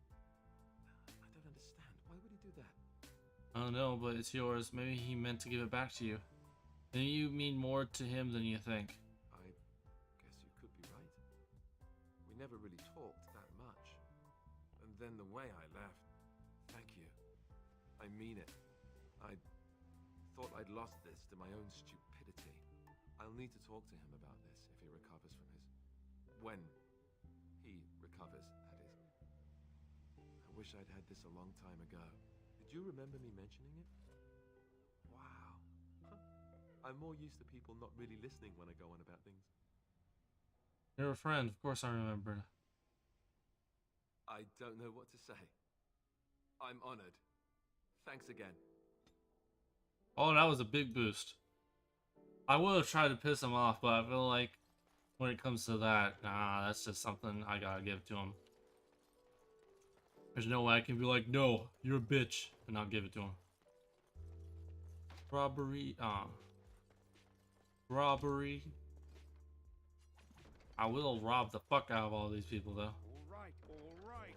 I don't understand. Why would he do that? I don't know, but it's yours. Maybe he meant to give it back to you. Maybe you mean more to him than you think. I guess you could be right. We never really talked that much. And then the way I left. Thank you. I mean it. I thought I'd lost this to my own stupidity. I'll need to talk to him about this if he recovers from his... When he recovers, that is. I wish I'd had this a long time ago. Did you remember me mentioning it? Wow. Huh. I'm more used to people not really listening when I go on about things. You're a friend, of course I remembered. I don't know what to say. I'm honored. Thanks again. Oh, that was a big boost. I would have tried to piss him off, but I feel like when it comes to that, nah, that's just something I gotta give to him. There's no way I can be like, no, you're a bitch, and not give it to him. Robbery, robbery. I will rob the fuck out of all these people, though. All right, all right.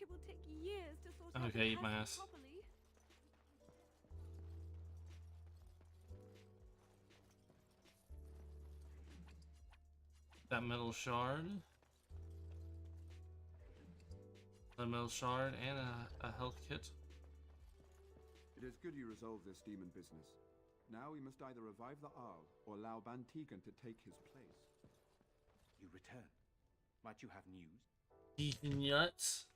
It will take years to sort out Okay, the eat my castle ass. properly. That metal shard. A metal shard and a health kit. It is good you resolved this demon business. Now we must either revive the Arl or allow Bantegan to take his place. You return. Might you have news? He's nuts.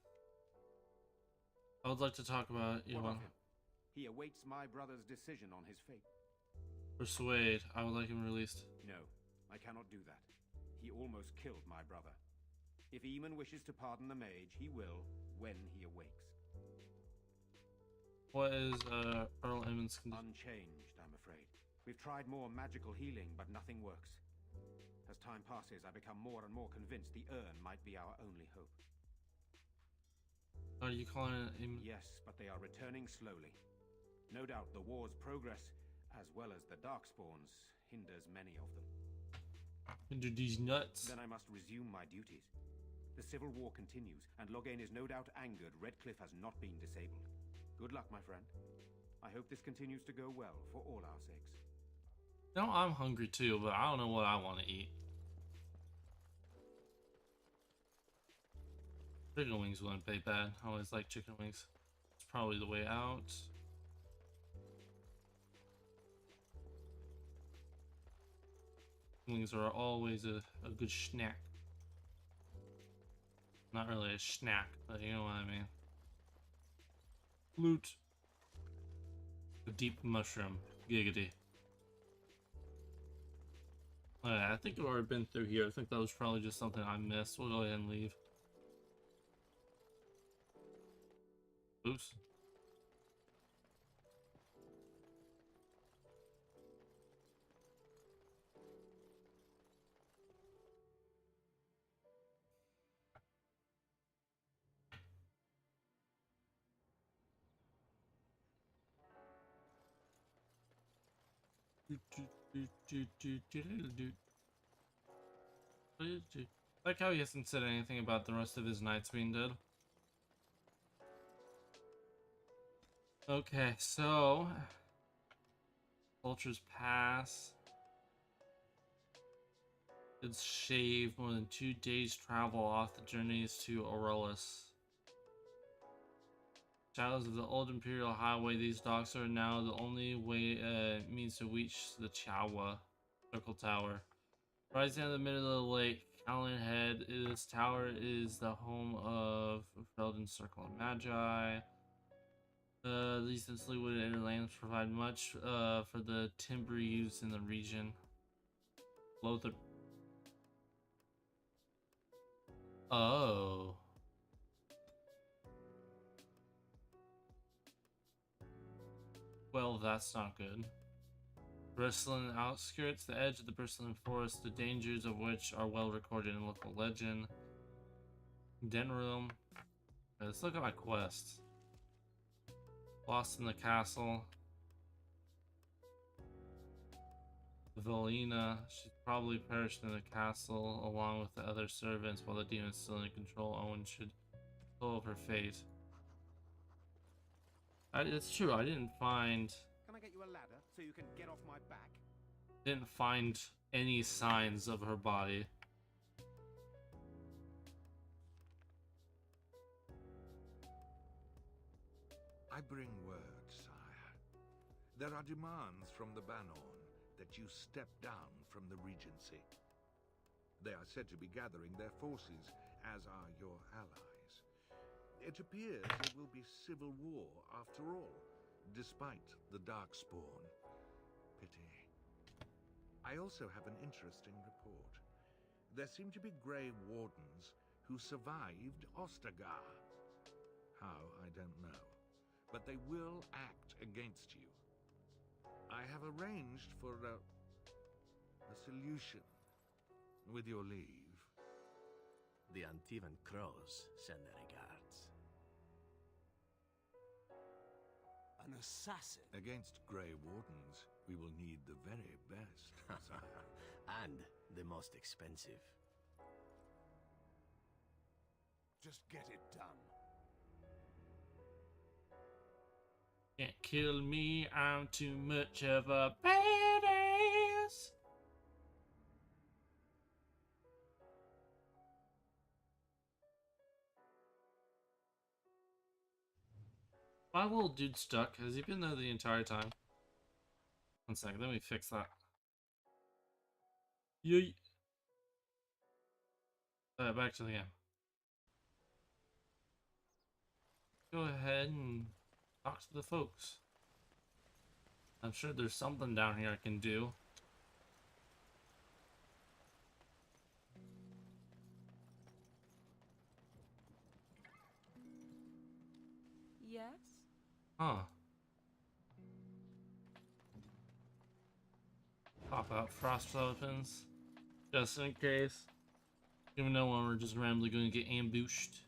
I would like to talk about you. What of him? He awaits my brother's decision on his fate. Persuade. I would like him released. No, I cannot do that. He almost killed my brother. If Eamon wishes to pardon the mage, he will when he awakes. What is Earl Emmons' condition? Unchanged, I'm afraid. We've tried more magical healing, but nothing works. As time passes, I become more and more convinced the urn might be our only hope. Are you calling it Emmons? Yes, but they are returning slowly. No doubt the war's progress, as well as the Darkspawns, hinders many of them. Into these nuts. Then I must resume my duties. The civil war continues, and Loghain is no doubt angered Redcliffe has not been disabled. Good luck, my friend. I hope this continues to go well for all our sakes. No, I'm hungry too, but I don't know what I want to eat. Chicken wings wouldn't pay bad. I always like chicken wings. It's probably the way out. Wings are always a good snack. Not really a snack, but you know what I mean. Loot. A deep mushroom. Giggity. Alright, I think I've already been through here. I think that was probably just something I missed. We'll go ahead and leave. Oops. Like how he hasn't said anything about the rest of his knights being dead. Okay, so Vulture's Pass. It's shaved more than 2 days travel off the journeys to Aurelis. Shadows of the old Imperial Highway, these docks are now the only way means to reach the Chawa Circle Tower. Rising in the middle of the lake, Callan Head, this tower is the home of Felden Circle and Magi. These densely wooded inland provide much for the timber used in the region. Lothar. Oh. Well, that's not good. Bristling outskirts, the edge of the bristling forest, the dangers of which are well recorded in local legend. Den room. Let's look at my quests. Lost in the castle. Velina, she's probably perished in the castle along with the other servants while the demon's still in control. Owen should pull of her fate. It's true, I didn't find... Can I get you a ladder so you can get off my back? Didn't find any signs of her body. I bring word, sire. There are demands from the Banorn that you step down from the Regency. They are said to be gathering their forces, as are your allies. It appears there will be civil war after all, despite the Darkspawn. I also have an interesting report. There seem to be Grey Wardens who survived Ostagar. How, I don't know. But they will act against you. I have arranged for a solution, with your leave. The Antivan Crows send their regards. An assassin? Against Grey Wardens, we will need the very best, sire. And the most expensive. Just get it done. Can't kill me, I'm too much of a badass. My little dude stuck. Has he been there the entire time? One second, let me fix that. Yeet. Back to the game. Go ahead and talk to the folks. I'm sure there's something down here I can do. Yes? Huh. Pop out frost weapons. Just in case. Even though when we're just randomly going to get ambushed.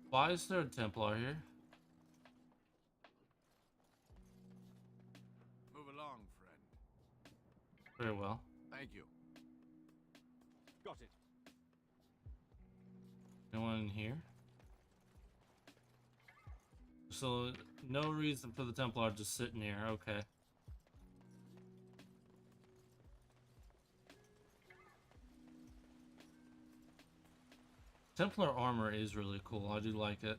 Why is there a Templar here? Move along, friend. Very well. Thank you. Got it. No one in here? So, no reason for the Templar just sitting here. Okay. Templar armor is really cool. I do like it.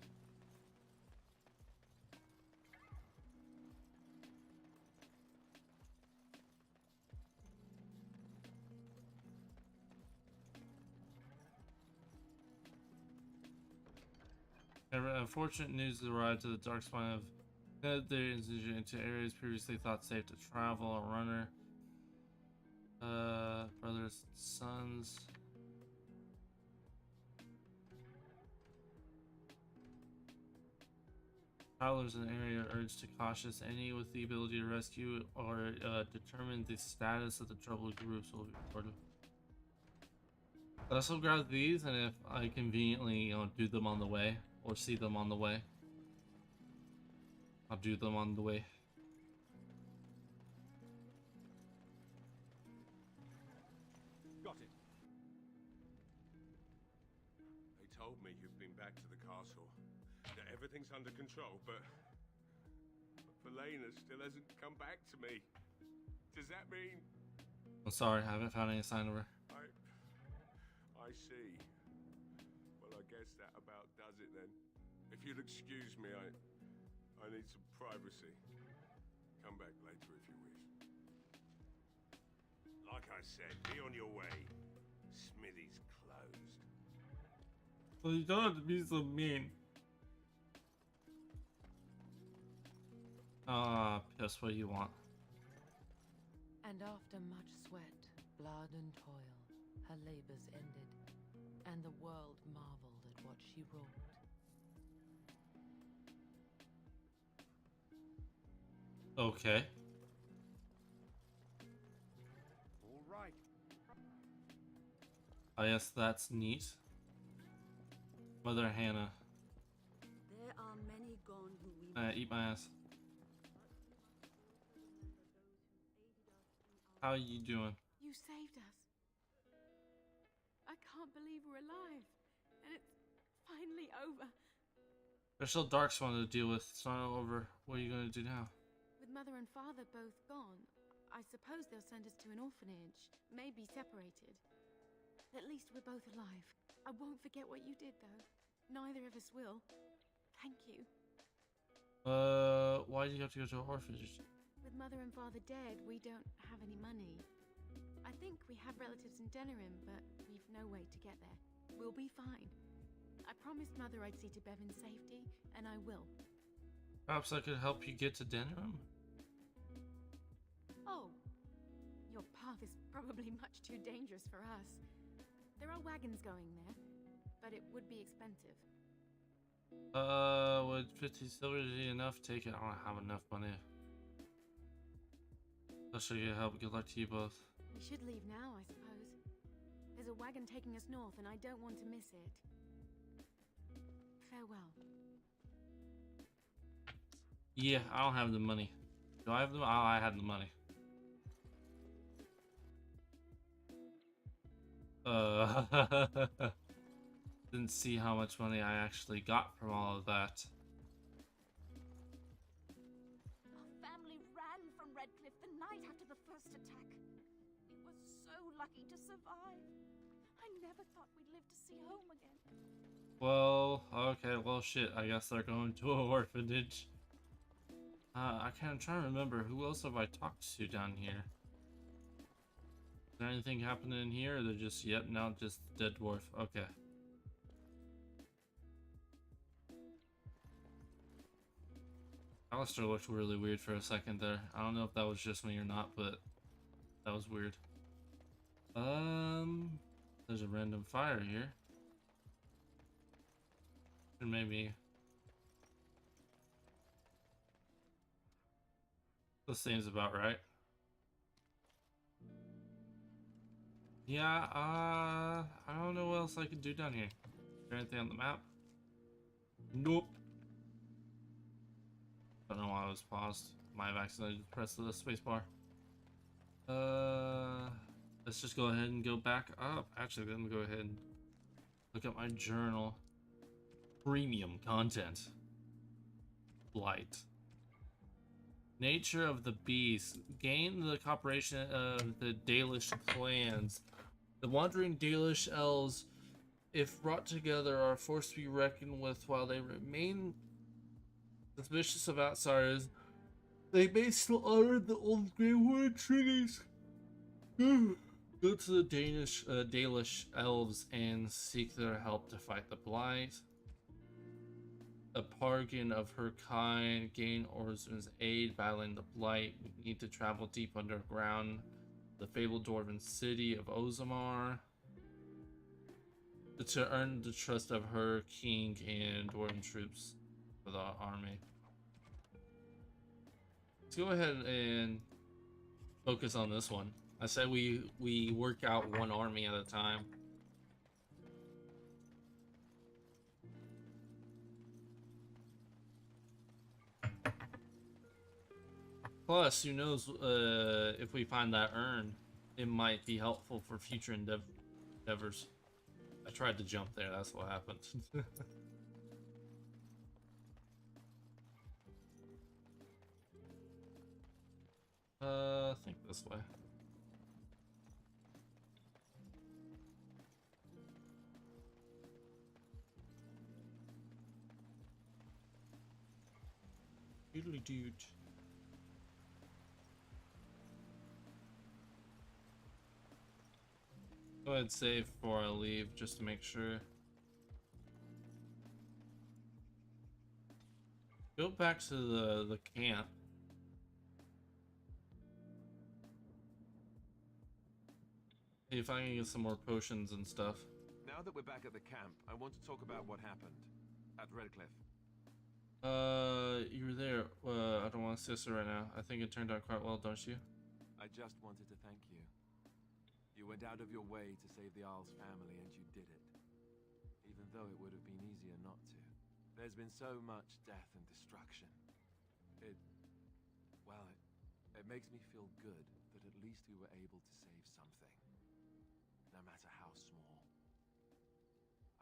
Unfortunate news has arrived to the dark spine of their incision into areas previously thought safe to travel. A runner, brothers, sons. Travelers in the area are urged to cautious. Any with the ability to rescue or determine the status of the troubled groups will be reported. Let's grab these, and if I conveniently, do them on the way or see them on the way, I'll do them on the way. Got it. They told me you've been back to the castle, that everything's under control, but Felena still hasn't come back to me. Does that mean? I'm sorry, I haven't found any sign of her. I see. Well, I guess that about does it then. If you'll excuse me, I need some privacy. Come back later if you wish. Like I said, be on your way. Smithy's closed. Well, you don't have to be so mean. Just what you want. And after much sweat, blood and toil, her labors ended, and the world marveled at what she wrought. Okay. All right. I guess that's neat. Mother Hannah. There are many gone who we Eat my ass. How you doing? You saved us. I can't believe we're alive. And it's finally over. There's still Darkspawn to deal with. It's not over. What are you going to do now? With Mother and Father both gone, I suppose they'll send us to an orphanage. Maybe separated. At least we're both alive. I won't forget what you did, though. Neither of us will. Thank you. Why do you have to go to an orphanage? With Mother and Father dead, we don't have any money. I think we have relatives in Denerim, but we've no way to get there. We'll be fine. I promised Mother I'd see to Bev in safety, and I will. Perhaps I could help you get to Denerim? Oh, your path is probably much too dangerous for us. There are wagons going there, but it would be expensive. Would 50 silver be enough? Take it. I don't have enough money. I'll show you help. Good luck to you both. We should leave now, I suppose. There's a wagon taking us north, and I don't want to miss it. Farewell. Yeah, I don't have the money. Do I have the? Oh, I had the money. Didn't see how much money I actually got from all of that. Our family ran from Redcliffe the night after the first attack. We were so lucky to survive. I never thought we'd live to see home again. Well, okay, well shit, I guess they're going to an orphanage. I'm trying to remember, who else have I talked to down here? Is there anything happening in here, or they're just, yep, now just dead dwarf, okay. Alistair looked really weird for a second there. I don't know if that was just me or not, but that was weird. There's a random fire here. And maybe this seems about right. Yeah, I don't know what else I could do down here. Is there anything on the map? Nope. Don't know why I was paused. Might have accidentally pressed the spacebar. Let's just go ahead and go back up. Actually, let me go ahead and look at my journal. Premium content. Blight. Nature of the beast. Gain the cooperation of the Dalish clans. The wandering Dalish elves, if brought together, are forced to be reckoned with while they remain suspicious of outsiders. They may still honor the old Greywood treaties. Go to the Dalish elves and seek their help to fight the Blight. A pargan of her kind, gain Orzun's aid battling the Blight. We need to travel deep underground. The fabled dwarven city of Ozamar. To earn the trust of her king and dwarven troops for the army. Let's go ahead and focus on this one. I said we work out one army at a time. Plus, who knows, if we find that urn, it might be helpful for future endeavors. I tried to jump there, that's what happened. I think this way. Doodly dude. Go ahead and save before I leave, just to make sure. Go back to the camp. See if I can get some more potions and stuff. Now that we're back at the camp, I want to talk about what happened at Redcliffe. You were there. I don't want to say so right now. I think it turned out quite well, don't you? I just wanted to thank you. You went out of your way to save the Isle's family, and you did it. Even though it would have been easier not to. There's been so much death and destruction. It makes me feel good that at least we were able to save something. No matter how small.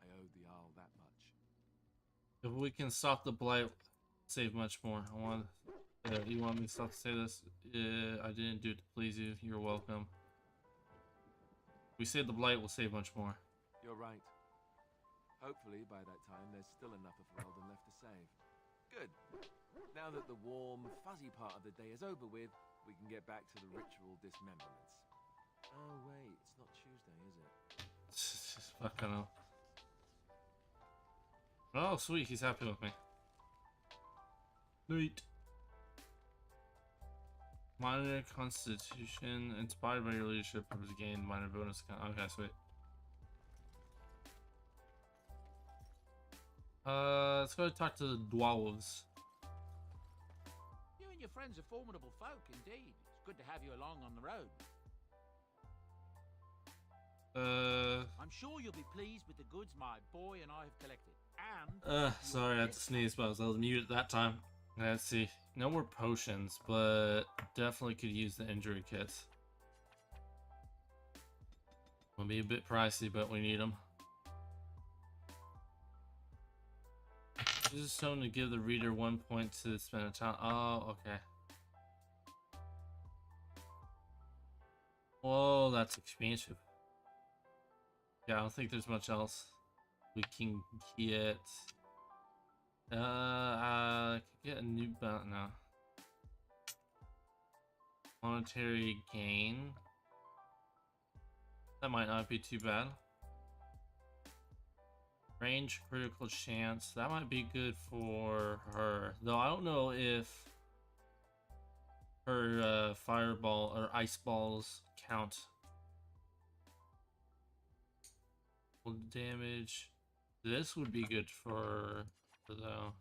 I owed the Isle that much. If we can stop the Blight, save much more. I want. You want me to stop to say this? I didn't do it to please you. You're welcome. We save the Blight, we'll save much more. You're right. Hopefully, by that time, there's still enough of Weldon left to save. Good. Now that the warm, fuzzy part of the day is over with, we can get back to the ritual dismemberments. Oh, wait, it's not Tuesday, is it? Fucking hell. Oh, sweet, he's happy with me. Neat. Minor constitution inspired by your leadership has gained minor bonus. Okay, sweet. Let's go talk to the dwarves. You and your friends are formidable folk, indeed. It's good to have you along on the road. I'm sure you'll be pleased with the goods my boy and I have collected. And Sorry, I had to sneeze, but I was muted that time. Let's see. No more potions, but definitely could use the injury kits. Will be a bit pricey, but we need them. This is shown to give the reader 1 point to spend a time. Oh, okay. Whoa, that's expensive. Yeah, I don't think there's much else we can get. I could get a new belt now. Monetary gain. That might not be too bad. Range critical chance. That might be good for her. Though I don't know if her fireball or ice balls count. Damage. This would be good for though.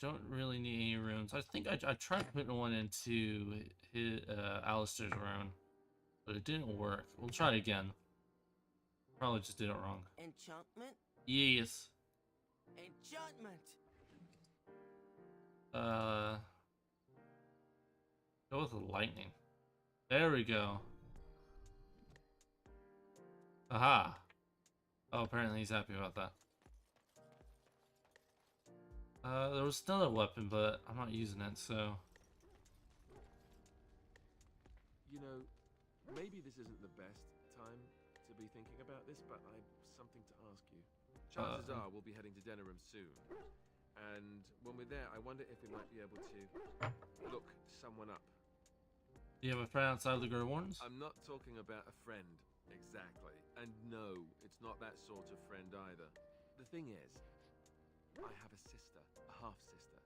Don't really need any runes. I think I tried putting one into his, Alistair's rune, but it didn't work. We'll try it again. Probably just did it wrong. Enchantment? Yes. Enchantment! Go with the lightning. There we go. Aha. Oh, apparently he's happy about that. There was another weapon, but I'm not using it, so... You know, maybe this isn't the best time to be thinking about this, but I've something to ask you. Chances are we'll be heading to Denerim soon. And when we're there, I wonder if we might be able to look someone up. Do you have a friend outside the Grey Wardens? I'm not talking about a friend, exactly. And no, it's not that sort of friend either. The thing is, I have a sister, a half-sister.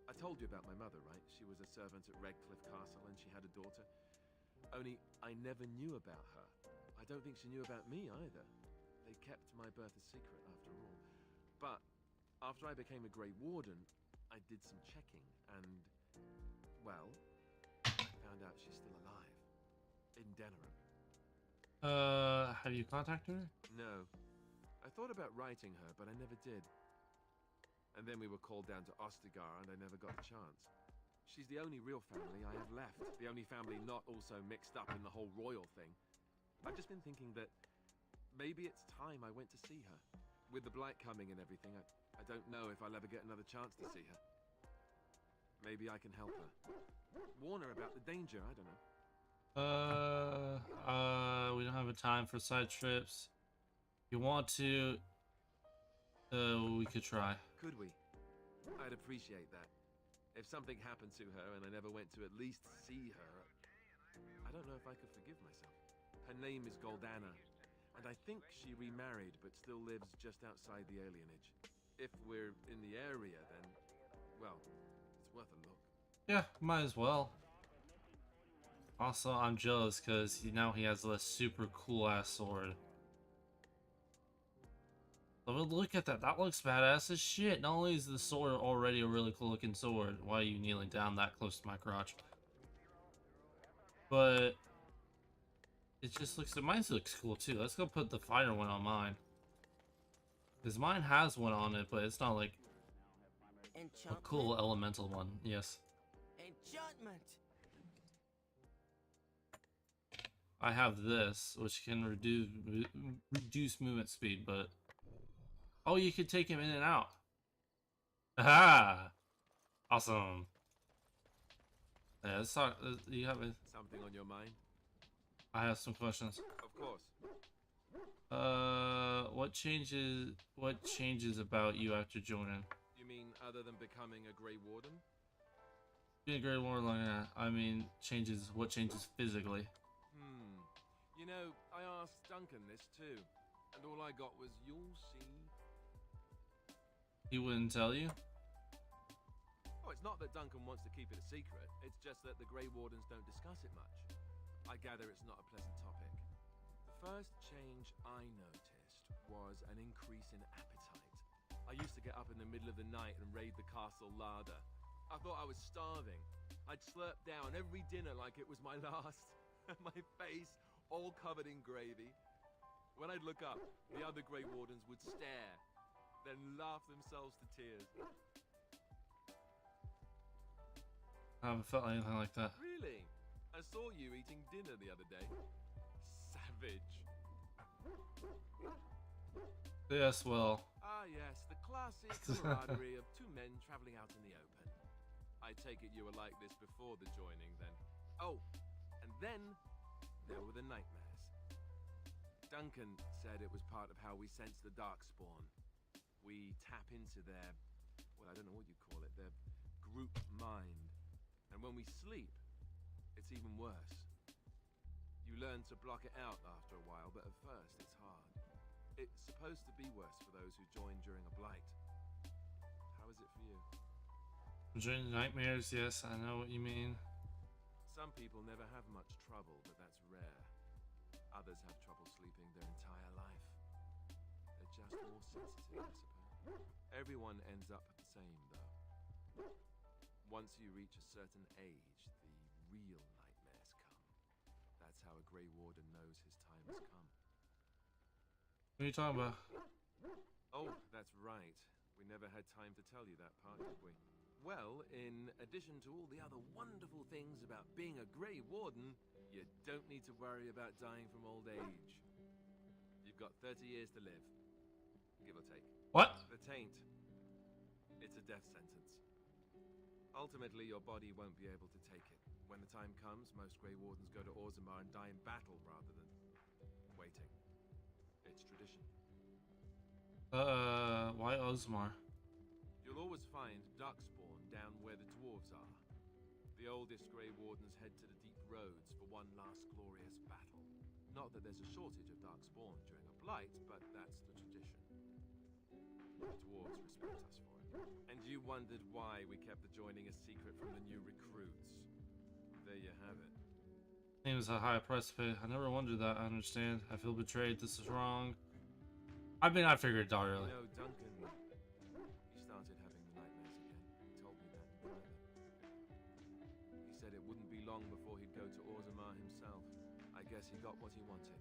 I told you about my mother, right? She was a servant at Redcliffe Castle and she had a daughter. Only, I never knew about her. I don't think she knew about me either. They kept my birth a secret after all. But, after I became a Grey Warden, I did some checking and, well, I found out she's still alive. In Denerim. Have you contacted her? No. I thought about writing her, but I never did. And then we were called down to Ostagar, and I never got the chance. She's the only real family I have left. The only family not also mixed up in the whole royal thing. I've just been thinking that maybe it's time I went to see her. With the blight coming and everything, I don't know if I'll ever get another chance to see her. Maybe I can help her. Warn her about the danger, I don't know. We don't have a time for side trips. If you want to, we could try. Could we? I'd appreciate that. If something happened to her and I never went to at least see her, I don't know if I could forgive myself. Her name is Goldana, and I think she remarried but still lives just outside the alienage. If we're in the area, then, well, it's worth a look. Yeah, might as well. Also, I'm jealous because now he has a super cool ass sword. But look at that. That looks badass as shit. Not only is the sword already a really cool looking sword, why are you kneeling down that close to my crotch? But it just looks, mine looks cool too. Let's go put the fire one on mine. Because mine has one on it, but it's not like a cool elemental one. Yes. Enchantment. I have this, which can reduce movement speed, but oh, you can take him in and out. Aha! Awesome. Yeah, let's talk. You have something on your mind? I have some questions. Of course. What changes about you after joining? You mean other than becoming a Grey Warden? Being a Grey Warden, I mean, what changes physically? You know, I asked Duncan this too, and all I got was, "You'll see." He wouldn't tell you? Oh, it's not that Duncan wants to keep it a secret. It's just that the Grey Wardens don't discuss it much. I gather it's not a pleasant topic. The first change I noticed was an increase in appetite. I used to get up in the middle of the night and raid the castle larder. I thought I was starving. I'd slurp down every dinner like it was my last. My face all covered in gravy. When I'd look up, the other Grey Wardens would stare, then laugh themselves to tears. I haven't felt anything like that. Really? I saw you eating dinner the other day. Savage. Yes, well. Ah, yes, the classic camaraderie of two men traveling out in the open. I take it you were like this before the joining, then. Oh, and then there were the nightmares. Duncan said it was part of how we sense the Darkspawn. We tap into their, well, I don't know what you call it, their group mind. And when we sleep, it's even worse. You learn to block it out after a while, but at first it's hard. It's supposed to be worse for those who join during a blight. How is it for you? During nightmares, yes, I know what you mean. Some people never have much trouble, but that's rare. Others have trouble sleeping their entire life. They're just more sensitive, I suppose. Everyone ends up the same, though. Once you reach a certain age, the real nightmares come. That's how a Grey Warden knows his time has come. What are you talking about? Oh, that's right. We never had time to tell you that part, did we? Well, in addition to all the other wonderful things about being a Grey Warden, you don't need to worry about dying from old age. You've got 30 years to live, give or take. What? The taint. It's a death sentence. Ultimately, your body won't be able to take it. When the time comes, most Grey Wardens go to Orzammar and die in battle rather than waiting. It's tradition. Why Orzammar? You'll always find Darkspawn down where the dwarves are. The oldest Grey Wardens head to the deep roads for one last glorious battle. Not that there's a shortage of Darkspawn during a blight, but that's the tradition. The dwarves respect us for it. And you wondered why we kept the joining a secret from the new recruits. There you have it. Seems a high price to pay. I never wondered that. I understand. I feel betrayed. This is wrong. I mean, I figured it out early. You know, Duncan, he started having the nightmares again. He told me that in private. He said it wouldn't be long before he'd go to Orzammar himself. I guess he got what he wanted.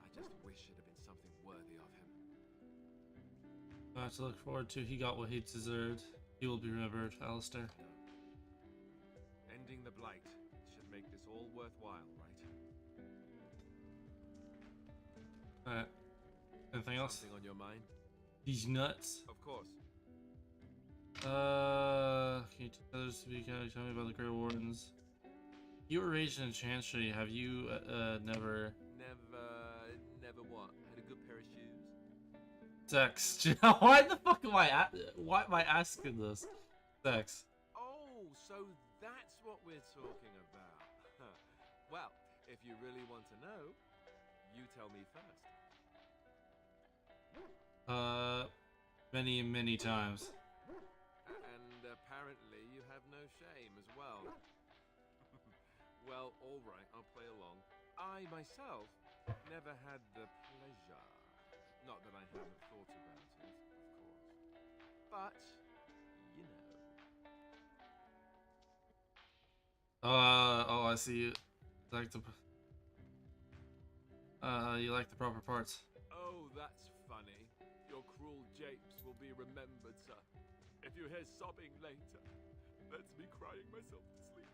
I just wish it had been something worthy of him. To look forward to. He got what he deserved. He will be remembered, Alistair. Ending the blight should make this all worthwhile, right? Alright. Anything else? Something on your mind? These nuts? Of course. Can you tell us, tell me about the Grey Wardens? You were raised in Chancery. Have you, never... Never what? Had a good pair of shoes? Sex. Why the fuck am why am I asking this? Sex. Oh, so that's what we're talking about. Well, if you really want to know, you tell me first. Many times. And apparently you have no shame as well. Well, alright, I'll play along. I, myself, never had the pleasure. Not that I haven't thought about it, of course. But, you know. Oh, I see you like the... you like the proper parts. Oh, that's funny. Your cruel japes will be remembered, sir. If you hear sobbing later, that's me crying myself to sleep.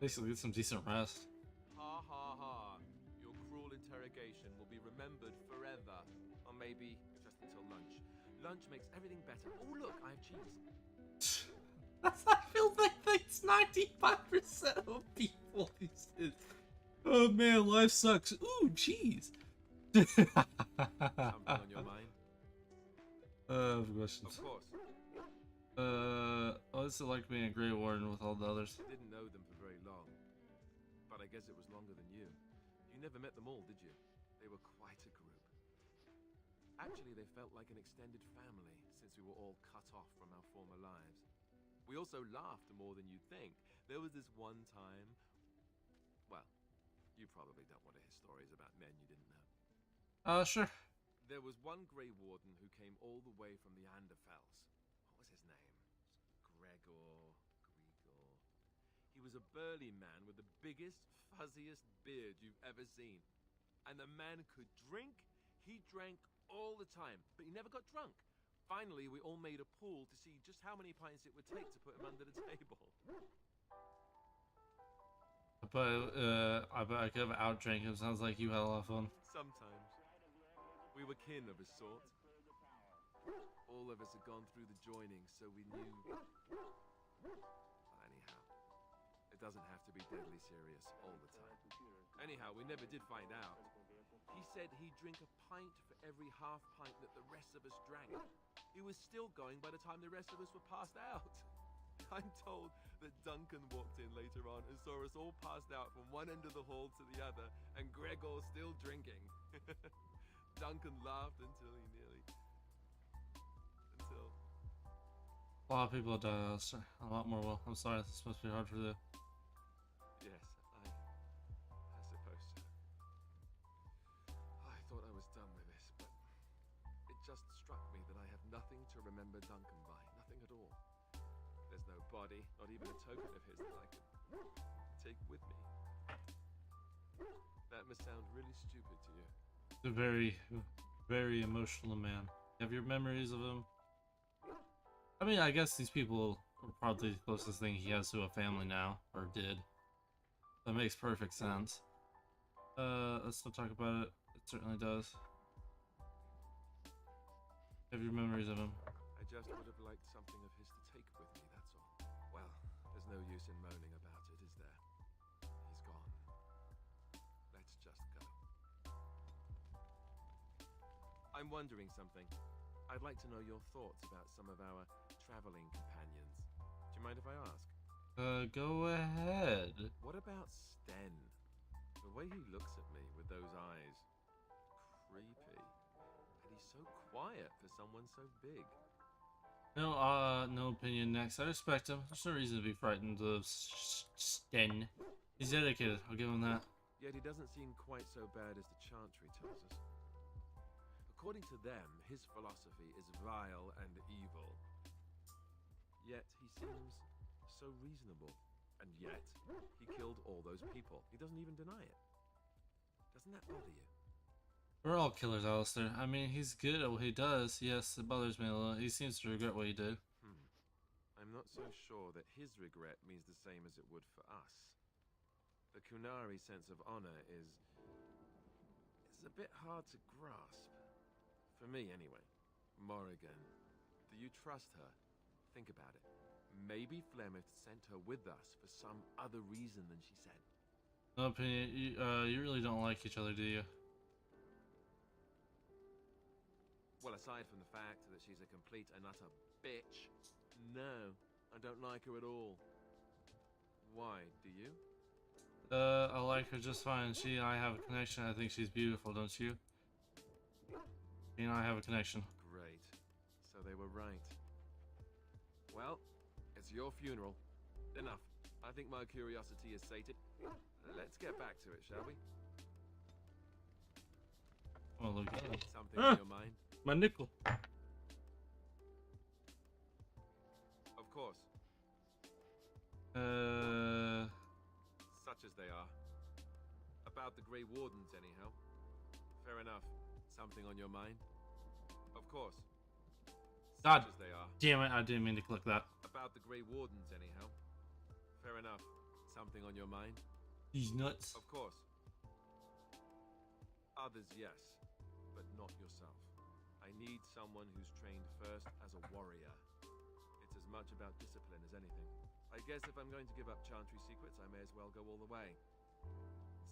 Basically, get some decent rest. Ha ha ha. Your cruel interrogation will be remembered forever. Or maybe just until lunch. Lunch makes everything better. Oh, look, I have cheese. I feel like that's 95% of people these days. Oh man, life sucks. Ooh, cheese. Something on your mind? Questions. Of course. What's it like being a Grey Warden with all the others? Didn't know them for very long. But I guess it was longer than you. You never met them all, did you? They were quite a group. Actually, they felt like an extended family since we were all cut off from our former lives. We also laughed more than you'd think. There was this one time... Well, you probably don't want to hear stories about men you didn't know. Sure. There was one Grey Warden who came all the way from the Anderfels. What was his name? Gregor... He was a burly man with the biggest, fuzziest beard you've ever seen. And the man could drink. He drank all the time, but he never got drunk. Finally, we all made a pool to see just how many pints it would take to put him under the table. But I bet I could have outdrank him. Sounds like you had a lot of fun. Sometimes. We were kin of a sort. All of us had gone through the joining, so we knew... Well, anyhow, it doesn't have to be deadly serious all the time. Anyhow, we never did find out. He said he'd drink a pint for every half pint that the rest of us drank. He was still going by the time the rest of us were passed out. I'm told that Duncan walked in later on and saw us all passed out from one end of the hall to the other, and Gregor still drinking. Duncan laughed until he nearly... A lot of people have died, Alistair. A lot more will. I'm sorry, this must be hard for you. Yes, I suppose so. I thought I was done with this, but it just struck me that I have nothing to remember Duncan by. Nothing at all. There's no body, not even a token of his that I could take with me. That must sound really stupid to you. A very, very emotional man. You have your memories of him. I mean, I guess these people are probably the closest thing he has to a family now, or did. That makes perfect sense. Let's not talk about it. It certainly does. Have your memories of him. I just would have liked something of his to take with me, that's all. Well, there's no use in moaning about it, is there? He's gone. Let's just go. I'm wondering something. I'd like to know your thoughts about some of our traveling companions. Do you mind if I ask? Go ahead. What about Sten? The way he looks at me with those eyes. Creepy. And he's so quiet for someone so big. No opinion next. I respect him. There's no reason to be frightened of Sten. He's dedicated, I'll give him that. Yet he doesn't seem quite so bad as the Chantry tells us. According to them, his philosophy is vile and evil. Yet he seems so reasonable. And yet, he killed all those people. He doesn't even deny it. Doesn't that bother you? We're all killers, Alistair. I mean, he's good at what he does. Yes, it bothers me a little. He seems to regret what he did. I'm not so sure that his regret means the same as it would for us. The Kunari sense of honor is a bit hard to grasp. For me, anyway. Morrigan, do you trust her? Think about it. Maybe Flemeth sent her with us for some other reason than she said. No opinion. You really don't like each other, do you? Well, aside from the fact that she's a complete and utter bitch, no, I don't like her at all. Why, do you? I like her just fine. She and I have a connection. I think she's beautiful, don't you? She and I have a connection. Great. So they were right. Well, it's your funeral. Enough. I think my curiosity is sated. Let's get back to it, shall we? Oh, look at that. Something on your mind? My nickel. Of course. Such as they are. About the Grey Wardens, anyhow. Fair enough. Something on your mind? Of course. God Such as they are. damn it, I didn't mean to click that. About the Grey Wardens, anyhow. Fair enough. Something on your mind? He's nuts. Of course. Others, yes. But not yourself. I need someone who's trained first as a warrior. It's as much about discipline as anything. I guess if I'm going to give up Chantry secrets, I may as well go all the way.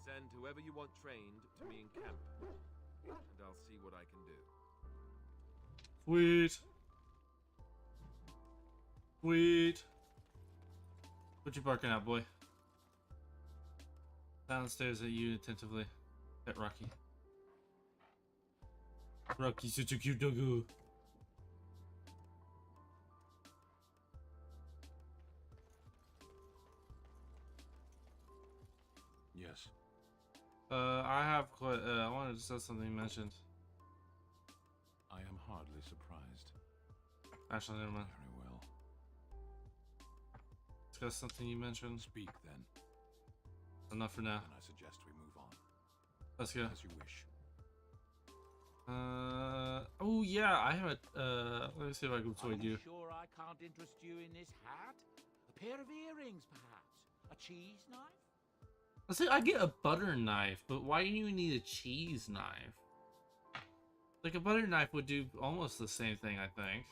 Send whoever you want trained to me in camp, and I'll see what I can do. Sweet. Sweet. What you barking at, boy? Downstairs at you attentively. Pet Rocky. Rocky's such a cute doggo. Yes. I have quite. I wanted to say something you mentioned. I am hardly surprised. Actually, never mind. Very well. Discuss something you mentioned. Speak then. Enough for now. Then I suggest we move on. Let's go. As you wish. Oh yeah, I have a. Let me see if I can persuade you. Sure I can't interest you in this hat? A pair of earrings, perhaps? A cheese knife? Let's say I get a butter knife, but why do you need a cheese knife? Like a butter knife would do almost the same thing, I think.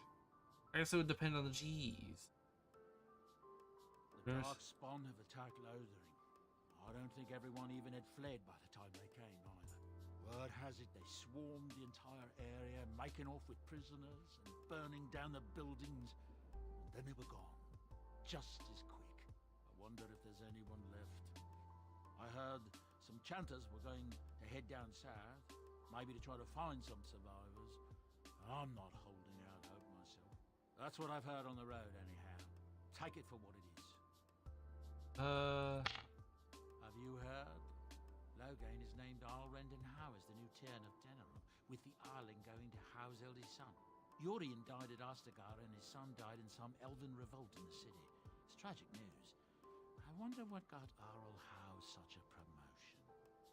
I guess it would depend on the cheese. The dark spawn have attacked Lothering. I don't think everyone even had fled by the time they came, either. Word has it they swarmed the entire area, making off with prisoners and burning down the buildings. And then they were gone. Just as quick. I wonder if there's anyone left. I heard some chanters were going to head down south, maybe to try to find some survivors. I'm not holding out hope myself. That's what I've heard on the road, anyhow. Take it for what it is. Have you heard? Loghain is named Alrendon Howe as the new Tern of Denerim, with the Arling going to Howe's eldest son. Yorian died at Astagar and his son died in some elven revolt in the city. It's tragic news. I wonder what got Arl Howe such a promotion.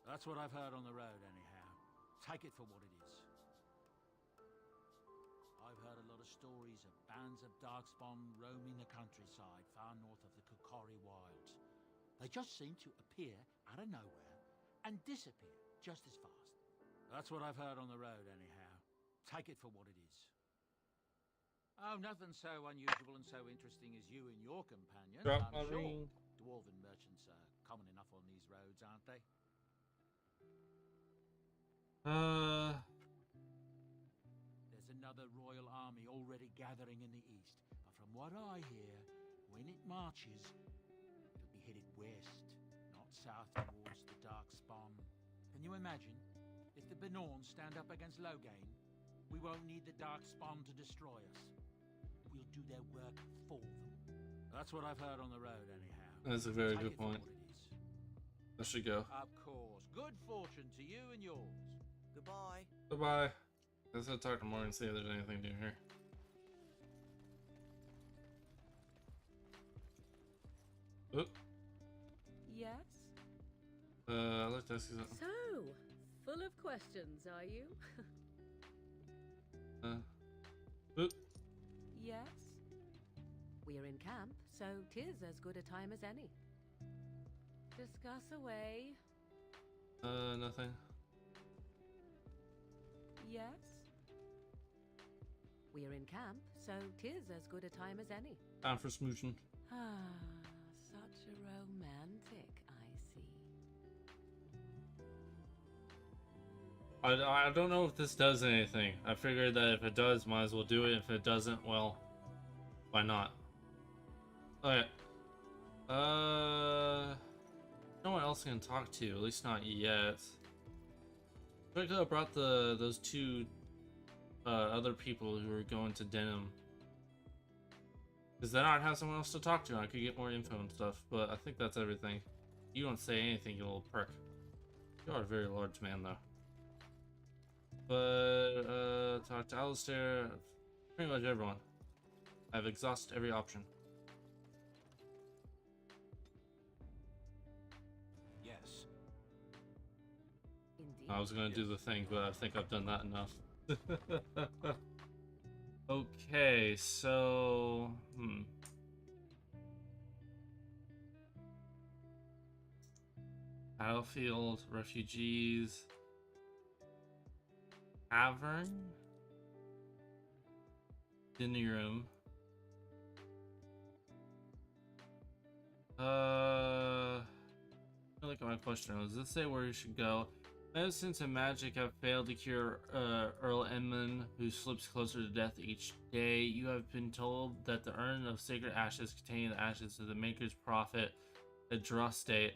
That's what I've heard on the road, anyhow. Take it for what it is. I've heard a lot of stories of bands of darkspawn roaming the countryside far north of the Kukori Wilds. They just seem to appear out of nowhere and disappear just as fast. That's what I've heard on the road, anyhow. Take it for what it is. Oh, nothing so unusual and so interesting as you and your companions, I'm sure. Dwarven merchants are common enough on these roads, aren't they? There's another royal army already gathering in the east, but from what I hear, when it marches, it'll be headed west, not south towards the Darkspawn. Can you imagine? If the Benorn stand up against Loghain, we won't need the Darkspawn to destroy us. We'll do their work for them. That's what I've heard on the road, anyhow. That's a very good point. I should go. Of course. Good fortune to you and yours. Goodbye. Goodbye. Let's go talk to Morgan and see if there's anything new here. Oop. Yes? I'd like to ask you something. So, full of questions, are you? Oop. Yes? We're in camp, so 'tis as good a time as any. Discuss away. Nothing. Yes? We're in camp, so 'tis as good a time as any. Time for smooching. Ah, such a romantic, I see. I don't know if this does anything. I figured that if it does, might as well do it. If it doesn't, well, why not? Okay. No one else I can talk to, at least not yet. I could have brought those two other people who were going to Denim. Because then I'd have someone else to talk to and I could get more info and stuff, but I think that's everything. You don't say anything, you little prick. You are a very large man, though. But, talk to Alistair, pretty much everyone. I've exhausted every option. Yes. Indeed. I was gonna do the thing, but I think I've done that enough. Okay, so... Battlefield, refugees... Tavern? Dinner room. Look at my question. Does this say where you should go? Medicines and magic have failed to cure Earl Edmund, who slips closer to death each day. You have been told that the urn of sacred ashes containing the ashes of the Maker's Prophet, the Drostate,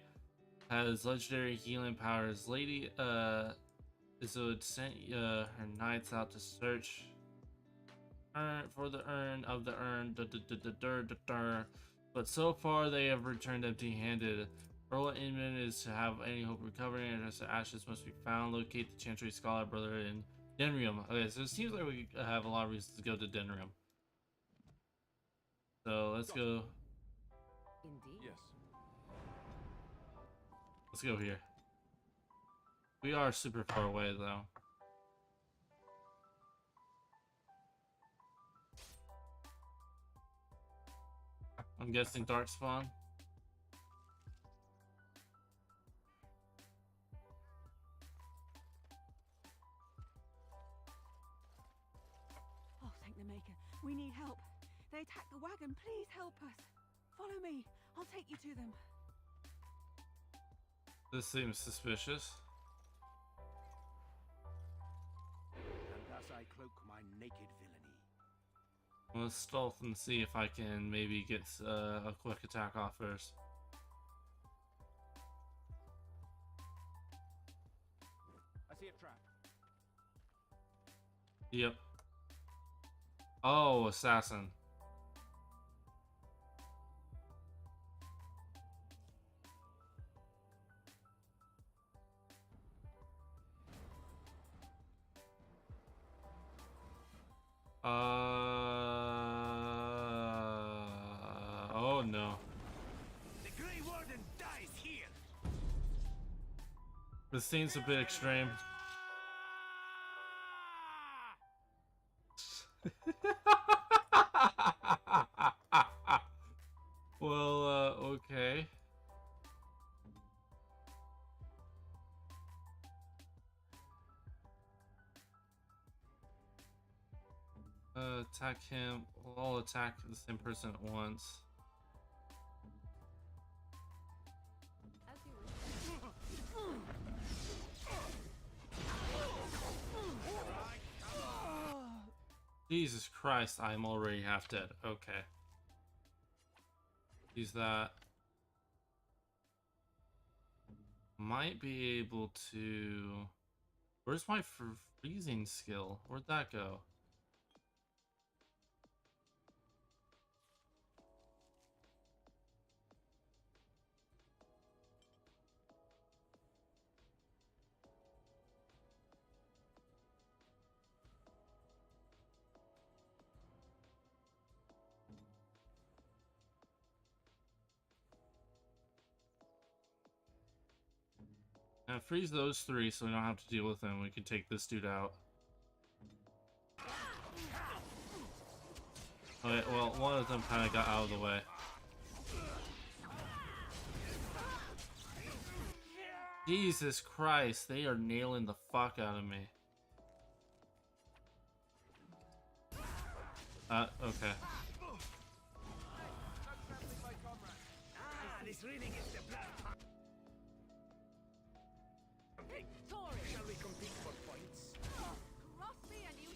has legendary healing powers. Lady Isolde sent her knights out to search for the urn of the urn. But so far they have returned empty-handed. Earl Inman is to have any hope of recovering, and the ashes must be found. Locate the Chantry Scholar Brother in Denrium. Okay, so it seems like we have a lot of reasons to go to Denrium. So let's go. Indeed. Yes. Let's go here. We are super far away though. I'm guessing Darkspawn. Oh, thank the Maker. We need help. They attacked the wagon. Please help us. Follow me. I'll take you to them. This seems suspicious. And thus I cloak my naked villainy. Let's stealth and see if I can maybe get a quick attack off first. I see a trap. Yep. Oh, assassin. Oh no. The Grey Warden dies here. This seems a bit extreme. Well, okay. Attack him. We'll all attack the same person at once. Jesus Christ, I'm already half dead. Okay. Use that. Might be able to... Where's my freezing skill? Where'd that go? Now freeze those three so we don't have to deal with them. We can take this dude out. Okay, well, one of them kind of got out of the way. Jesus Christ, they are nailing the fuck out of me. Okay. This really gets the blood. Shall we compete for points? Cross me and you...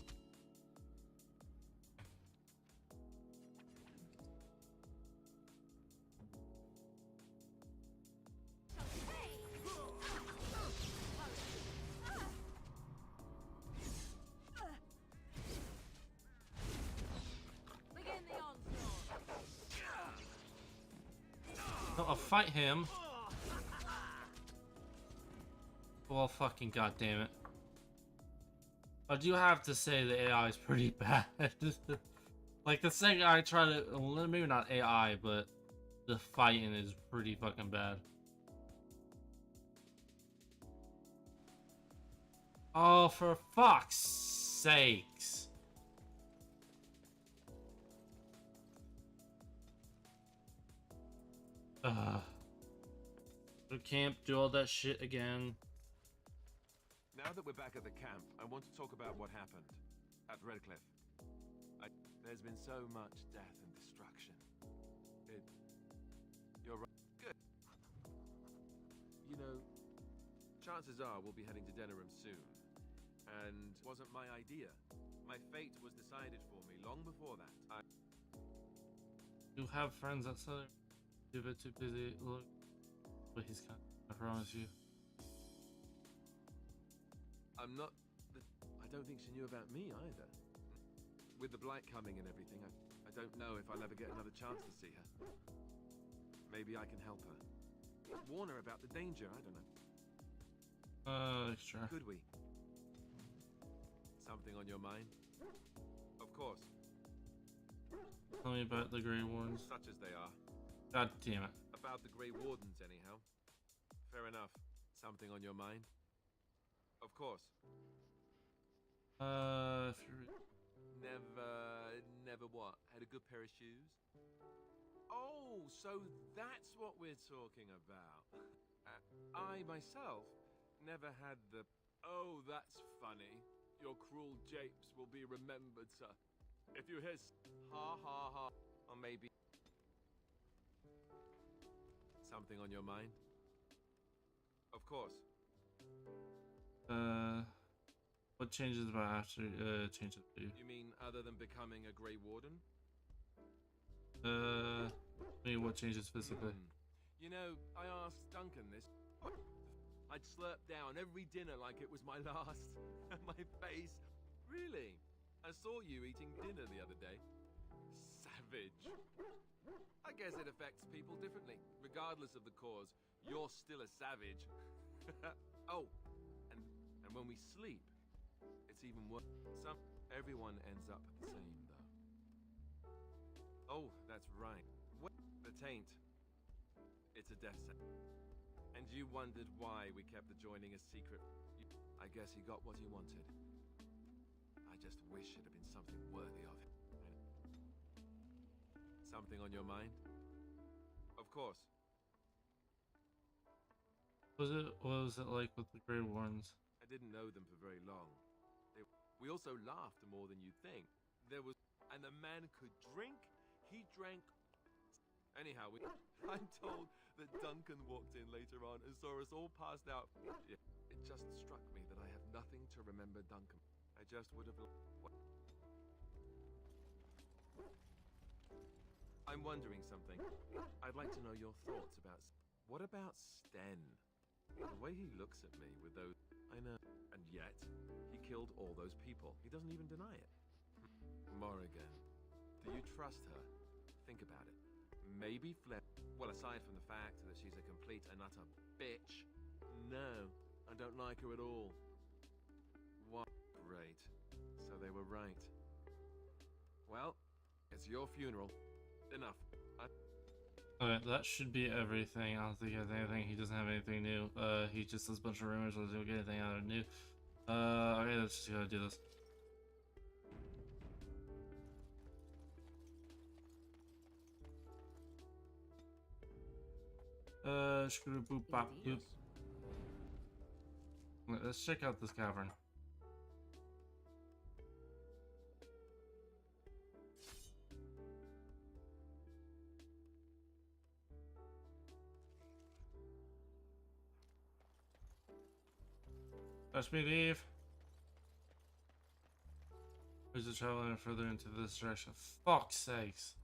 Begin the onslaught. No, I'll fight him. Well, fucking goddamn it! I do have to say the AI is pretty bad. Like the second I try to, maybe not AI, but the fighting is pretty fucking bad. Oh, for fuck's sakes! Go to camp, do all that shit again. Now that we're back at the camp, I want to talk about what happened at Redcliffe. There's been so much death and destruction. You're right. Good. You know, chances are we'll be heading to Denerim soon. And it wasn't my idea. My fate was decided for me long before that. You have friends outside. You're a bit too busy. Look, but he's kind. I promise you. I'm I don't think she knew about me either. With the blight coming and everything, I don't know if I'll ever get another chance to see her. Maybe I can help her. Warn her about the danger, I don't know. Sure. Could we? Something on your mind? Of course. Tell me about the Grey Wardens. Such as they are. God damn it. About the Grey Wardens, anyhow. Fair enough. Something on your mind? Of course. If you're... Never what? Had a good pair of shoes? Oh, so that's what we're talking about. I, myself, never had the... Oh, that's funny. Your cruel japes will be remembered, sir. If you hiss, ha ha ha, or maybe... Something on your mind? Of course. What changes about after changes for you? You mean other than becoming a Grey Warden? I mean, what changes physically? You know, I asked Duncan this. I'd slurp down every dinner like it was my last. My face. Really? I saw you eating dinner the other day. Savage. I guess it affects people differently, regardless of the cause. You're still a savage. Oh, and when we sleep, it's even worse. Everyone ends up the same, though. Oh, that's right. The taint. It's a death sentence. And you wondered why we kept adjoining a secret. I guess he got what he wanted. I just wish it had been something worthy of him. Something on your mind? Of course. What was it like with the Grey Wardens? I didn't know them for very long. We also laughed more than you'd think. And the man could drink. He drank. Anyhow, I'm told that Duncan walked in later on and saw us all passed out. It just struck me that I have nothing to remember Duncan. I just would have... I'm wondering something. I'd like to know your thoughts about... What about Sten? The way he looks at me with those... I know. And yet, he killed all those people. He doesn't even deny it. Morrigan, do you trust her? Think about it. Maybe Flip... Well, aside from the fact that she's a complete and utter bitch, no, I don't like her at all. What? Great. So they were right. Well, it's your funeral. Enough. Okay, that should be everything. I don't think he has anything. He doesn't have anything new. He just has a bunch of rumors. Let's don't get anything out of new. Okay, let's just go do this. Screw boop bop boop. Let's check out this cavern. Watch me leave. Where's the traveling further into this direction? Fuck's sakes.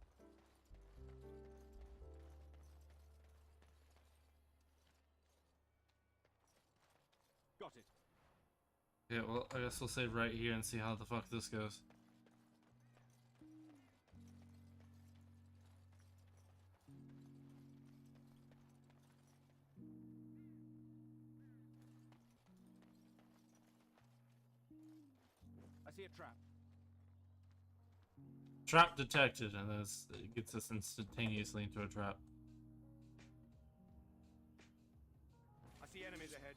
Got it. Yeah, well, I guess we'll save right here and see how the fuck this goes. I see a trap. Trap detected, and then it gets us instantaneously into a trap. I see enemies ahead.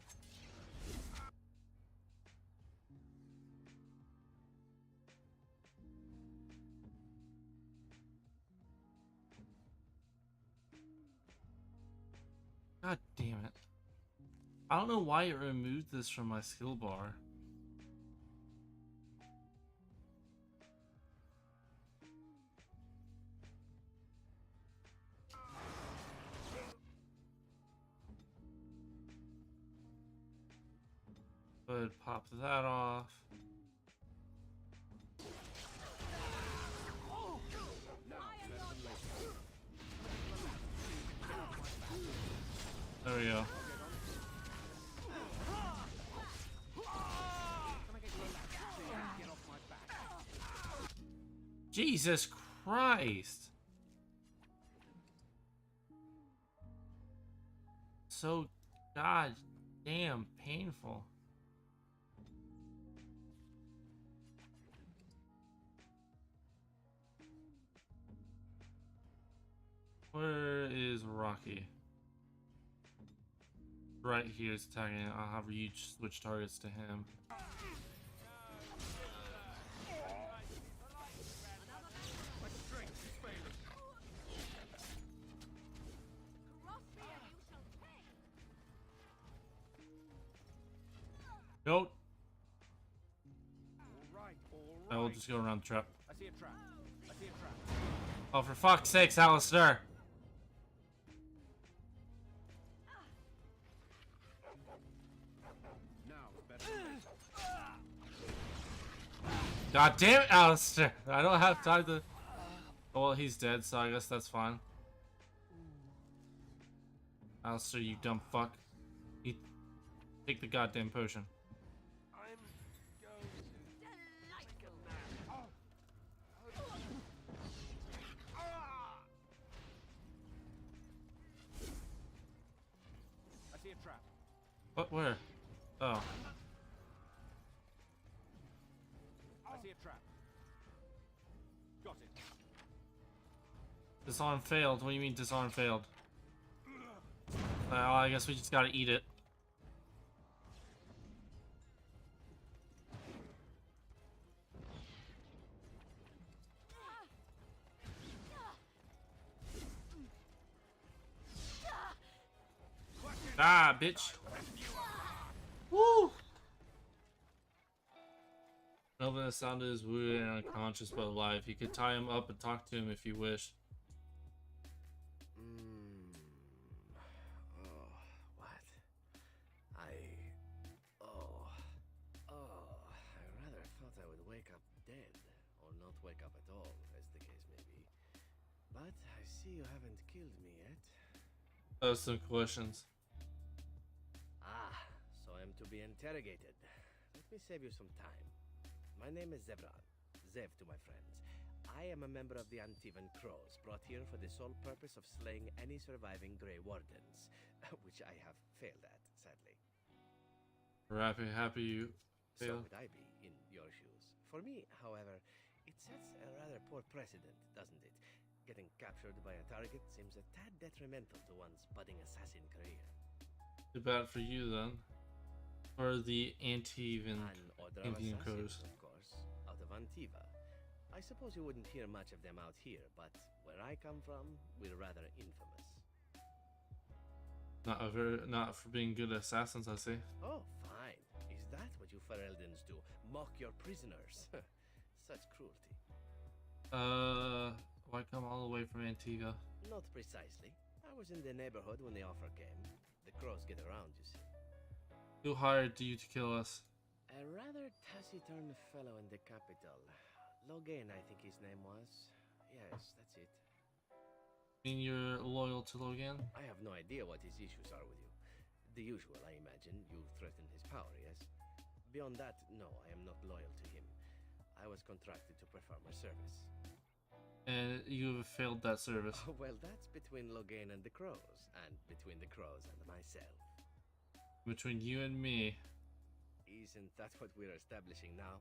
God damn it. I don't know why it removed this from my skill bar. But pop that off. There we go. Jesus Christ. So goddamn painful. Where is Rocky? Right here is attacking. I'll have you switch targets to him. Nope. I will just go around the trap. I see a trap. I see a trap. Oh, for fuck's sakes, Alistair! God damn it, Alistair! I don't have time to. Oh, well, he's dead, so I guess that's fine. Alistair, you dumb fuck. Take the goddamn potion. I see a trap. What? Where? Oh. I see a trap. Got it. Disarm failed. What do you mean disarm failed? Well, I guess we just gotta eat it. Ah, bitch. Woo! Melvin sounded is wounded and unconscious but alive. You could tie him up and talk to him if you wish. Oh, what? I rather thought I would wake up dead, or not wake up at all, as the case may be. But I see you haven't killed me yet. Some questions. Ah, so I'm to be interrogated. Let me save you some time. My name is Zevran. Zev to my friends. I am a member of the Antivan Crows, brought here for the sole purpose of slaying any surviving Grey Wardens, which I have failed at, sadly. We're happy you So failed. would I be in your shoes. For me, however, it sets a rather poor precedent, doesn't it? Getting captured by a target seems a tad detrimental to one's budding assassin career. Too bad for you then. Or the Antivan Indian Crows. Of course, out of Antiva. I suppose you wouldn't hear much of them out here, but where I come from, we're rather infamous. Not for being good assassins, I see. Oh, fine. Is that what you Fereldans do? Mock your prisoners? Such cruelty. Why come all the way from Antigua? Not precisely. I was in the neighborhood when the offer came. The crows get around, you see. Who hired you to kill us? A rather taciturn fellow in the capital. Logain, I think his name was. Yes, that's it. Mean you're loyal to Logan? I have no idea what his issues are with you. The usual, I imagine. You threaten his power, yes? Beyond that, no, I am not loyal to him. I was contracted to perform a service. And you have failed that service. Oh, well, that's between Logain and the Crows, and between the Crows and myself. Between you and me. Isn't that what we're establishing now?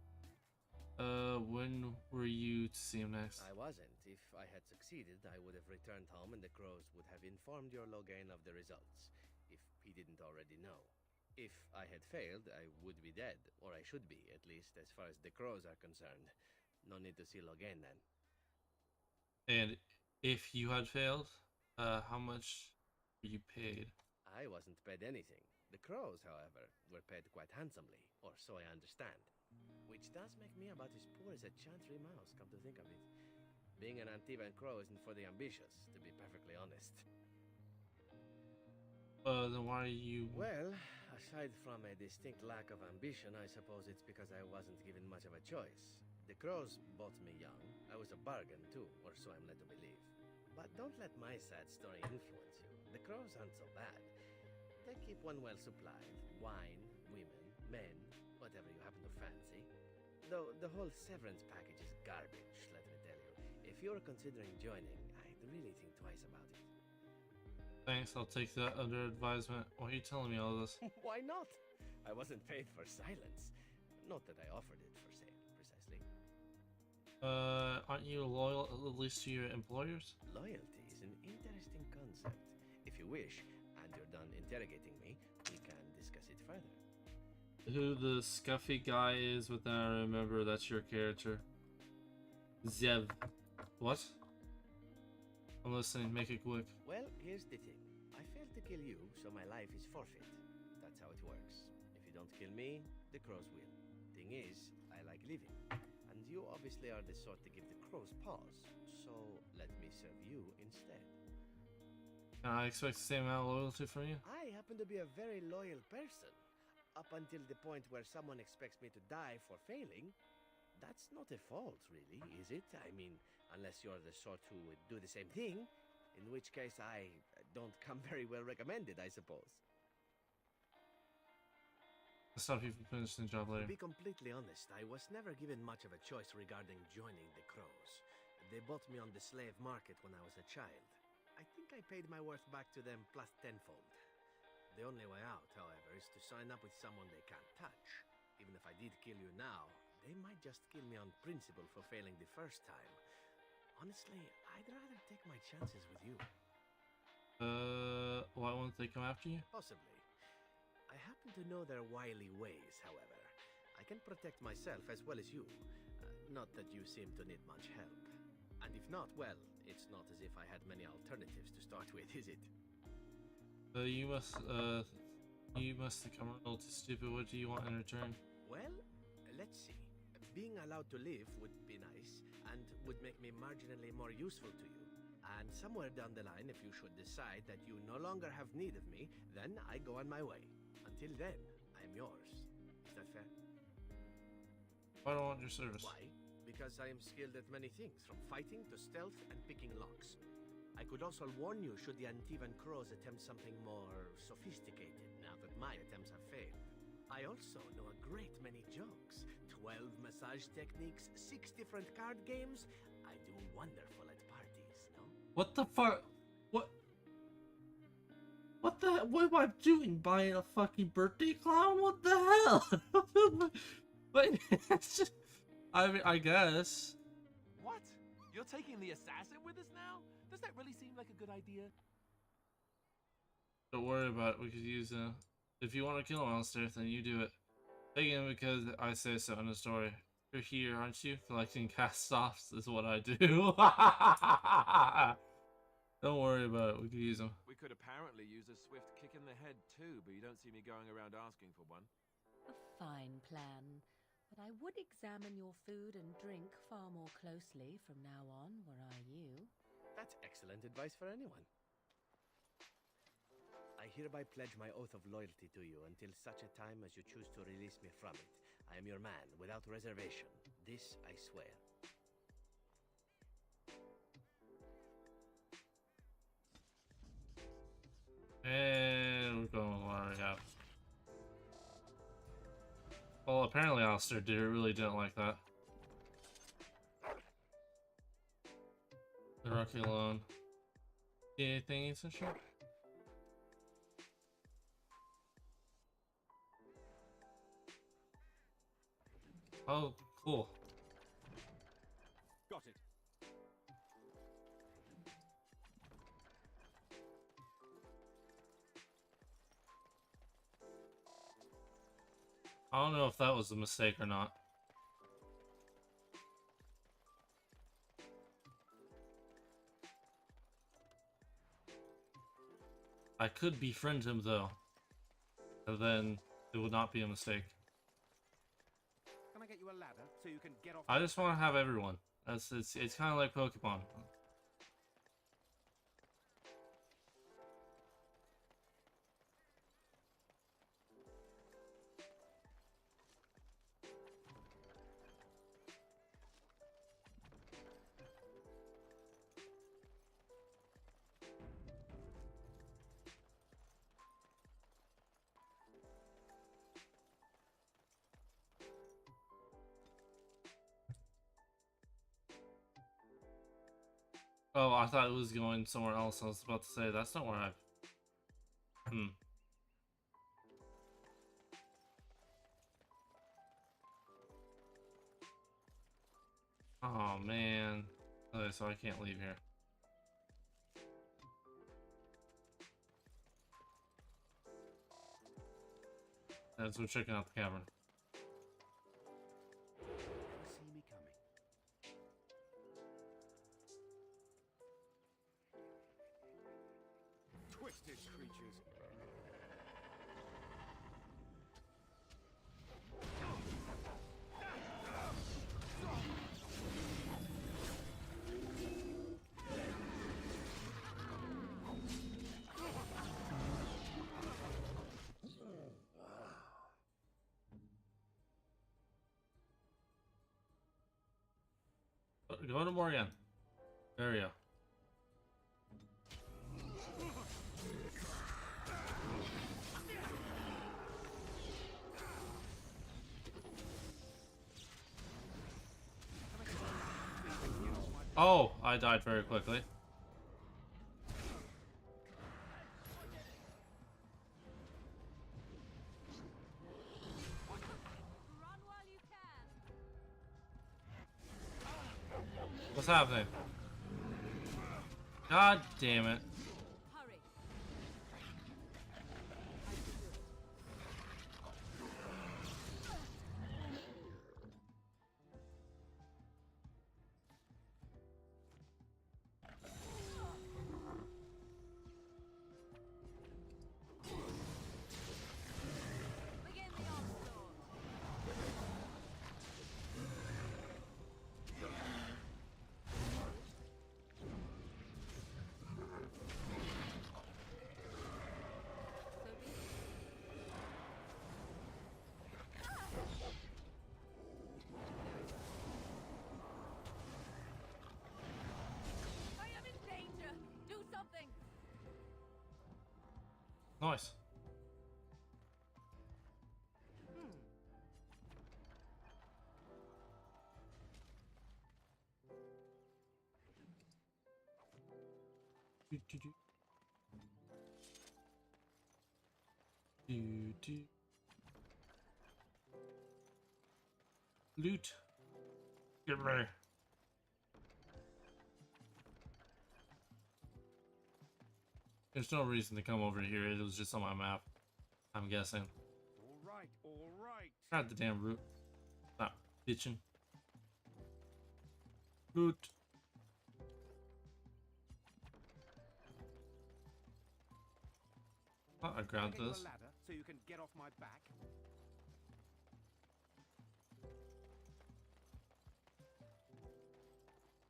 When were you to see him next? I wasn't. If I had succeeded, I would have returned home and the Crows would have informed your Logain of the results, if he didn't already know. If I had failed, I would be dead, or I should be, at least as far as the Crows are concerned. No need to see Logain then. And if you had failed, how much were you paid? I wasn't paid anything. The Crows, however, were paid quite handsomely, or so I understand. Which does make me about as poor as a chantry mouse, come to think of it. Being an Antivan Crow isn't for the ambitious, to be perfectly honest. Then why are you... Well, aside from a distinct lack of ambition, I suppose it's because I wasn't given much of a choice. The Crows bought me young. I was a bargain, too, or so I'm led to believe. But don't let my sad story influence you. The Crows aren't so bad. They keep one well supplied. Wine, women, men, whatever you happen to fancy. Though the whole severance package is garbage, let me tell you. If you're considering joining, I'd really think twice about it. Thanks, I'll take that under advisement. Why are you telling me all this? Why not? I wasn't paid for silence. Not that I offered it for sale, precisely. Aren't you loyal at least to your employers? Loyalty is an interesting concept. If you wish, and you're done interrogating me, we can discuss it further. Who the scuffy guy is with that, I remember that's your character. Zev. What? I'm listening, make it quick. Well, here's the thing. I failed to kill you, so my life is forfeit. That's how it works. If you don't kill me, the crows will. Thing is, I like living. And you obviously are the sort to give the crows pause. So let me serve you instead. Can I expect the same amount of loyalty from you? I happen to be a very loyal person. Up until the point where someone expects me to die for failing. That's not a fault, really, is it? I mean, unless you're the sort who would do the same thing, in which case I don't come very well recommended, I suppose. Stop you from finishing the job later. To be completely honest, I was never given much of a choice regarding joining the crows. They bought me on the slave market when I was a child. I think I paid my worth back to them plus tenfold. The only way out, however, is to sign up with someone they can't touch. Even if I did kill you now, they might just kill me on principle for failing the first time. Honestly, I'd rather take my chances with you. Why won't they come after you? Possibly. I happen to know their wily ways, however. I can protect myself as well as you. Not that you seem to need much help. And if not, well, it's not as if I had many alternatives to start with, is it? You must become a little too stupid. What do you want in return? Well, let's see. Being allowed to live would be nice, and would make me marginally more useful to you. And somewhere down the line, if you should decide that you no longer have need of me, then I go on my way. Until then, I'm yours. Is that fair? I don't want your service. Why? Because I am skilled at many things, from fighting to stealth and picking locks. I could also warn you should the Antivan crows attempt something more sophisticated, now that my attempts have failed. I also know a great many jokes. 12 massage techniques, 6 different card games. I do wonderful at parties, no? What the fuck? What the? What am I doing? Buying a fucking birthday clown? What the hell? Wait, it's just, I mean, I guess. What? You're taking the assassin with us now? Does that really seem like a good idea? Don't worry about it. We could use if you want to kill him, Alistair, then you do it. Take him because I say so in the story. You're here, aren't you? Collecting cast-offs is what I do. Don't worry about it. We could use him. We could apparently use a swift kick in the head too, but you don't see me going around asking for one. A fine plan. But I would examine your food and drink far more closely from now on, were I you. That's excellent advice for anyone. I hereby pledge my oath of loyalty to you until such a time as you choose to release me from it. I am your man, without reservation. This I swear. And we're going right out. Well, apparently Alistair really didn't like that. The rookie alone. Anything essential? Oh, cool. Got it. I don't know if that was a mistake or not. I could befriend him though, and then it would not be a mistake. Can I get you a ladder so you can get off? I just want to have everyone. It's kind of like Pokemon. Oh, I thought it was going somewhere else. I was about to say, that's not where I've... Oh, man. Okay, so I can't leave here. Let's go checking out the cavern. See me coming. Twisted creatures. Go to more again. There we go. Oh, I died very quickly. What's happening? God damn it. Nice. Loot. Get me. There's no reason to come over here. It was just on my map, I'm guessing. All right. God the damn root. Stop bitching. Loot. Oh, I grabbed this. Ladder so you can get off my back.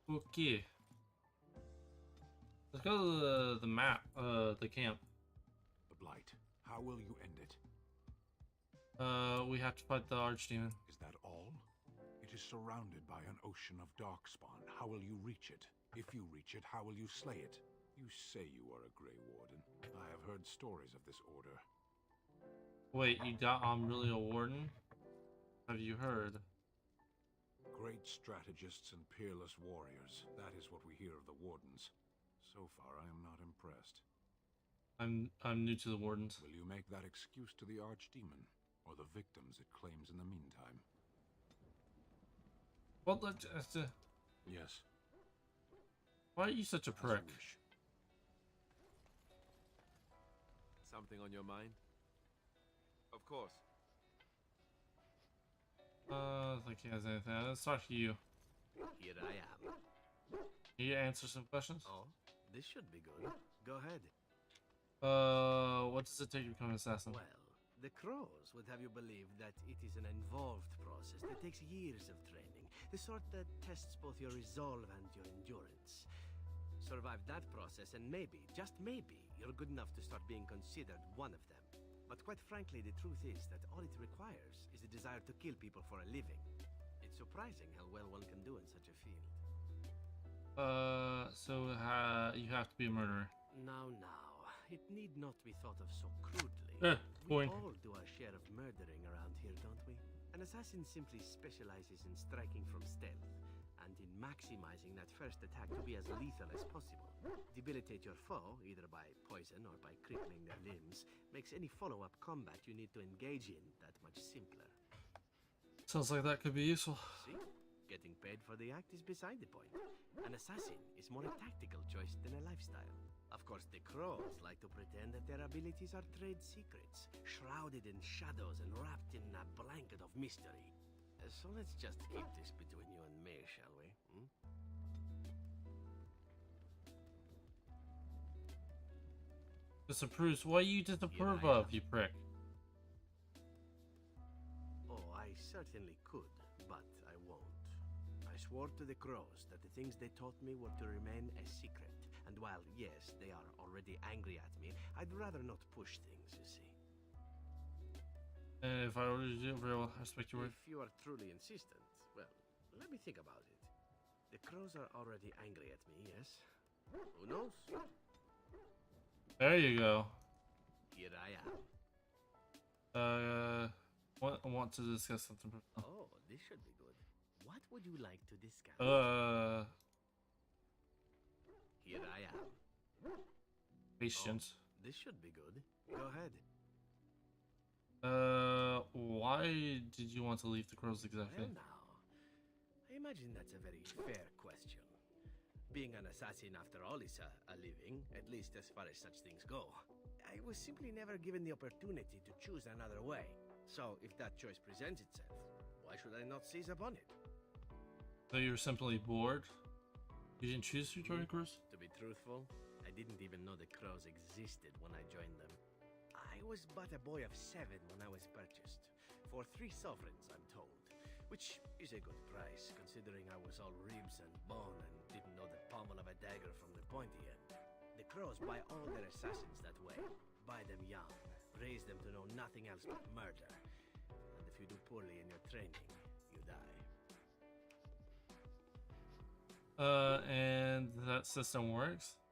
Okay. Let's go to the map, the camp. The Blight. How will you end it? We have to fight the archdemon. Is that all? It is surrounded by an ocean of darkspawn. How will you reach it? If you reach it, how will you slay it? You say you are a Grey Warden. I have heard stories of this order. Wait, I'm really a warden? Have you heard? Great strategists and peerless warriors. That is what we hear of the Wardens. So far, I am not impressed. I'm new to the Wardens. Will you make that excuse to the Archdemon, or the victims it claims in the meantime? Well, yes. Why are you such a prick? Something on your mind? Of course. I think he has anything. Let's talk to you. Here I am. Can you answer some questions? Oh, this should be good. Go ahead. What does it take to become an assassin? Well, the crows would have you believe that it is an involved process that takes years of training. The sort that tests both your resolve and your endurance. Survive that process and maybe, just maybe, you're good enough to start being considered one of them. But quite frankly, the truth is that all it requires is a desire to kill people for a living. It's surprising how well one can do in such a field. So you have to be a murderer. Now, it need not be thought of so crudely. We all do our share of murdering around here, don't we? An assassin simply specializes in striking from stealth, and and in maximizing that first attack to be as lethal as possible. Debilitate your foe, either by poison or by crippling their limbs, makes any follow-up combat you need to engage in that much simpler. Sounds like that could be useful. See? Getting paid for the act is beside the point. An assassin is more a tactical choice than a lifestyle. Of course, the crows like to pretend that their abilities are trade secrets, shrouded in shadows and wrapped in a blanket of mystery. So let's just keep this between you and me, shall we? Hmm? Disapproves. What you disapprove of, you prick? Oh, I certainly could, but I won't. I swore to the crows that the things they taught me were to remain a secret. And while, yes, they are already angry at me, I'd rather not push things, you see. And if I ordered you to do it, very well, I respect your word. If you are truly insistent, well, let me think about it. The crows are already angry at me, yes? Who knows? There you go. Here I am. I want to discuss something. Oh, this should be good. What would you like to discuss? Here I am. Patience. Oh, this should be good. Go ahead. Why did you want to leave the crows exactly? Well now, I imagine that's a very fair question. Being an assassin, after all, is a living, at least as far as such things go. I was simply never given the opportunity to choose another way. So, if that choice presents itself, why should I not seize upon it? So you were simply bored? You didn't choose to join the crows? To be truthful, I didn't even know the crows existed when I joined them. I was but a boy of 7 when I was purchased. For 3 sovereigns, I'm told. Which is a good price, considering I was all ribs and bone and didn't know the pommel of a dagger from the pointy end. The crows buy all their assassins that way. Buy them young, raise them to know nothing else but murder. And if you do poorly in your training, you die. And that system works?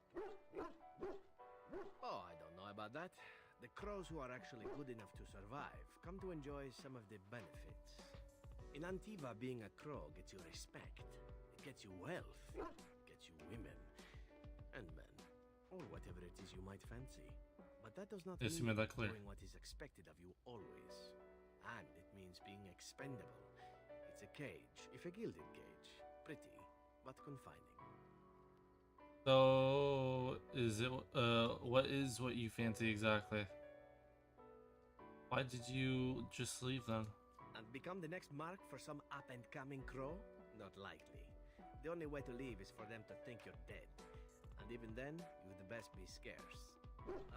Oh, I don't know about that. The crows who are actually good enough to survive come to enjoy some of the benefits. In Antiva, being a crow gets you respect. It gets you wealth. Gets you women. And men. Or whatever it is you might fancy. But that does not Yes, you mean made that clear. doing what is expected of you always. And it means being expendable. It's a cage, if a gilded cage. Pretty, but confining. So, is it, what is what you fancy exactly? Why did you just leave then? And become the next mark for some up-and-coming crow? Not likely. The only way to leave is for them to think you're dead. And even then, you'd best be scarce.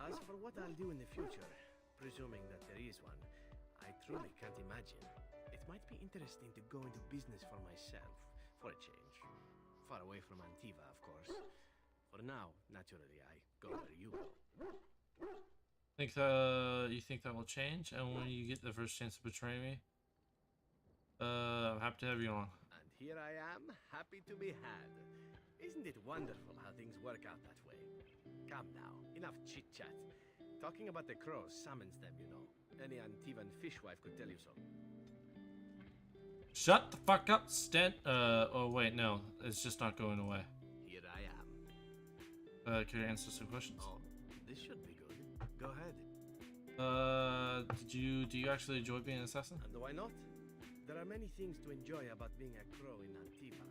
As for what I'll do in the future, presuming that there is one, I truly can't imagine. It might be interesting to go into business for myself, for a change. Far away from Antiva, of course. For now, naturally, I go where you go. You think that will change? And when you get the first chance to betray me? I'm happy to have you on. And here I am, happy to be had. Isn't it wonderful how things work out that way? Come now, enough chit-chat. Talking about the crows summons them, you know. Any Antivan fishwife could tell you so. Shut the fuck up, Stent. Oh wait, no. It's just not going away. Here I am. Can you answer some questions? Oh, this should be good. Go ahead. Do you actually enjoy being an assassin? And why not? There are many things to enjoy about being a crow in Antiva.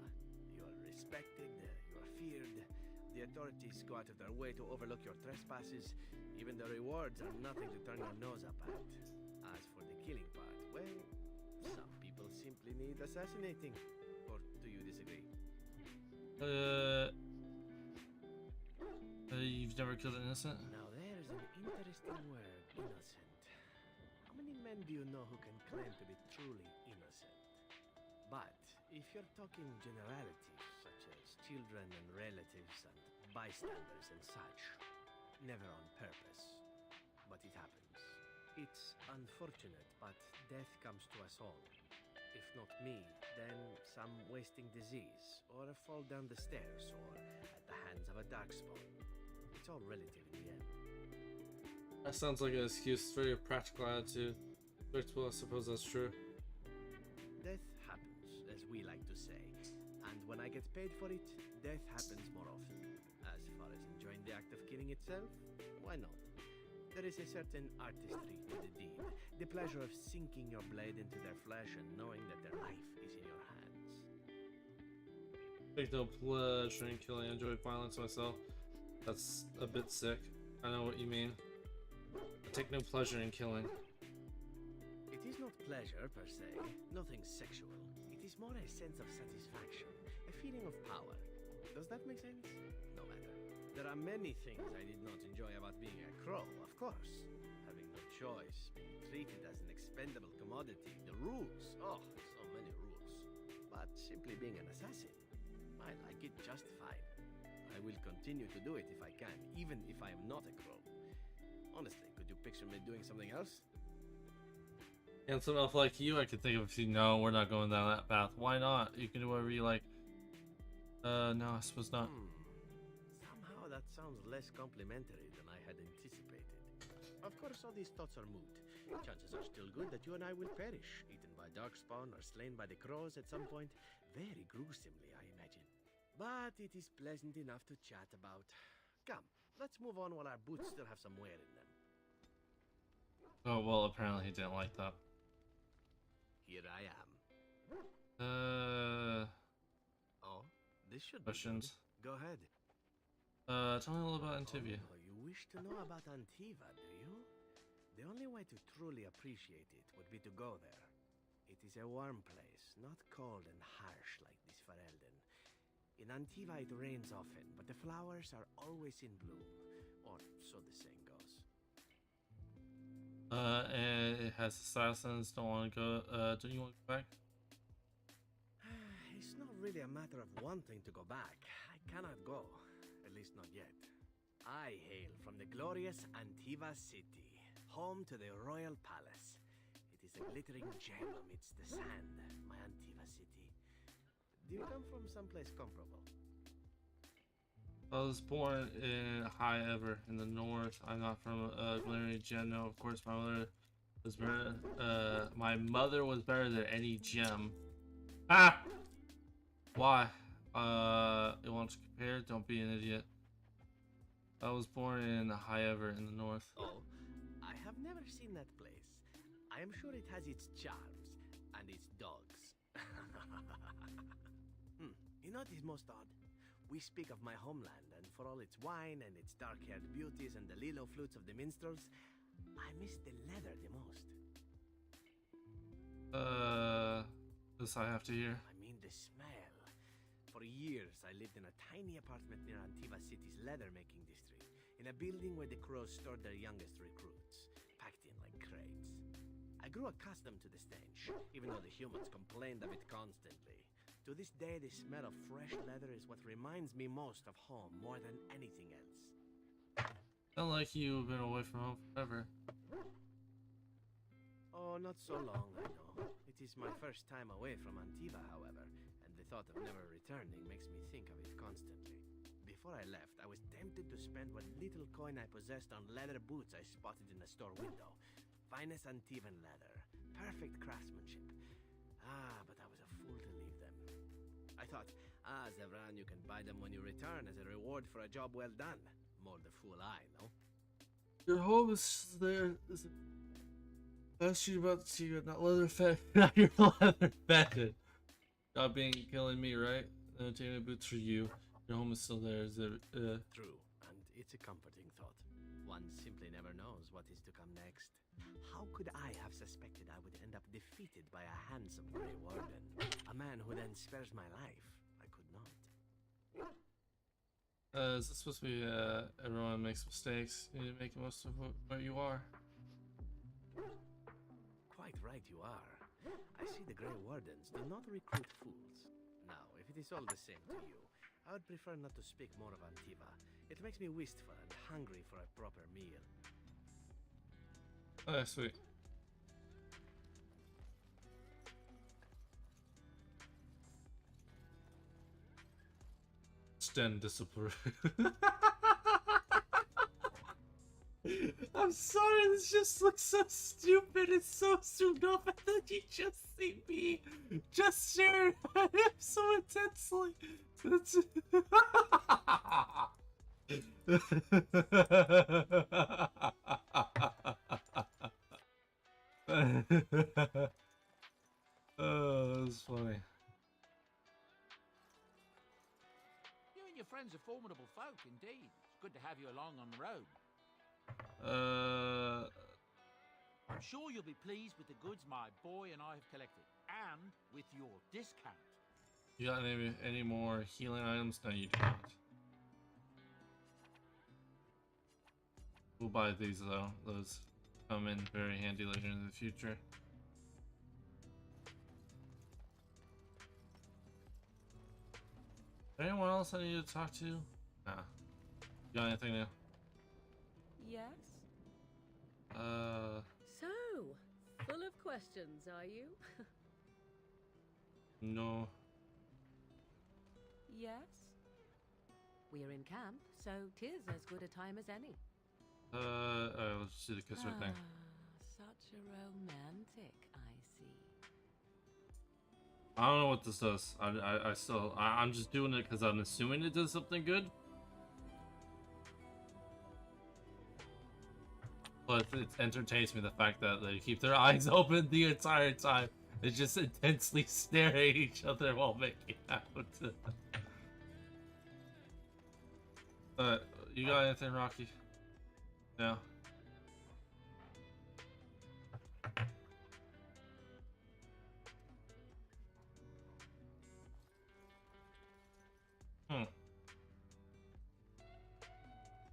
You are respected, you are feared. The authorities go out of their way to overlook your trespasses. Even the rewards are nothing to turn your nose up at. As for the killing part, well, some people simply need assassinating. Or do you disagree? You've never killed an innocent? Now there's an interesting word, innocent. How many men do you know who can claim to be truly innocent? But if you're talking generalities, such as children and relatives and bystanders and such, never on purpose. But it happens. It's unfortunate, but death comes to us all. If not me, then some wasting disease, or a fall down the stairs, or at the hands of a darkspawn. It's all relative in the end. That sounds like an excuse for your practical attitude. Well, I suppose that's true. Death happens, as we like to say. And when I get paid for it, death happens more often. As far as enjoying the act of killing itself, why not? There is a certain artistry to the deed, the pleasure of sinking your blade into their flesh and knowing that their life is in your hands. Take no pleasure in killing. I enjoy violence myself. That's a bit sick. I know what you mean. I take no pleasure in killing. It is not pleasure per se, nothing sexual. It is more a sense of satisfaction, a feeling of power. Does that make sense? No matter. There are many things I did not enjoy about being a crow, of course. Having no choice, being treated as an expendable commodity, the rules, oh, so many rules. But simply being an assassin, I like it just fine. I will continue to do it if I can, even if I am not a crow. Honestly, could you picture me doing something else? Handsome enough like you, I could think of a few. No, we're not going down that path. Why not? You can do whatever you like. No, I suppose not. Somehow that sounds less complimentary than I had anticipated. Of course, all these thoughts are moot. Chances are still good that you and I will perish, eaten by darkspawn or slain by the crows at some point, very gruesomely, I imagine. But it is pleasant enough to chat about. Come, let's move on while our boots still have some wear in them. Oh, well, apparently he didn't like that. Here I am. Oh, this should questions. Be good. Go ahead. Tell me a little about Antivia. Oh, you wish to know about Antiva, do you? The only way to truly appreciate it would be to go there. It is a warm place, not cold and harsh like this Ferelden. In Antiva it rains often, but the flowers are always in bloom. Or so the saying goes. And it has assassins, don't want to go, don't you want to go back? It's not really a matter of wanting to go back. I cannot go. At least not yet. I hail from the glorious Antiva city, home to the royal palace. It is a glittering gem amidst the sand, my Antiva city. Do you come from someplace comparable? I was born in High Ever in the north. I'm not from Glaring Gem. No, of course my mother was better. My mother was better than any gem. Ah! Why? You want to compare? Don't be an idiot. I was born in High Ever in the north. Oh, I have never seen that place. I am sure it has its charms and its dogs. You know what is most odd? We speak of my homeland, and for all its wine and its dark-haired beauties and the lilo flutes of the minstrels, I miss the leather the most. This I have to hear. I mean the smell. For years, I lived in a tiny apartment near Antiva City's leather-making district, in a building where the crows stored their youngest recruits, packed in like crates. I grew accustomed to the stench, even though the humans complained of it constantly. To this day, the smell of fresh leather is what reminds me most of home more than anything else. Sound like you've been away from home forever. Oh, not so long, I know. It is my first time away from Antiva, however, and the thought of never returning makes me think of it constantly. Before I left, I was tempted to spend what little coin I possessed on leather boots I spotted in a store window. Finest Antivan leather. Perfect craftsmanship. But I was a fool to leave them. I thought, Zevran, you can buy them when you return as a reward for a job well done. More the fool I, no? Your home is there. Asked you about the secret, not leather fed. Not your leather fed. Stop being killing me, right? Taking the boots for you. Your home is still there. Is it? True, and it's a comforting thought. One simply never knows what is to come next. How could I have suspected I would end up defeated by a handsome Grey Warden? A man who then spares my life? I could not. Is this supposed to be, everyone makes mistakes? You need to make the most of where you are. Quite right you are. I see the Grey Wardens do not recruit fools. Now, if it is all the same to you, I would prefer not to speak more of Antiva. It makes me wistful and hungry for a proper meal. Oh, sweet. Sten disapprove. I'm I'm sorry, this just looks so stupid. It's so zoomed up, and then you just see me just staring at him so intensely. That's... Oh, that's funny. You and your friends are formidable folk, indeed. It's good to have you along on the road. I'm sure you'll be pleased with the goods my boy and I have collected, and with your discount. You got any more healing items? No, you do not. We'll buy these though. Those come in very handy later in the future. Anyone else I need to talk to? Nah. You got anything new? Yes? So, full of questions, are you? No. Yes? We're in camp, so 'tis as good a time as any. Let's just do the kiss right thing. Such a romantic, I see. I don't know what this does. I'm just doing it because I'm assuming it does something good. But it entertains me the fact that they keep their eyes open the entire time. They just intensely stare at each other while making out. You got anything, Rocky? No.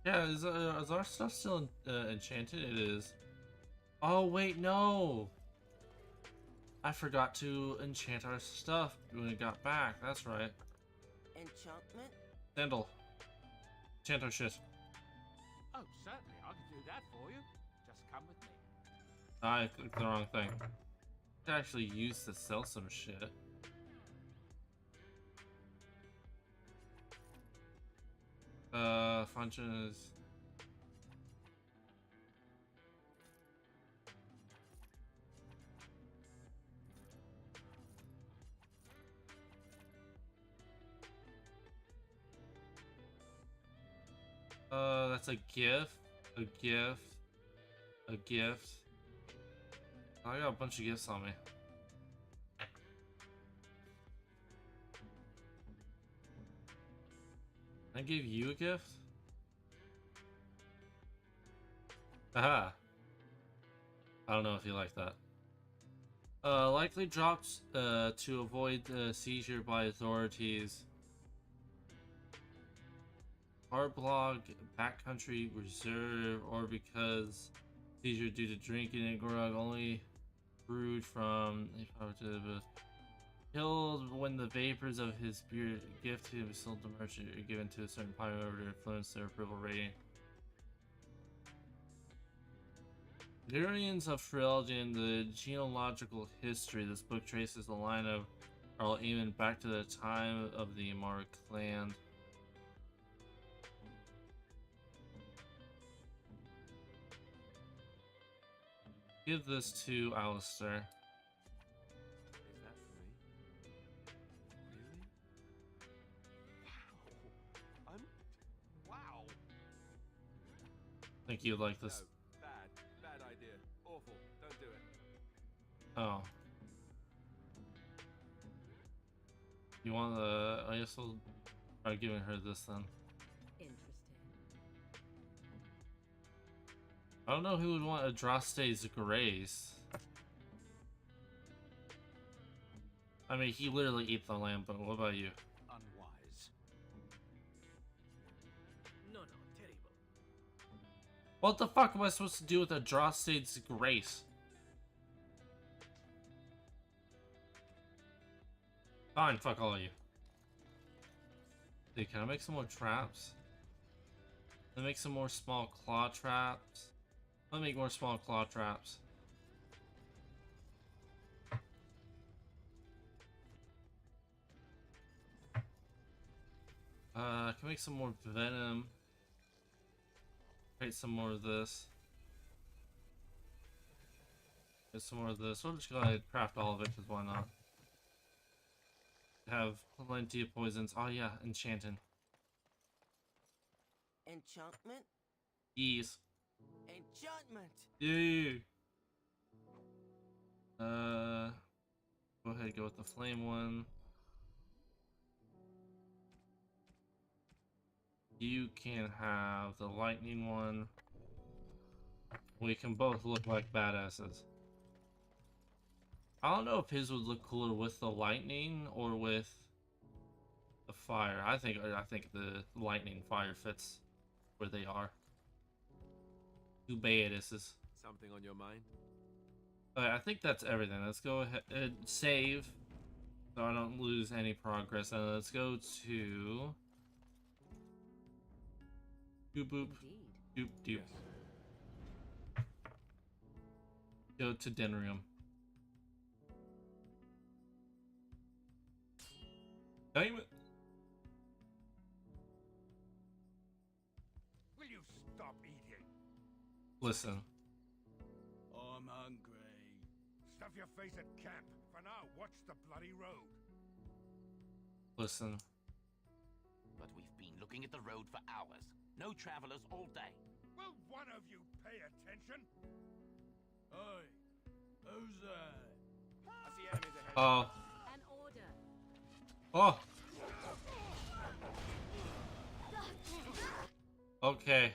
Yeah, is our stuff still enchanted? It is. Oh, wait, no! I forgot to enchant our stuff when we got back. That's right. Enchantment? Sandal. Enchant our shit. Oh, certainly. I can do that for you. Just come with me. I clicked the wrong thing. I could actually use to sell some shit. Functions. That's a gift. A gift. A gift. I got a bunch of gifts on me. I gave you a gift? Aha. I don't know if you like that. Likely drops to avoid seizure by authorities. Arblog, backcountry reserve, or because seizure due to drinking and grog only brewed from killed when the vapors of his beer gift to his sold to merchant are given to a certain party member to influence their approval rating. Variants of Phreology and the genealogical history. This book traces the line of Earl Eamon back to the time of the Amar clan. Give this to Alistair. Is that for me? Really? Wow. Wow. Think you'd like this. No, bad idea. Awful. Don't do it. Oh. You want the... I guess I'll try giving her this then. I don't know who would want Adraste's Grace. I mean, he literally ate the lamb, but what about you? Unwise. No, terrible. What the fuck am I supposed to do with Adraste's Grace? Fine, fuck all of you. Dude, can I make some more traps? Can I make some more small claw traps? Let me make more small claw traps. Can make some more venom. Create some more of this. Get some more of this. We'll just go ahead and craft all of it, because why not? Have plenty of poisons. Oh yeah, enchanting. Enchantment? Ease. Enchantment! Yay! Go ahead and go with the flame one. You can have the lightning one. We can both look like badasses. I don't know if his would look cooler with the lightning or with the fire. I think the lightning fire fits where they are. Too bad this is. Something on your mind? I think that's everything. Let's go ahead and save so I don't lose any progress. And let's go to boop boop doop doop. Go to Denrium. Damn it. Will you stop eating? Listen. I'm hungry. Stuff your face at camp. For now, watch the bloody road. Listen. But we've been looking at the road for hours. No travelers all day. Will one of you pay attention? Hey, who's that? I see enemies ahead. Oh. An order. Oh. Okay.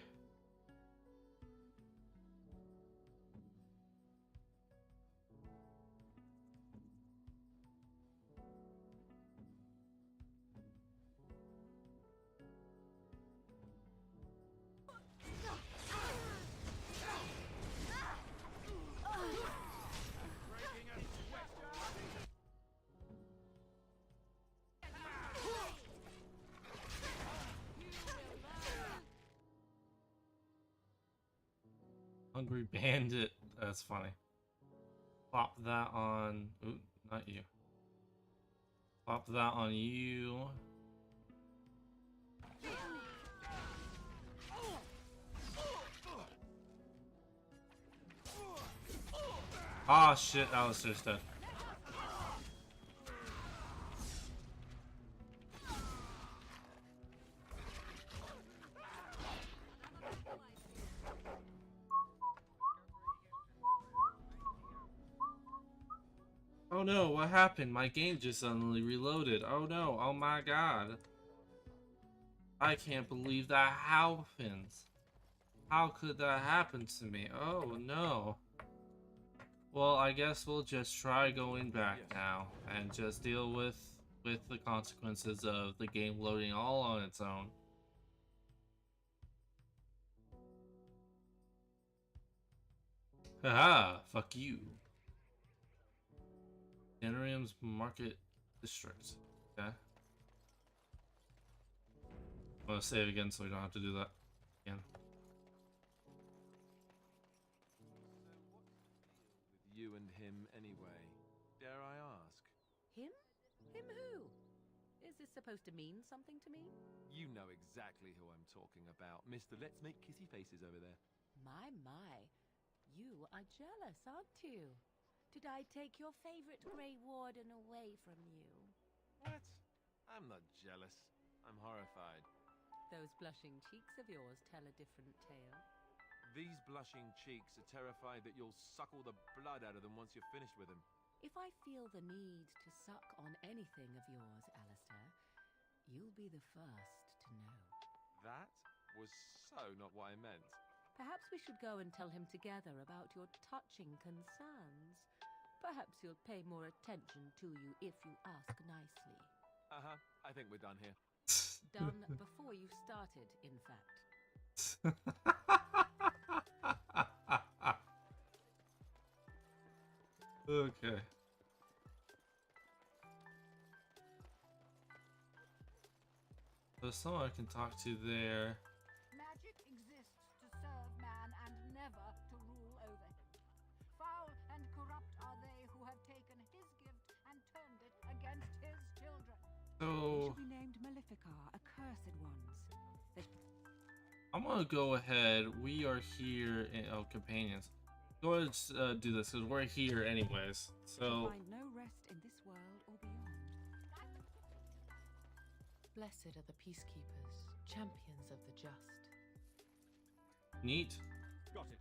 Hungry Bandit. That's funny. Pop that on. Ooh, not you. Pop that on you. Ah, shit. Alistair's dead. Oh no, what happened? My game just suddenly reloaded. Oh no, oh my god. I can't believe that happens. How could that happen to me? Oh no. Well, I guess we'll just try going back now and just deal with the consequences of the game loading all on its own. Haha, fuck you. Denrium's Market District. Okay. I'm gonna save again so we don't have to do that again. With you and him anyway, dare I ask? Him? Him who? Is this supposed to mean something to me? You know exactly who I'm talking about, Mr. Let's Make Kissy Faces over there. My. You are jealous, aren't you? Did I take your favorite Grey Warden away from you? What? I'm not jealous. I'm horrified. Those blushing cheeks of yours tell a different tale. These blushing cheeks are terrified that you'll suck all the blood out of them once you're finished with them. If I feel the need to suck on anything of yours, Alistair, you'll be the first to know. That was so not what I meant. Perhaps we should go and tell him together about your touching concerns. Perhaps he'll pay more attention to you if you ask nicely. Uh-huh. I think we're done here. Done before you started, in fact. Okay. There's someone I can talk to there. Magic exists to serve man and never to rule over him. Foul and corrupt are they who have taken his gift and turned it against his children. So They should be named Maleficar, accursed ones. I'm gonna go ahead. We are here in companions. go ahead and do this because we're here anyways. So Find no rest in this world or beyond. Blessed are the peacekeepers, champions of the just. neat. Got it.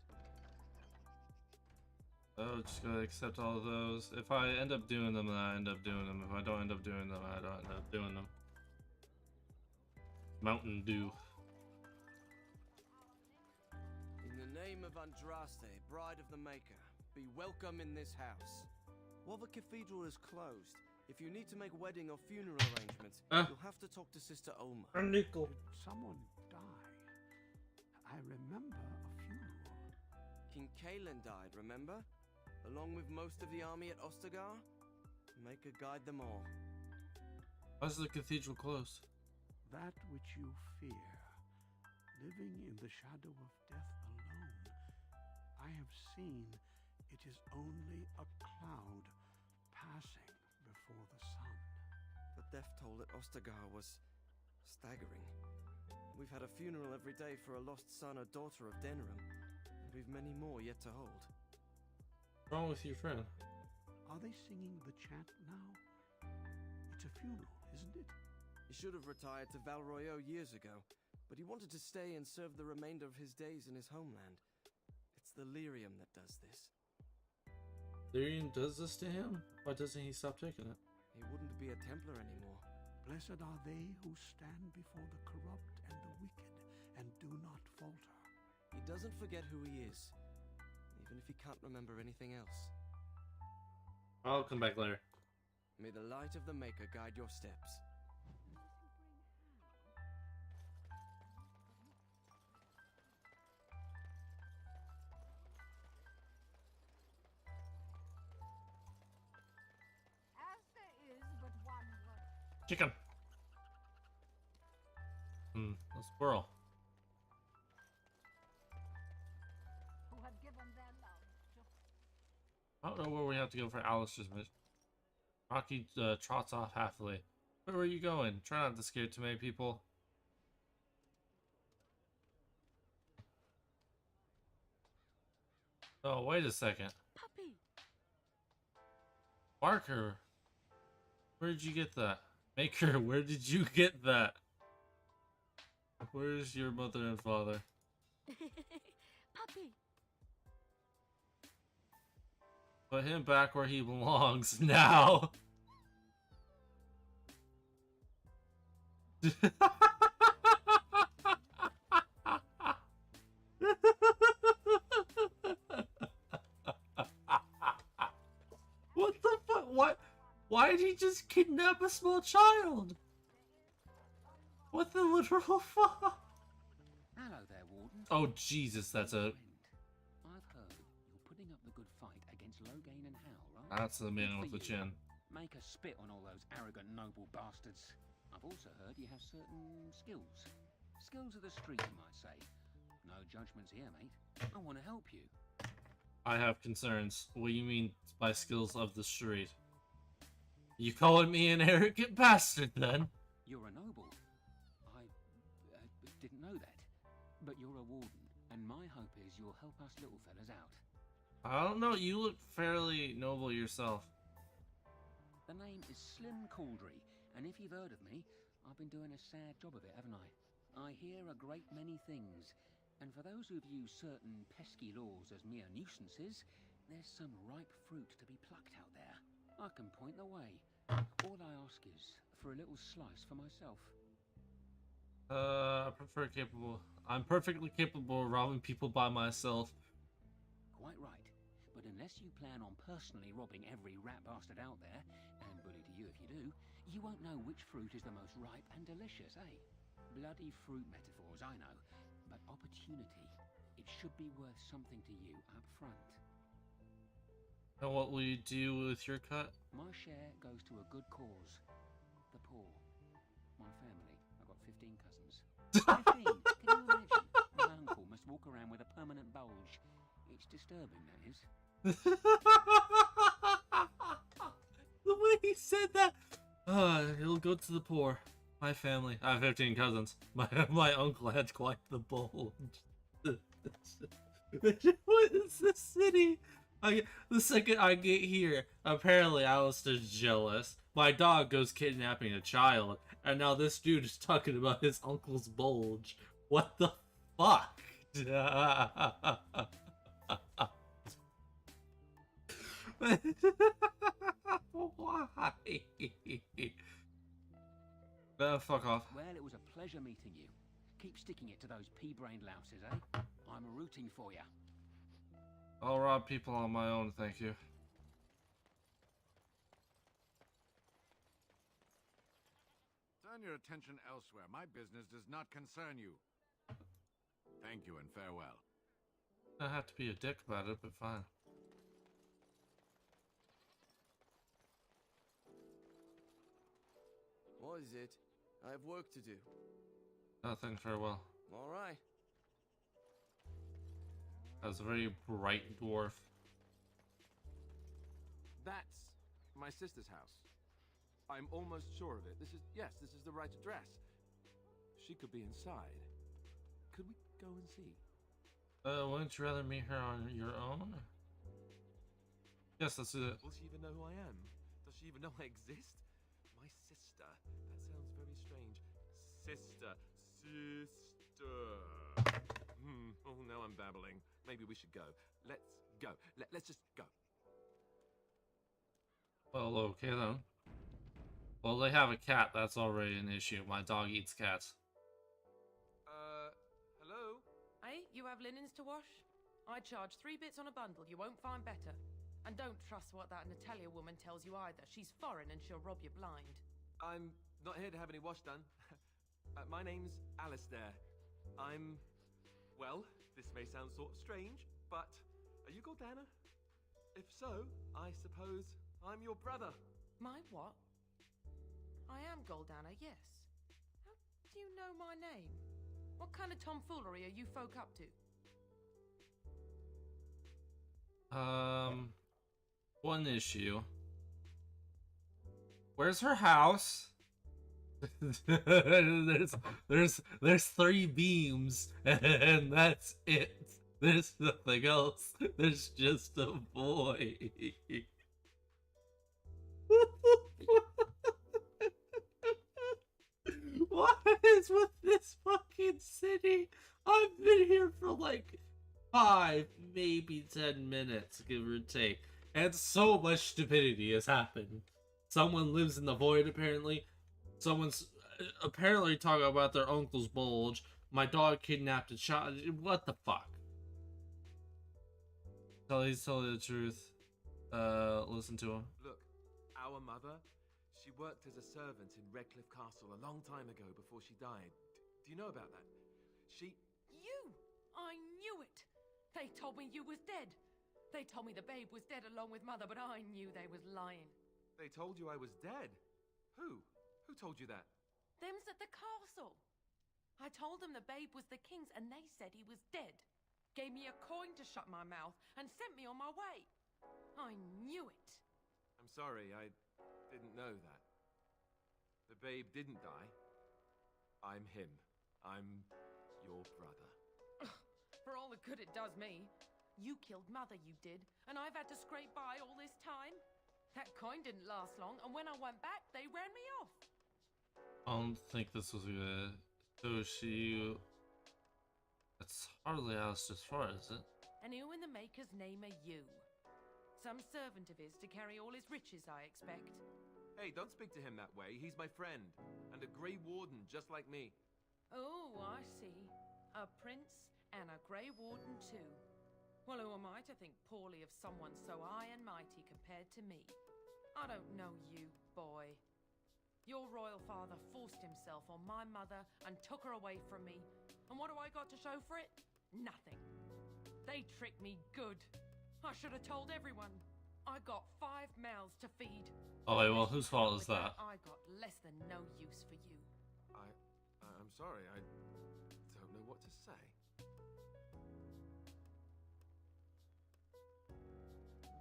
Oh, just gotta accept all of those. If I end up doing them, then I end up doing them. If I don't end up doing them, I don't end up doing them. Mountain Dew. In the name of Andraste, Bride of the Maker, be welcome in this house. While the cathedral is closed, if you need to make wedding or funeral arrangements, you'll have to talk to Sister Olma. Did someone die? I remember a funeral. King Kalen died, remember? Along with most of the army at Ostagar? Maker guide them all. Why is the cathedral closed? That which you fear, living in the shadow of death alone, I have seen it is only a cloud passing before the sun. The death toll at Ostagar was staggering. We've had a funeral every day for a lost son or daughter of Denerim, and we've many more yet to hold. What's wrong with your friend? Are they singing the chant now? It's a funeral, isn't it? He should have retired to Val Royeaux years ago, but he wanted to stay and serve the remainder of his days in his homeland. It's the lyrium that does this. Lyrium does this to him? Why doesn't he stop taking it? He wouldn't be a Templar anymore. Blessed are they who stand before the corrupt and the wicked and do not falter. He doesn't forget who he is, even if he can't remember anything else. I'll come back later. May the light of the Maker guide your steps. As there is but one word. Chicken. A squirrel. Who have given their love to... I don't know where we have to go for Alistair's mission. Rocky trots off happily. Where are you going? Try not to scare too many people. Oh, wait a second. Puppy! Barker, where did you get that? Maker, where did you get that? Where's your mother and father? Puppy! Put him back where he belongs now. What the fuck? What? Why did he just kidnap a small child? What the literal fuck? Hello there, Warden. Oh Jesus, that's a. I've heard you're putting up the good fight against Loghain and Hal, right? That's the man Good with for the you. chin. Make a spit on all those arrogant noble bastards. I've also heard you have certain skills. Skills of the street, you might say. No judgments here, mate. I want to help you. I have concerns. What do you mean by skills of the street? You calling me an arrogant bastard then? You're a noble. I didn't know that. But you're a warden, and my hope is you'll help us little fellas out. I don't know. You look fairly noble yourself. The name is Slim Cauldry, and if you've heard of me, I've been doing a sad job of it, haven't I? I hear a great many things, and for those who view certain pesky laws as mere nuisances, there's some ripe fruit to be plucked out there. I can point the way. All I ask is for a little slice for myself. I'm perfectly capable of robbing people by myself. Quite right. But unless you plan on personally robbing every rat bastard out there, and bully to you if you do, you won't know which fruit is the most ripe and delicious, eh? Bloody fruit metaphors, I know. But opportunity, it should be worth something to you up front. And what will you do with your cut? My share goes to a good cause. The poor. My family. I've got 15 cousins. 15? Can you imagine? My uncle must walk around with a permanent bulge. It's disturbing, that is. The way he said that. It'll go to the poor. My family. I have 15 cousins. My uncle had quite the bulge. What is this city? The second I get here, apparently Alistair's jealous. My dog goes kidnapping a child, and now this dude is talking about his uncle's bulge. What the fuck? Why? Fuck off. Well, it was a pleasure meeting you. Keep sticking it to those pea-brained louses, eh? I'm rooting for you. I'll rob people on my own, thank you. Turn your attention elsewhere. My business does not concern you. Thank you and farewell. I have to be a dick about it, but fine. What is it? I have work to do. Nothing, farewell. All right. That's a very bright dwarf. That's my sister's house. I'm almost sure of it. This is the right address. She could be inside. Could we go and see? Wouldn't you rather meet her on your own? Yes, let's do it. Will she even know who I am? Does she even know I exist? My sister. That sounds very strange. Sister. Oh, now I'm babbling. Maybe we should go. Let's go. Let's just go. Well, okay then. Well, they have a cat. That's already an issue. My dog eats cats. Hello? Hey, you have linens to wash? I charge 3 bits on a bundle. You won't find better. And don't trust what that Natalia woman tells you either. She's foreign and she'll rob you blind. I'm not here to have any wash done. My name's Alistair. Well, this may sound sort of strange, but are you Goldana? If so, I suppose I'm your brother. My what? I am Goldana, yes. How do you know my name? What kind of tomfoolery are you folk up to? One issue. Where's her house? there's 3 beams and that's it. There's nothing else. There's just a boy. What is with this fucking city? I've been here for like 5, maybe 10 minutes, give or take. And so much stupidity has happened. Someone lives in the void, apparently. Someone's apparently talking about their uncle's bulge. My dog kidnapped a child. What the fuck? Tell you the truth. Listen to him. Look, our mother, she worked as a servant in Redcliffe Castle a long time ago before she died. Do you know about that? You! I knew it! They told me you was dead. They told me the babe was dead along with mother, but I knew they was lying. They told you I was dead? Who? Who told you that? Them's at the castle. I told them the babe was the king's and they said he was dead. Gave me a coin to shut my mouth and sent me on my way. I knew it. I'm sorry, I didn't know that. The babe didn't die. I'm him. I'm your brother. For all the good it does me. You killed mother, you did, and I've had to scrape by all this time. That coin didn't last long, and when I went back, they ran me off. I don't think this was good. So she... It's hardly Alistair's fault, is it? And who in the Maker's name are you? Some servant of his to carry all his riches, I expect. Hey, don't speak to him that way. He's my friend, and a Grey Warden just like me. Oh, I see. A prince and a Grey Warden too. Well, who am I to think poorly of someone so high and mighty compared to me? I don't know you, boy. Your royal father forced himself on my mother and took her away from me. And what do I got to show for it? Nothing. They tricked me good. I should have told everyone. I got 5 mouths to feed. Oh, wait, well, whose fault is that? I got less than no use for you. I'm sorry, I don't know what to say.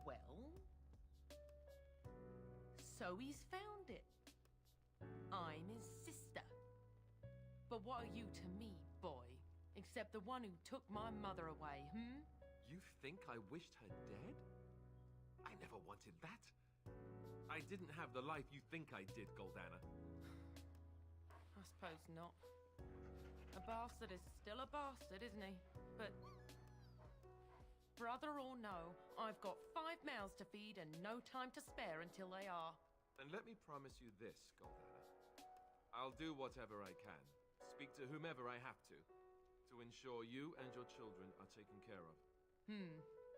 Well, so he's found it. I'm his sister. But what are you to me, boy? Except the one who took my mother away, You think I wished her dead? I never wanted that. I didn't have the life you think I did, Goldana. I suppose not. A bastard is still a bastard, isn't he? But brother or no, I've got 5 mouths to feed and no time to spare until they are. And let me promise you this, Goldana. I'll do whatever I can, speak to whomever I have to ensure you and your children are taken care of.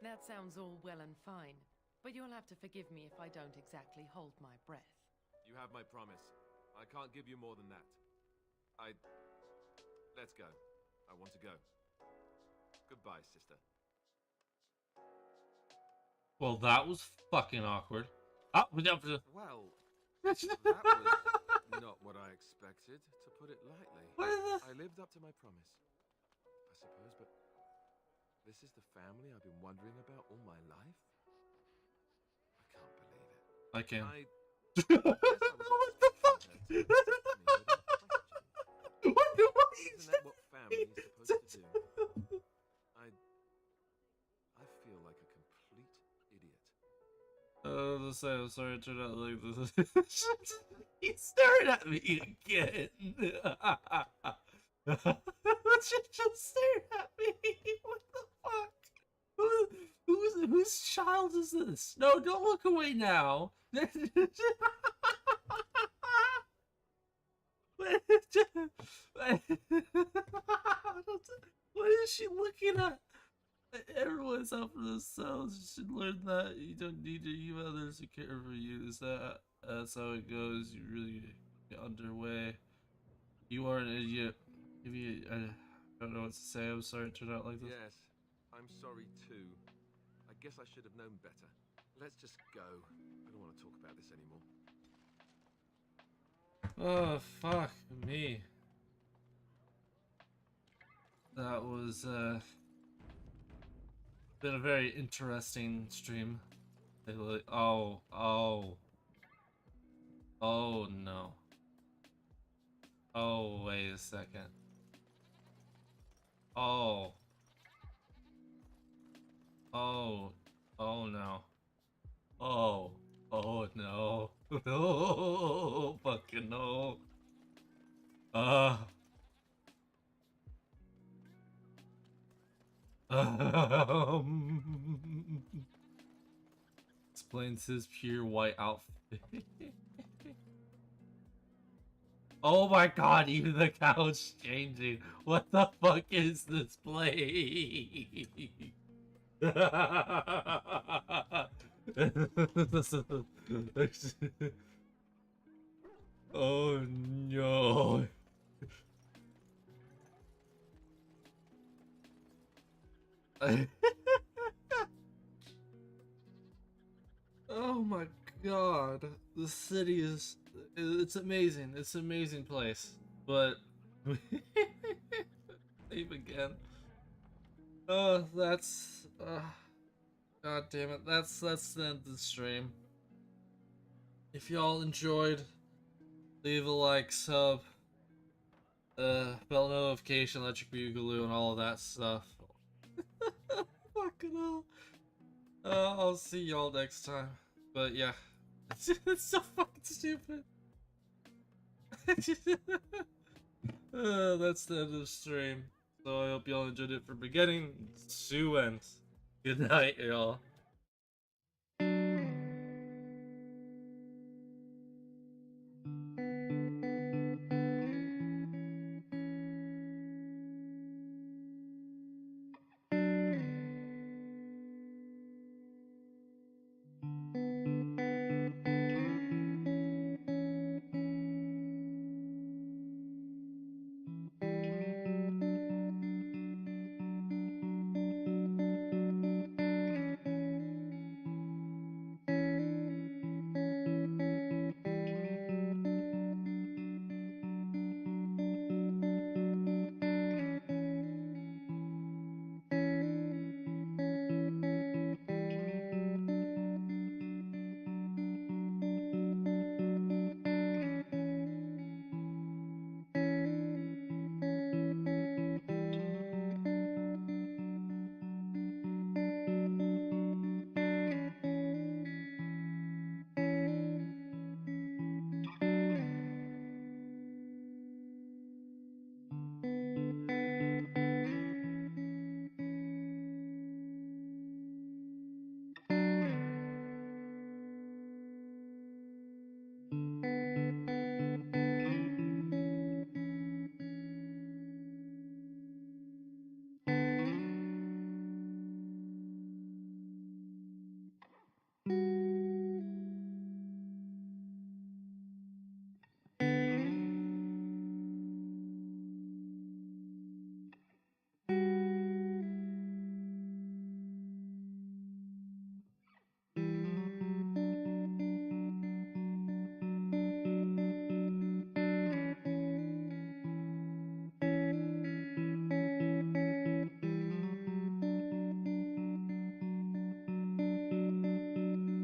That sounds all well and fine, but you'll have to forgive me if I don't exactly hold my breath. You have my promise. I can't give you more than that. Let's go. I want to go. Goodbye, sister. Well, that was fucking awkward. Oh, Well, that was not what I expected, to put it lightly. I lived up to my promise, I suppose, but this is the family I've been wondering about all my life? I can't believe it. I can. What the fuck? Isn't that what family is supposed to do? I feel like a complete idiot. Let's say I'm sorry, it turned out like this. He's staring at me again. Just staring at me. What the fuck? Whose child is this? No, don't look away now. What is she looking at? Everyone's out for themselves. You should learn that you don't need to leave others to care for you. That's how it goes. You really get underway. You are an idiot. Maybe I don't know what to say. I'm sorry it turned out like this. Yes, I'm sorry too. I guess I should have known better. Let's just go. I don't want to talk about this anymore. Oh, fuck me. That was, been a very interesting stream. Oh no. Oh, wait a second. Oh no. Oh no. No, fucking no. Explains his pure white outfit. Oh my god, even the couch changing. What the fuck is this place? Oh no. Oh my god. The city is... It's amazing. It's an amazing place. But... Leave again. Oh, that's... God damn it. That's the end of the stream. If y'all enjoyed, leave a like, sub, bell notification, electric boogaloo, and all of that stuff. Fucking hell. I'll see y'all next time. But yeah, it's so fucking stupid. That's the end of the stream. So I hope y'all enjoyed it from beginning to end. Good night, y'all.